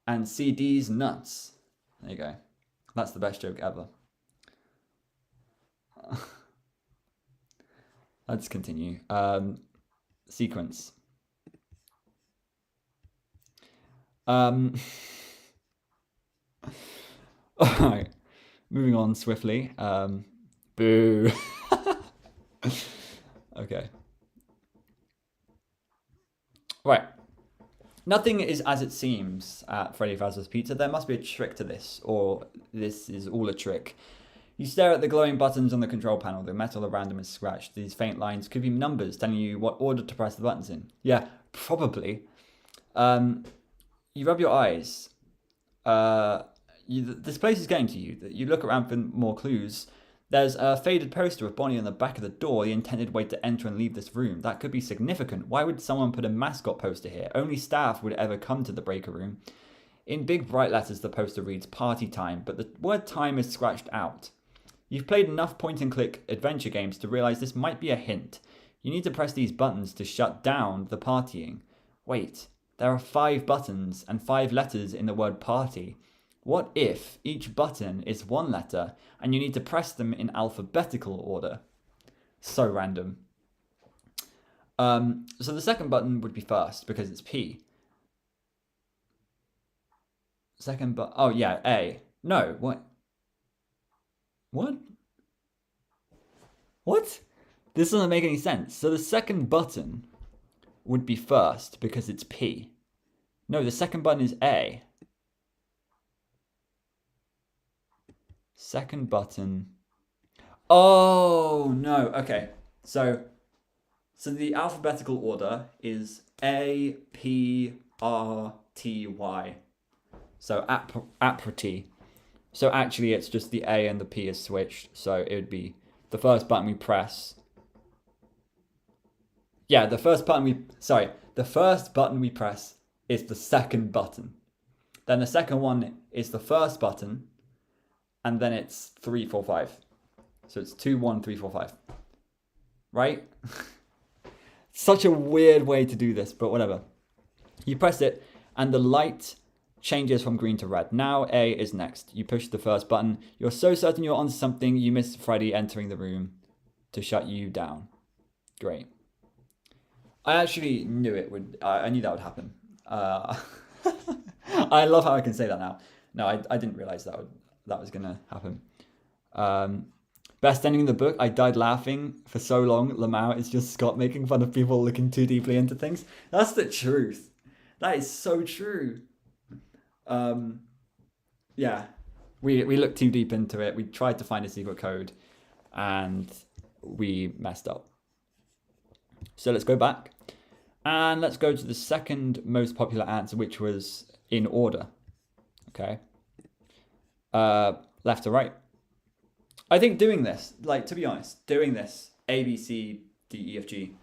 and CDs nuts? There you go. That's the best joke ever. Let's continue. Sequence. All right. Moving on swiftly. Boo. Okay. Right. Nothing is as it seems at Freddy Fazbear's Pizza. There must be a trick to this, or this is all a trick. You stare at the glowing buttons on the control panel. The metal around them is scratched. These faint lines could be numbers telling you what order to press the buttons in. Yeah, probably. You rub your eyes. This place is getting to you. You look around for more clues. There's a faded poster of Bonnie on the back of the door, the intended way to enter and leave this room. That could be significant. Why would someone put a mascot poster here? Only staff would ever come to the breaker room. In big bright letters, the poster reads party time, but the word time is scratched out. You've played enough point-and-click adventure games to realize this might be a hint. You need to press these buttons to shut down the partying. Wait, there are 5 buttons and 5 letters in the word party. What if each button is 1 letter and you need to press them in alphabetical order? So random. So the second button would be first because it's P. Second button. Oh yeah, A. No, what? What? What? This doesn't make any sense. So the second button would be first because it's P. No, the second button is A. Second button. Oh no. Okay. So the alphabetical order is A P R T Y. So aprity. So actually it's just the A and the P is switched. So it would be the first button we press. Yeah, the first button we press is the second button. Then the second one is the first button. And then it's 3, 4, 5. So it's 2, 1, 3, 4, 5. Right? Such a weird way to do this, but whatever. You press it, and the light changes from green to red. Now A is next. You push the first button. You're so certain you're onto something, you miss Freddy entering the room to shut you down. Great. I actually knew it would. I knew that would happen. I love how I can say that now. No, I didn't realize that was gonna happen. Best ending in the book. I died laughing for so long. Lamau is just Scott making fun of people looking too deeply into things. That's the truth. That is so true. Yeah, we looked too deep into it. We tried to find a secret code, and we messed up. So let's go back, and let's go to the second most popular answer, which was in order. Okay. Left to right. I think doing this, like, to be honest, doing this A, B, C, D, E, F, G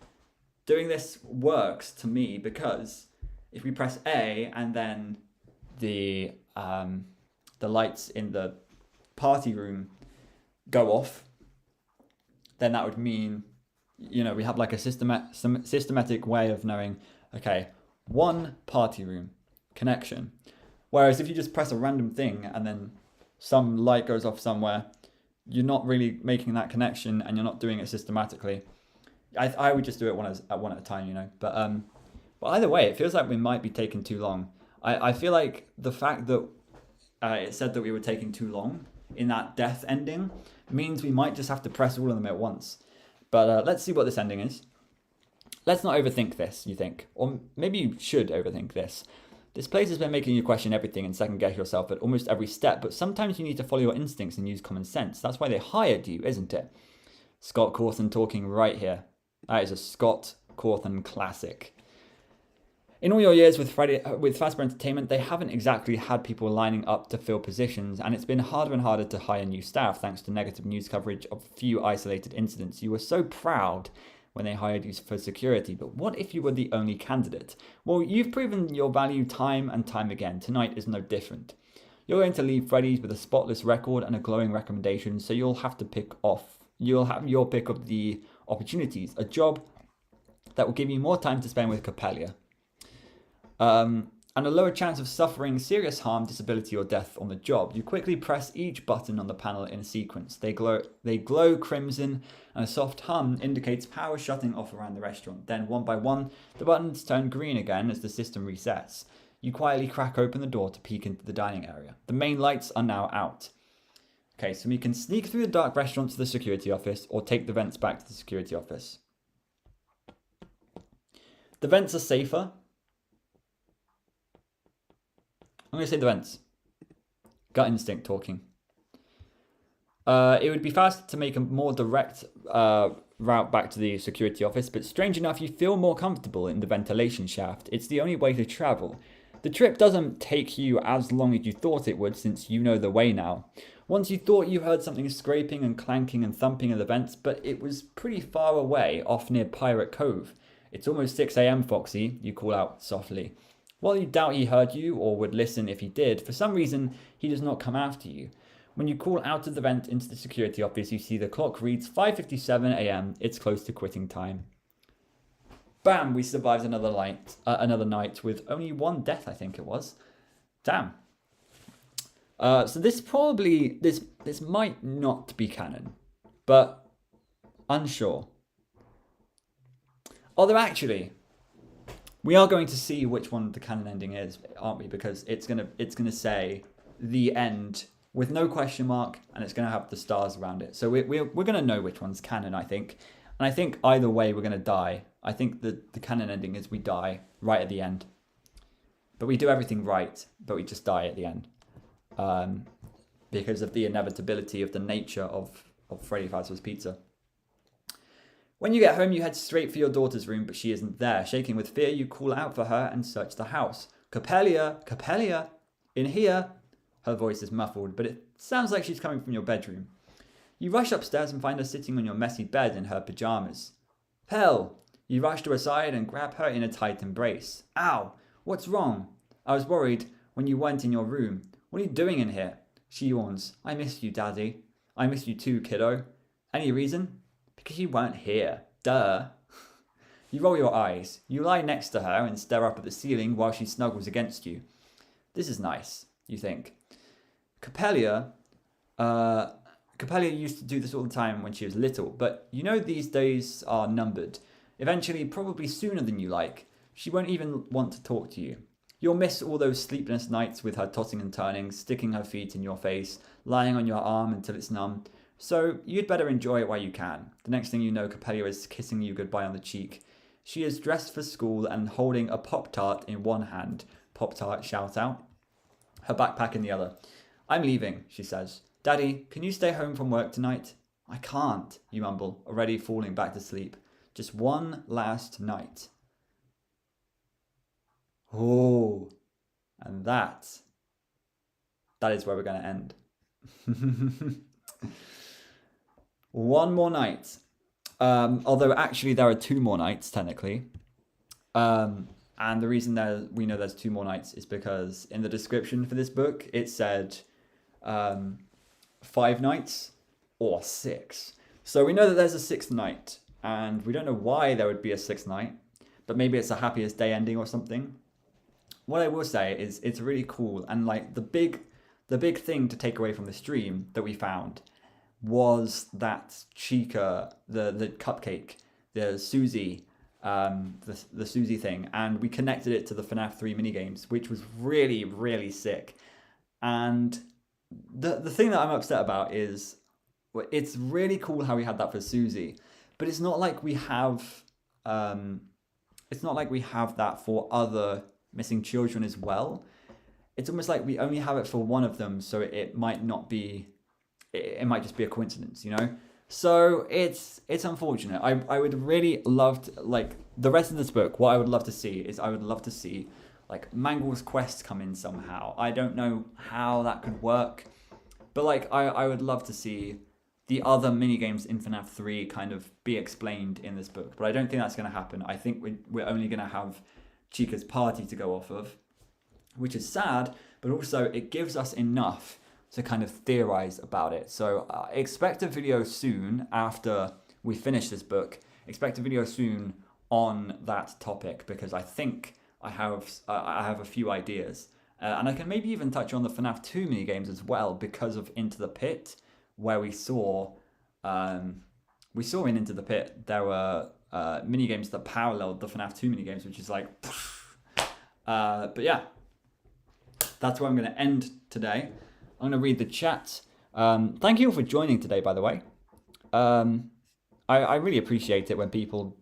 doing this works to me because if we press A and then the lights in the party room go off, then that would mean, you know, we have like a systematic way of knowing, okay, one party room connection. Whereas if you just press a random thing and then some light goes off somewhere, you're not really making that connection and you're not doing it systematically. I would just do it one at a time, you know. But either way, it feels like we might be taking too long. I feel like the fact that it said that we were taking too long in that death ending means we might just have to press all of them at once. But let's see what this ending is. Let's not overthink this, you think. Or maybe you should overthink this. This place has been making you question everything and second guess yourself at almost every step, but sometimes you need to follow your instincts and use common sense. That's why they hired you, isn't it? Scott Cawthon talking right here. That is a Scott Cawthon classic. In all your years with Fazbear Entertainment, they haven't exactly had people lining up to fill positions, and it's been harder and harder to hire new staff thanks to negative news coverage of a few isolated incidents. You were so proud when they hired you for security, but what if you were the only candidate? Well, you've proven your value time and time again. Tonight is no different. You're going to leave Freddy's with a spotless record and a glowing recommendation, so you'll have your pick of the opportunities, a job that will give you more time to spend with Coppelia. And a lower chance of suffering serious harm, disability, or death on the job. You quickly press each button on the panel in a sequence. They glow crimson, and a soft hum indicates power shutting off around the restaurant. Then, one by one, the buttons turn green again as the system resets. You quietly crack open the door to peek into the dining area. The main lights are now out. Okay, so we can sneak through the dark restaurant to the security office, or take the vents back to the security office. The vents are safer. I'm going to say the vents. Gut instinct talking. It would be faster to make a more direct route back to the security office, but strange enough, you feel more comfortable in the ventilation shaft. It's the only way to travel. The trip doesn't take you as long as you thought it would, since you know the way now. Once you thought you heard something scraping and clanking and thumping in the vents, but it was pretty far away, off near Pirate Cove. It's almost 6 a.m, Foxy, you call out softly. While you doubt he heard you, or would listen if he did, for some reason, he does not come after you. When you call out of the vent into the security office, you see the clock reads 5:57 a.m. It's close to quitting time. Bam! We survived another night with only one death, I think it was. Damn. So this might not be canon, but unsure. Although actually, we are going to see which one the canon ending is, aren't we? Because it's gonna say the end with no question mark, and it's gonna have the stars around it. So we're gonna know which one's canon, I think. And I think either way we're gonna die. I think the canon ending is we die right at the end. But we do everything right, but we just die at the end. Because of the inevitability of the nature of Freddy Fazbear's Pizza. When you get home, you head straight for your daughter's room, but she isn't there. Shaking with fear, you call out for her and search the house. Coppelia, Coppelia, in here. Her voice is muffled, but it sounds like she's coming from your bedroom. You rush upstairs and find her sitting on your messy bed in her pajamas. Pell! You rush to her side and grab her in a tight embrace. Ow! What's wrong? I was worried when you weren't in your room. What are you doing in here? She yawns. I miss you, Daddy. I miss you too, kiddo. Any reason? Because you weren't here. Duh. You roll your eyes. You lie next to her and stare up at the ceiling while she snuggles against you. This is nice, you think. Coppelia used to do this all the time when she was little, but you know these days are numbered. Eventually, probably sooner than you like, she won't even want to talk to you. You'll miss all those sleepless nights with her tossing and turning, sticking her feet in your face, lying on your arm until it's numb. So you'd better enjoy it while you can. The next thing you know, Coppelia is kissing you goodbye on the cheek. She is dressed for school and holding a Pop-Tart in one hand. Pop-Tart, shout out. Her backpack in the other. I'm leaving, she says. Daddy, can you stay home from work tonight? I can't, you mumble, already falling back to sleep. Just one last night. Oh, and that is where we're going to end. One more night. Although actually there are 2 more nights technically. And the reason that we know there's 2 more nights is because in the description for this book it said 5 nights or 6. So we know that there's a 6th night, and we don't know why there would be a 6th night, but maybe it's a happiest day ending or something. What I will say is it's really cool, and like the big thing to take away from the stream that we found was that Chica, the cupcake, the Susie, the Susie thing, and we connected it to the FNAF 3 minigames, which was really, really sick. And the thing that I'm upset about is it's really cool how we had that for Susie, but it's not like we have that for other missing children as well. It's almost like we only have it for one of them, so it might not be, it might just be a coincidence, you know? So it's unfortunate. I would really love to, like, the rest of this book, what I would love to see is I would love to see like Mangle's quest come in somehow. I don't know how that could work, but like I would love to see the other minigames in FNAF 3 kind of be explained in this book, but I don't think that's going to happen. I think we're only going to have Chica's party to go off of, which is sad, but also it gives us enough to kind of theorize about it. So expect a video soon after we finish this book. Expect a video soon on that topic, because I think I have a few ideas. And I can maybe even touch on the FNAF 2 minigames as well, because of Into the Pit, where we saw in Into the Pit, there were minigames that paralleled the FNAF 2 minigames, which is like, but yeah, that's where I'm going to end today. I'm going to read the chat. Thank you all for joining today, by the way. I really appreciate it when people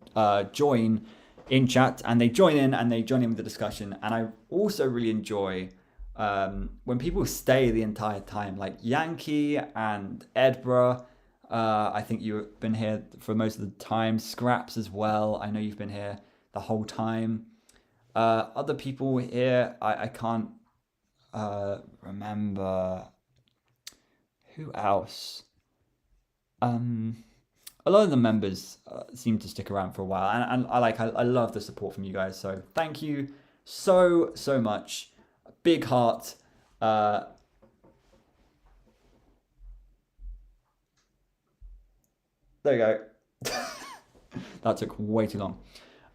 join in chat, and they join in with the discussion. And I also really enjoy when people stay the entire time, like Yankee and Edbra. I think you've been here for most of the time. Scraps as well. I know you've been here the whole time. Other people here, I can't remember who else. A lot of the members seem to stick around for a while, and I love the support from you guys. So thank you so much. Big heart. There you go. That took way too long.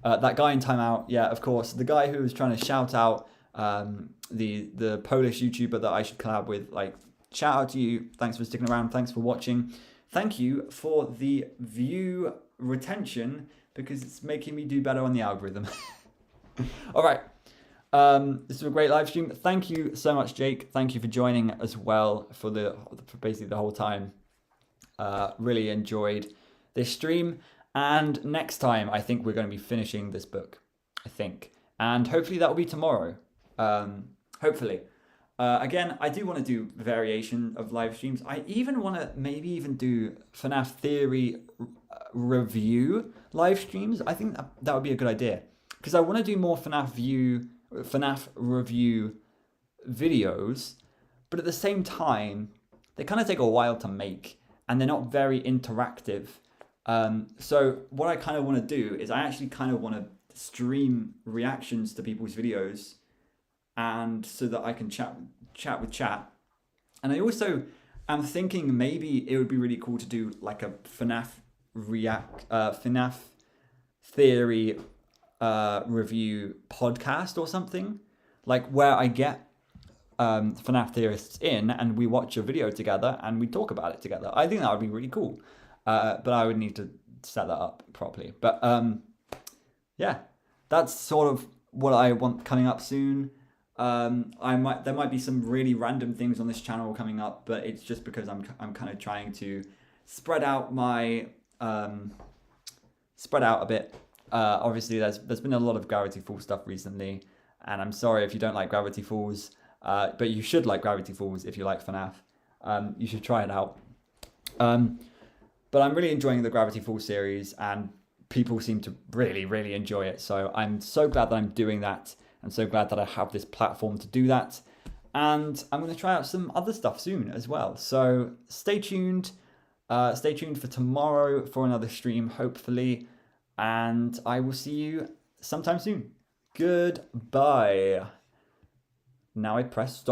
That guy in timeout, yeah, of course, the guy who was trying to shout out the Polish YouTuber that I should collab with. Like, shout out to you. Thanks for sticking around. Thanks for watching. Thank you for the view retention, because it's making me do better on the algorithm. All right. This was a great live stream. Thank you so much, Jake. Thank you for joining as well for basically the whole time. Really enjoyed this stream. And next time, I think we're going to be finishing this book. I think. And hopefully that will be tomorrow. Hopefully. Again, I do want to do variation of live streams. I even want to maybe even do FNAF Theory review live streams. I think that would be a good idea, because I want to do more FNAF review videos, but at the same time, they kind of take a while to make, and they're not very interactive. So what I kind of want to do is I actually kind of want to stream reactions to people's videos, and so that I can chat with chat. And I also am thinking maybe it would be really cool to do like a FNAF Theory review podcast or something, like where I get FNAF theorists in and we watch a video together and we talk about it together. I think that would be really cool, but I would need to set that up properly. But yeah, that's sort of what I want coming up soon. There might be some really random things on this channel coming up, but it's just because I'm kind of trying to spread out a bit. Obviously there's been a lot of Gravity Falls stuff recently, and I'm sorry if you don't like Gravity Falls, but you should like Gravity Falls if you like FNAF. You should try it out. But I'm really enjoying the Gravity Falls series, and people seem to really, really enjoy it. So I'm so glad that I'm doing that. I'm so glad that I have this platform to do that. And I'm going to try out some other stuff soon as well. So stay tuned. Stay tuned for tomorrow for another stream, hopefully. And I will see you sometime soon. Goodbye. Now I press stop.